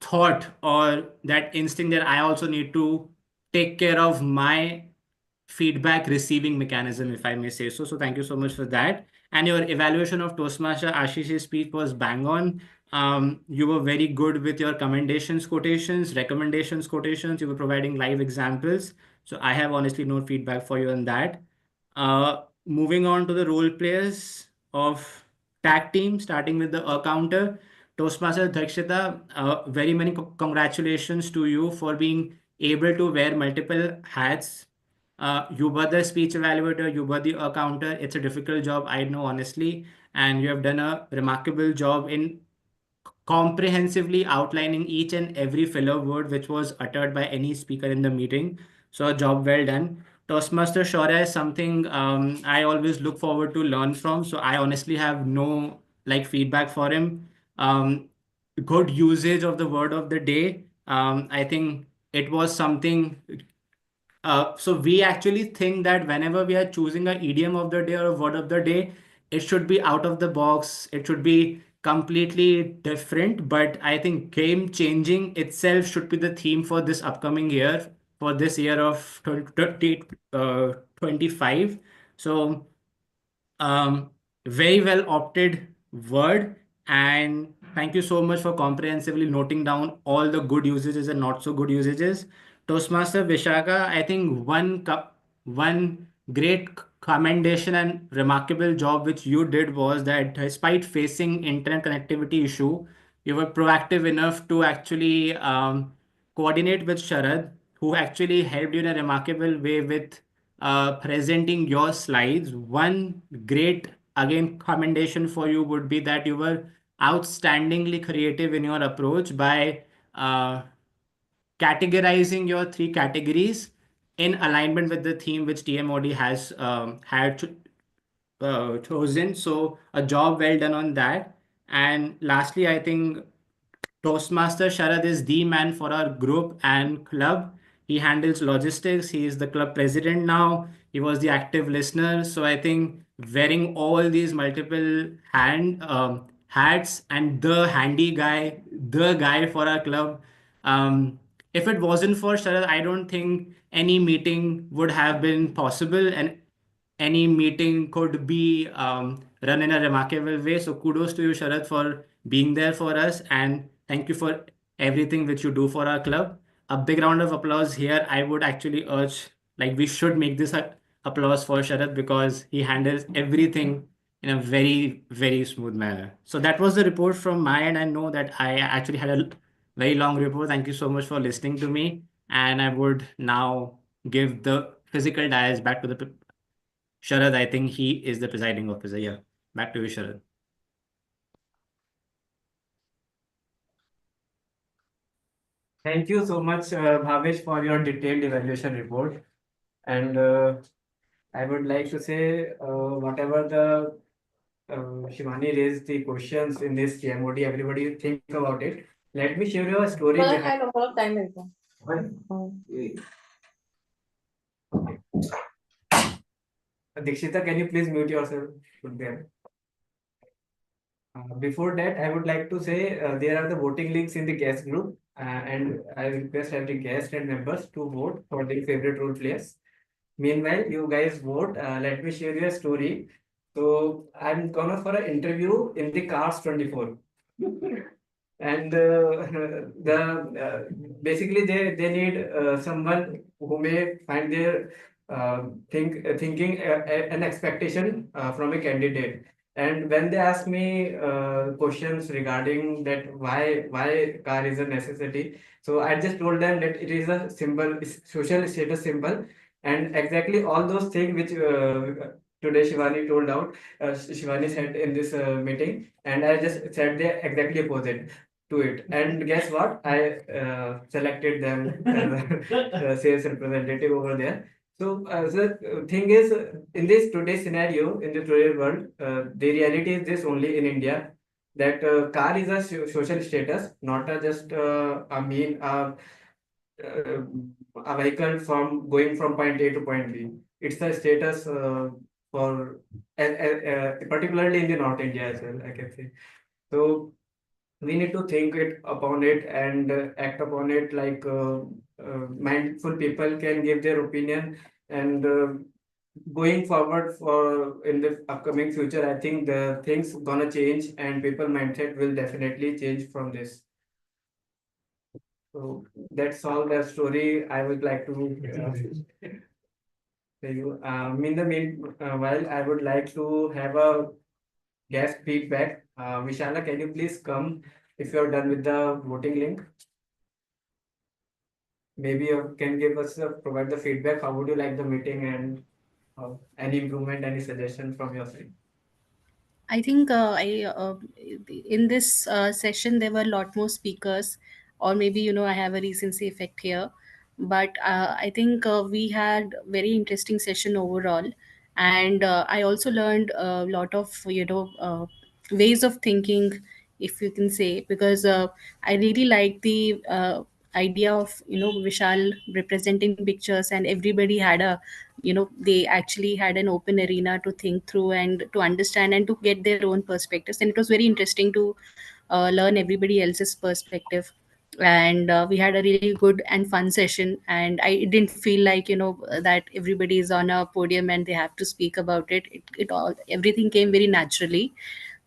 thought or that instinct that I also need to take care of my feedback receiving mechanism, if I may say so. So thank you so much for that. And your evaluation of Toastmaster Ashish's speech was bang on. You were very good with your commendations, quotations, recommendations, quotations. You were providing live examples. So I have honestly no feedback for you on that. Moving on to the role players. of tag team, starting with the counter. Toastmaster Dakshita, very many congratulations to you for being able to wear multiple hats. You were the speech evaluator, you were the counter. It's a difficult job, I know honestly, and you have done a remarkable job in comprehensively outlining each and every filler word which was uttered by any speaker in the meeting. So a job well done. Toastmaster Shaurya is something I always look forward to learn from. So I honestly have no feedback for him. Good usage of the word of the day. I think it was something. So we actually think that whenever we are choosing an idiom of the day or a word of the day, it should be out of the box. It should be completely different. But I think game changing itself should be the theme for this upcoming year, for this year of 2025. So very well opted word. And thank you so much for comprehensively noting down all the good usages and not so good usages. Toastmaster Vishaka, I think one great commendation and remarkable job which you did was that despite facing internet connectivity issue, you were proactive enough to actually coordinate with Sharad, who actually helped you in a remarkable way with presenting your slides. One great, again, commendation for you would be that you were outstandingly creative in your approach by categorizing your three categories in alignment with the theme which TMOD has chosen. So a job well done on that. And lastly, I think Toastmaster Sharad is the man for our group and club. He handles logistics. He is the club president now. He was the active listener. So I think wearing all these multiple hats and the handy guy, the guy for our club. If it wasn't for Sharad, I don't think any meeting would have been possible, and any meeting could be run in a remarkable way. So kudos to you, Sharad, for being there for us, and thank you for everything which you do for our club. A big round of applause here. I would actually urge, we should make this a applause for Sharad because he handles everything in a very, very smooth manner. So that was the report from my end. I know that I actually had a very long report. Thank you so much for listening to me. And I would now give the physical dias back to the Sharad. I think he is the presiding officer. Yeah. Back to you, Sharad. Thank you so much, Bhavesh, for your detailed evaluation report. And I would like to say, whatever the Shivani raised the questions in this TMOD, everybody think about it. Let me share you a story behind. I know a lot of time later. Dikshita, can you please mute yourself? There. Before that, I would like to say there are the voting links in the guest group, and I request every guest and members to vote for their favorite role players. Meanwhile, you guys vote. Let me share you a story. So I'm gonna for an interview in the Cars 24. And the basically they need someone who may find their thinking an expectation from a candidate. And when they ask me questions regarding that why car is a necessity, so I just told them that it is a symbol, social status symbol, and exactly all those things which today Shivani told out, Shivani said in this meeting, and I just said the exactly opposite to it. And guess what? I selected them as a sales representative over there. So the thing is, in this today's scenario, in the today's world, the reality is this only in India, that car is a social status, not a just a vehicle from going from point A to point B. It's a status for particularly in the North India as well, I can say. So we need to think it upon it and act upon it like mindful people can give their opinion. And going forward for in the upcoming future, I think the things gonna change and people mindset will definitely change from this. So that's all the story I would like to tell you. In the meanwhile, I would like to have a guest feedback. Vishala, can you please come if you are done with the voting link? Maybe you can give us provide the feedback. How would you like the meeting and any improvement, any suggestion from your side? I think in this session there were a lot more speakers, or maybe I have a recency effect here, but I think we had very interesting session overall, and I also learned a lot of ways of thinking, if you can say, because I really like the idea of Vishal representing pictures, and everybody had a they actually had an open arena to think through and to understand and to get their own perspectives, and it was very interesting to learn everybody else's perspective. And we had a really good and fun session, and I didn't feel like that everybody is on a podium and they have to speak about it all everything came very naturally.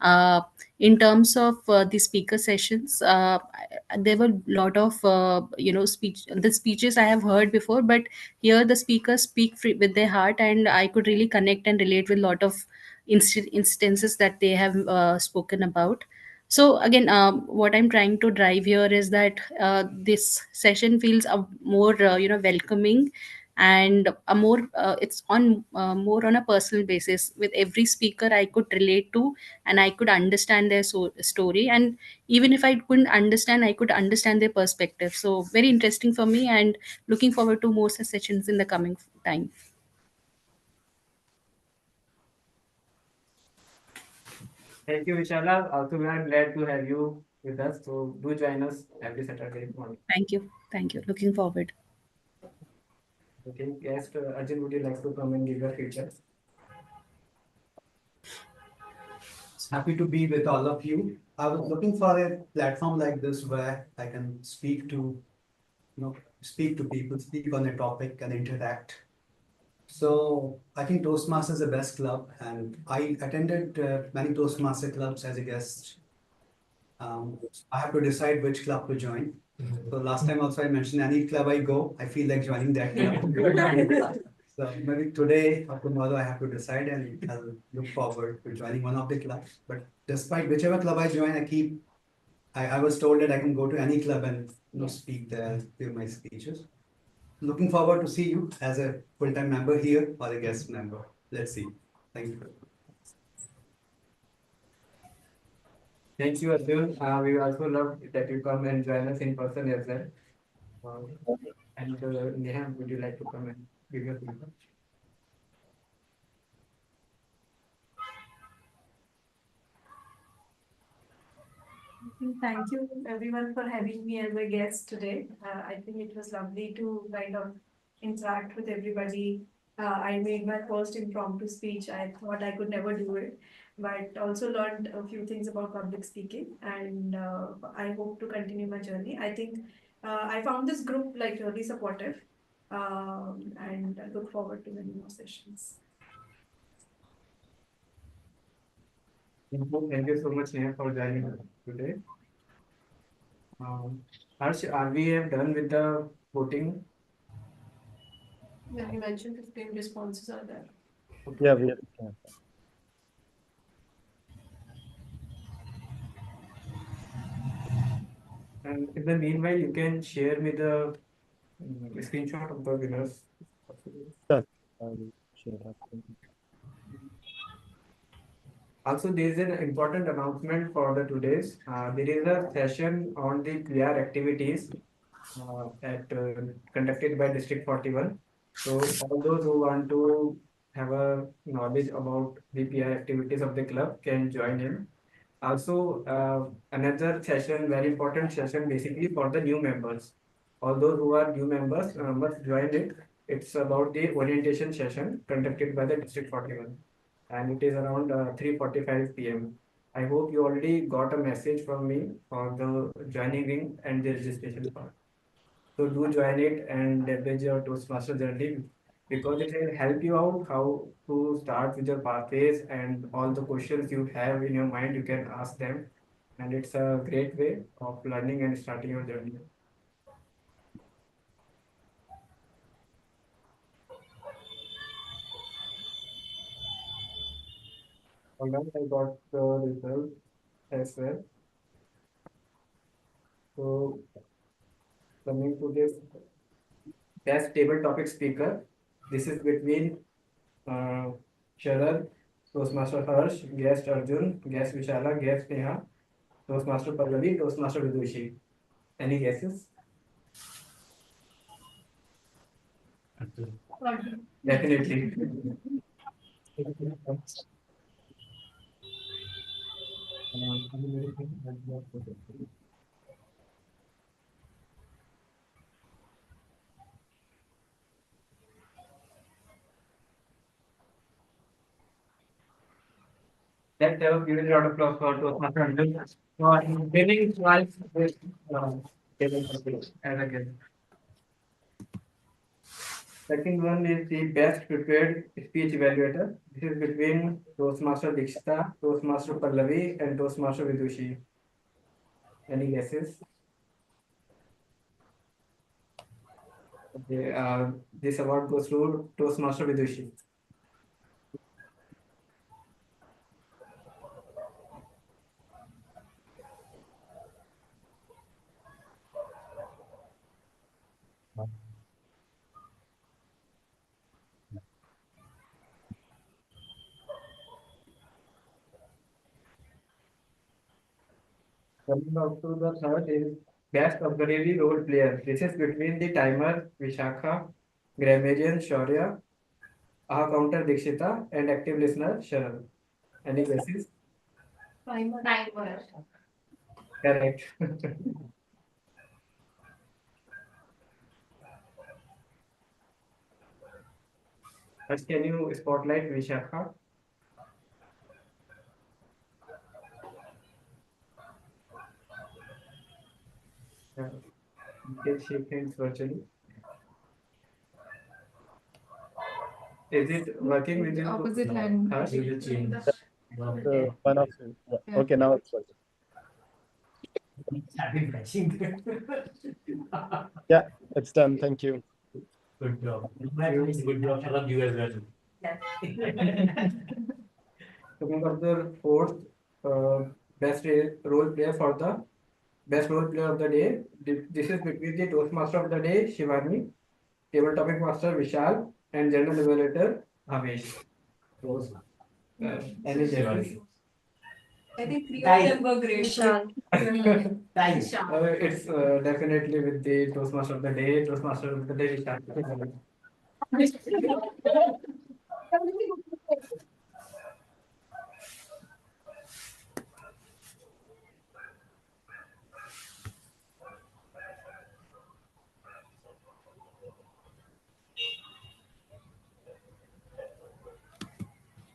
uh, in terms of the speaker sessions, there were a lot of the speeches I have heard before, but here the speakers speak free, with their heart, and I could really connect and relate with a lot of instances that they have spoken about. So again, what I'm trying to drive here is that this session feels more welcoming, and a more it's on more on a personal basis. With every speaker I could relate to, and I could understand their story, and even if I couldn't understand, I could understand their perspective. So very interesting for me, and looking forward to more such sessions in the coming time. Thank you, Vishala. Also, we are glad to have you with us. So do join us every Saturday morning. Thank you, looking forward. Okay, guest Arjun, would you like to come and give your feedback? Happy to be with all of you. I was looking for a platform like this where I can speak to people, speak on a topic and interact. So I think Toastmasters is the best club, and I attended many Toastmaster clubs as a guest. I have to decide which club to join. So last time also I mentioned any club I go, I feel like joining that club. So maybe today or tomorrow I have to decide, and I'll look forward to joining one of the clubs. But despite whichever club I join, I was told that I can go to any club and speak there, give my speeches. Looking forward to see you as a full-time member here or a guest member. Let's see. Thank you. Thank you, Arjun. We also love that you come and join us in person as well. And Neha, would you like to come and give your feedback? Thank you everyone for having me as a guest today. I think it was lovely to kind of interact with everybody. I made my first impromptu speech. I thought I could never do it, but also learned a few things about public speaking, and I hope to continue my journey. I think I found this group like really supportive, and I look forward to many more sessions. Thank you so much, Neha, for joining us today. Harsh, are we have done with the voting? Yeah, you mentioned 15 responses are there. Yeah, we have. And in the meanwhile, you can share me the screenshot of the winners. Sure. I'll share that. Also, there is an important announcement for the today's. There is a session on the PR activities at conducted by District 41. So all those who want to have a knowledge about the PR activities of the club can join in. Also, another session, very important session, basically for the new members. All those who are new members must join it. It's about the orientation session conducted by the District 41, and it is around 3:45 p.m. I hope you already got a message from me for the joining link and the registration part. So do join it and leverage your Toastmaster journey, because it will help you out how to start with your pathways, and all the questions you have in your mind, you can ask them. And it's a great way of learning and starting your journey. Alright, I got the result as well. So coming to this best table topic speaker, this is between Sharad, Toastmaster Harsh, guest Arjun, guest Vishala, guest Neha, Toastmaster Pallavi, Toastmaster Vidushi. Any guesses? Definitely. Let's have a huge round of applause for Toastmaster Arjun for winning twice this table topic as a guest. Second one is the best prepared speech evaluator. This is between Toastmaster Dikshita, Toastmaster Pallavi, and Toastmaster Vidushi. Any guesses? Okay, this award goes to Toastmaster Vidushi. Coming up to the third is best observatory role player. This is between the timer Vishakha, grammarian Shaurya, aha counter Dikshita, and active listener Sharan. Any guesses? Timer. Correct. First, can you spotlight Vishakha? You can shake hands virtually. Is it working with you? Opposite hand. Harsh? One of you. Yeah. Okay, now it's working. Yeah, it's done. Thank you. Good job. Good job, Sharad, you as well. Coming up the fourth best role player for the best role player of the day. This is between the Toastmaster of the day, Shivani, table topic master Vishal, and general evaluator Havesh. Any guesses? I think three of them were great. It's definitely with the Toastmaster of the day, Toastmaster of the day Vishal.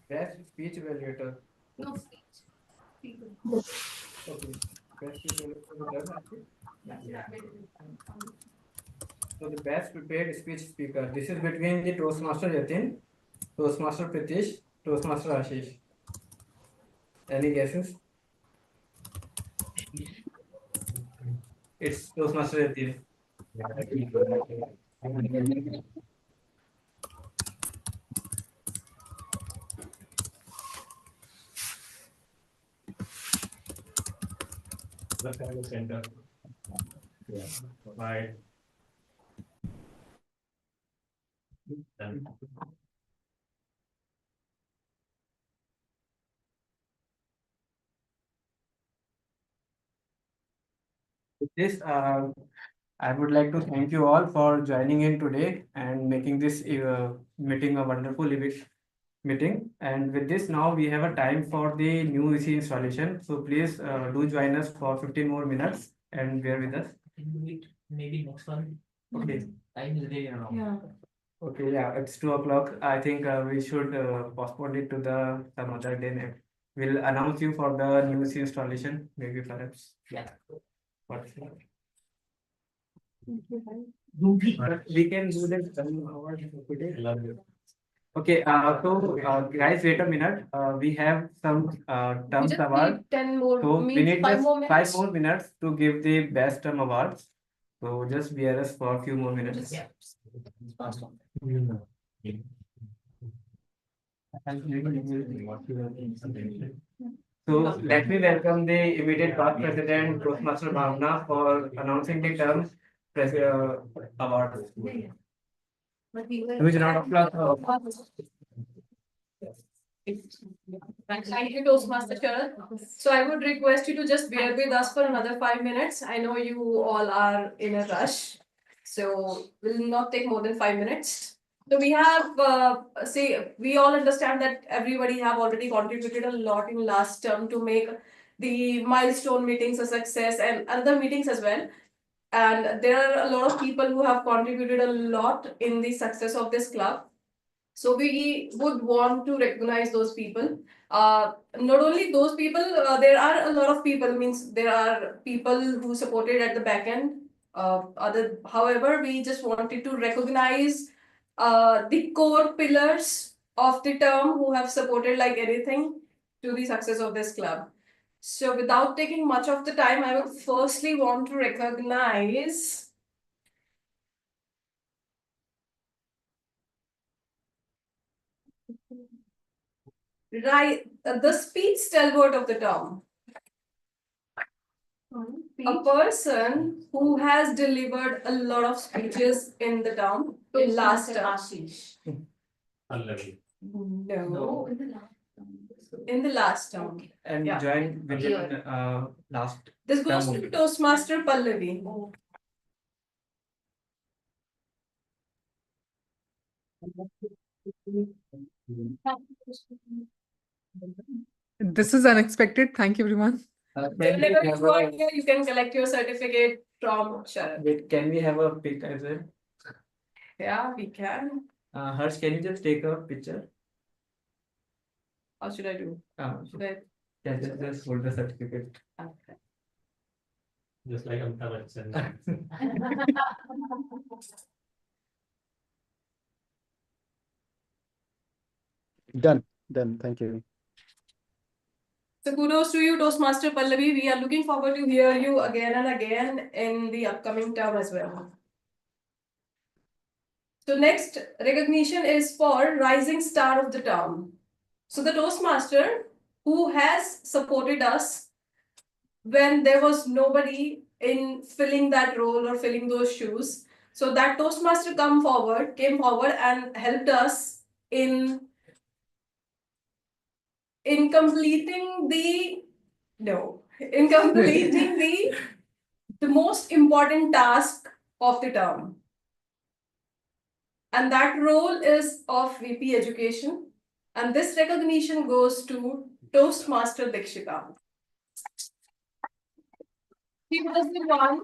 Best speech evaluator. No speech. Okay. Best speech evaluator. So the best prepared speech speaker. This is between the Toastmaster Yatin, Toastmaster Pritish, Toastmaster Ashish. Any guesses? It's Toastmaster Yatin. The center. Yeah. Bye. With this, I would like to thank you all for joining in today and making this meeting a wonderful meeting. And with this, now we have a time for the new EC installation. So please do join us for 15 more minutes and bear with us. Maybe next one. Okay. Time is really around. Yeah. Okay, yeah, it's 2 o'clock. I think we should postpone it to the some other day. We'll announce you for the new EC installation, maybe perhaps. Yeah. What's that? But we can do that today. Love you. Okay, so guys, wait a minute. We have some terms just award. need 10 more, So we means need 5 just more minutes. 5 more minutes to give the best term awards. So just bear us for a few more minutes. Yeah. Fast on. So let me welcome the immediate past president, Toastmaster Bhavna, for announcing the term award. Huge round of applause. Thank you, Toastmaster Sharat. So I would request you to just bear with us for another 5 minutes. I know you all are in a rush, so will not take more than 5 minutes. So we have, we all understand that everybody have already contributed a lot in last term to make the milestone meetings a success and other meetings as well. And there are a lot of people who have contributed a lot in the success of this club. So we would want to recognize those people. Not only those people, there are a lot of people, means there are people who supported at the back end. However, we just wanted to recognize the core pillars of the term who have supported like anything to the success of this club. So without taking much of the time, I would firstly want to recognize the speech stalwart of the term. A person who has delivered a lot of speeches in the term in last term. No. In the last term. And Yeah. joined within last. This goes to Toastmaster Pallavi. This is unexpected. Thank you, everyone. Whenever you are here, you can collect your certificate from Sharat. Wait, can we have a pic as well? Yeah, we can. Harsh, can you just take a picture? How should I do? Should I? Yeah, just hold the certificate. Okay. Just like Amitabh Bachchan. Done. Done. Thank you. So kudos to you, Toastmaster Pallavi. We are looking forward to hear you again and again in the upcoming term as well. So next recognition is for Rising Star of the Term. So the Toastmaster who has supported us when there was nobody in filling that role or filling those shoes. So that Toastmaster came forward and helped us in completing the the most important task of the term. And that role is of VP Education. And this recognition goes to Toastmaster Dikshita. She was the one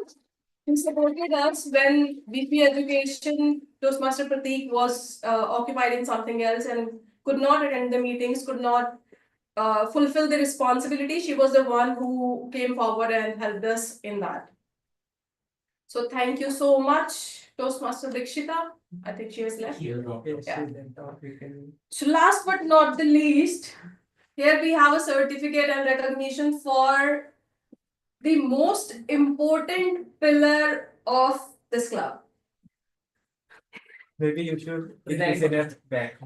who supported us when VP Education, Toastmaster Prateek was occupied in something else and could not attend the meetings, could not fulfill the responsibility. She was the one who came forward and helped us in that. So thank you so much, Toastmaster Dikshita. I think she has left. Yeah. So last but not the least, here we have a certificate and recognition for the most important pillar of this club. Maybe you should consider it back.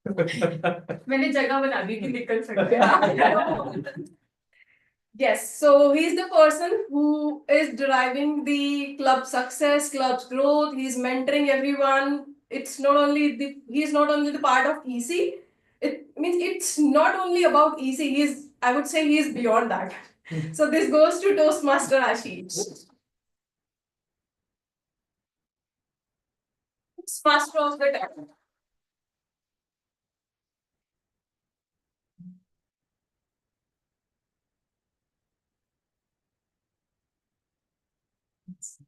मैंने जगह बना दी कि निकल सकते. Yes, so he's the person who is deriving the club success, club's growth. He's mentoring everyone. He's not only the part of EC. It means it's not only about EC. I would say he is beyond that. So this goes to Toastmaster Ashish. Toastmaster of the term.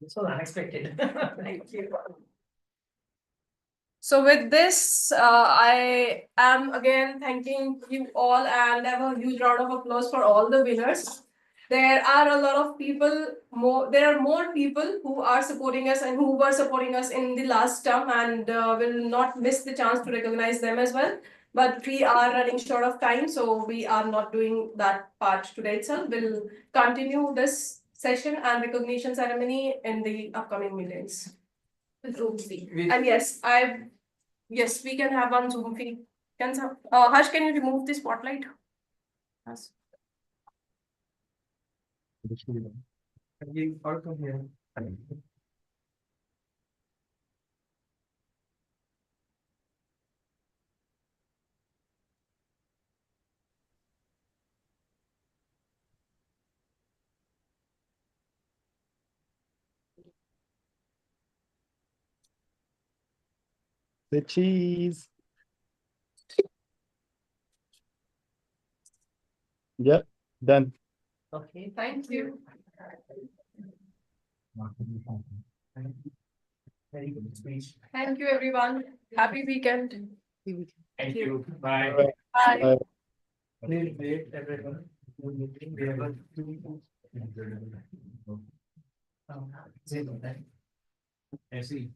This was unexpected. Thank you. So with this, I am again thanking you all and have a huge round of applause for all the winners. There are a lot of people, there are more people who are supporting us and who were supporting us in the last term and will not miss the chance to recognize them as well. But we are running short of time, so we are not doing that part today itself. We'll continue this session and recognition ceremony in the upcoming meetings. And yes, we can have one Zoom feed Harsh, can you remove the spotlight? Yes. The cheese. Yeah, done. Okay, thank you. Very good speech. Thank you, everyone. Happy weekend. Thank you. Bye. Bye. Bye. Please wait, everyone. We have a ऐसे ही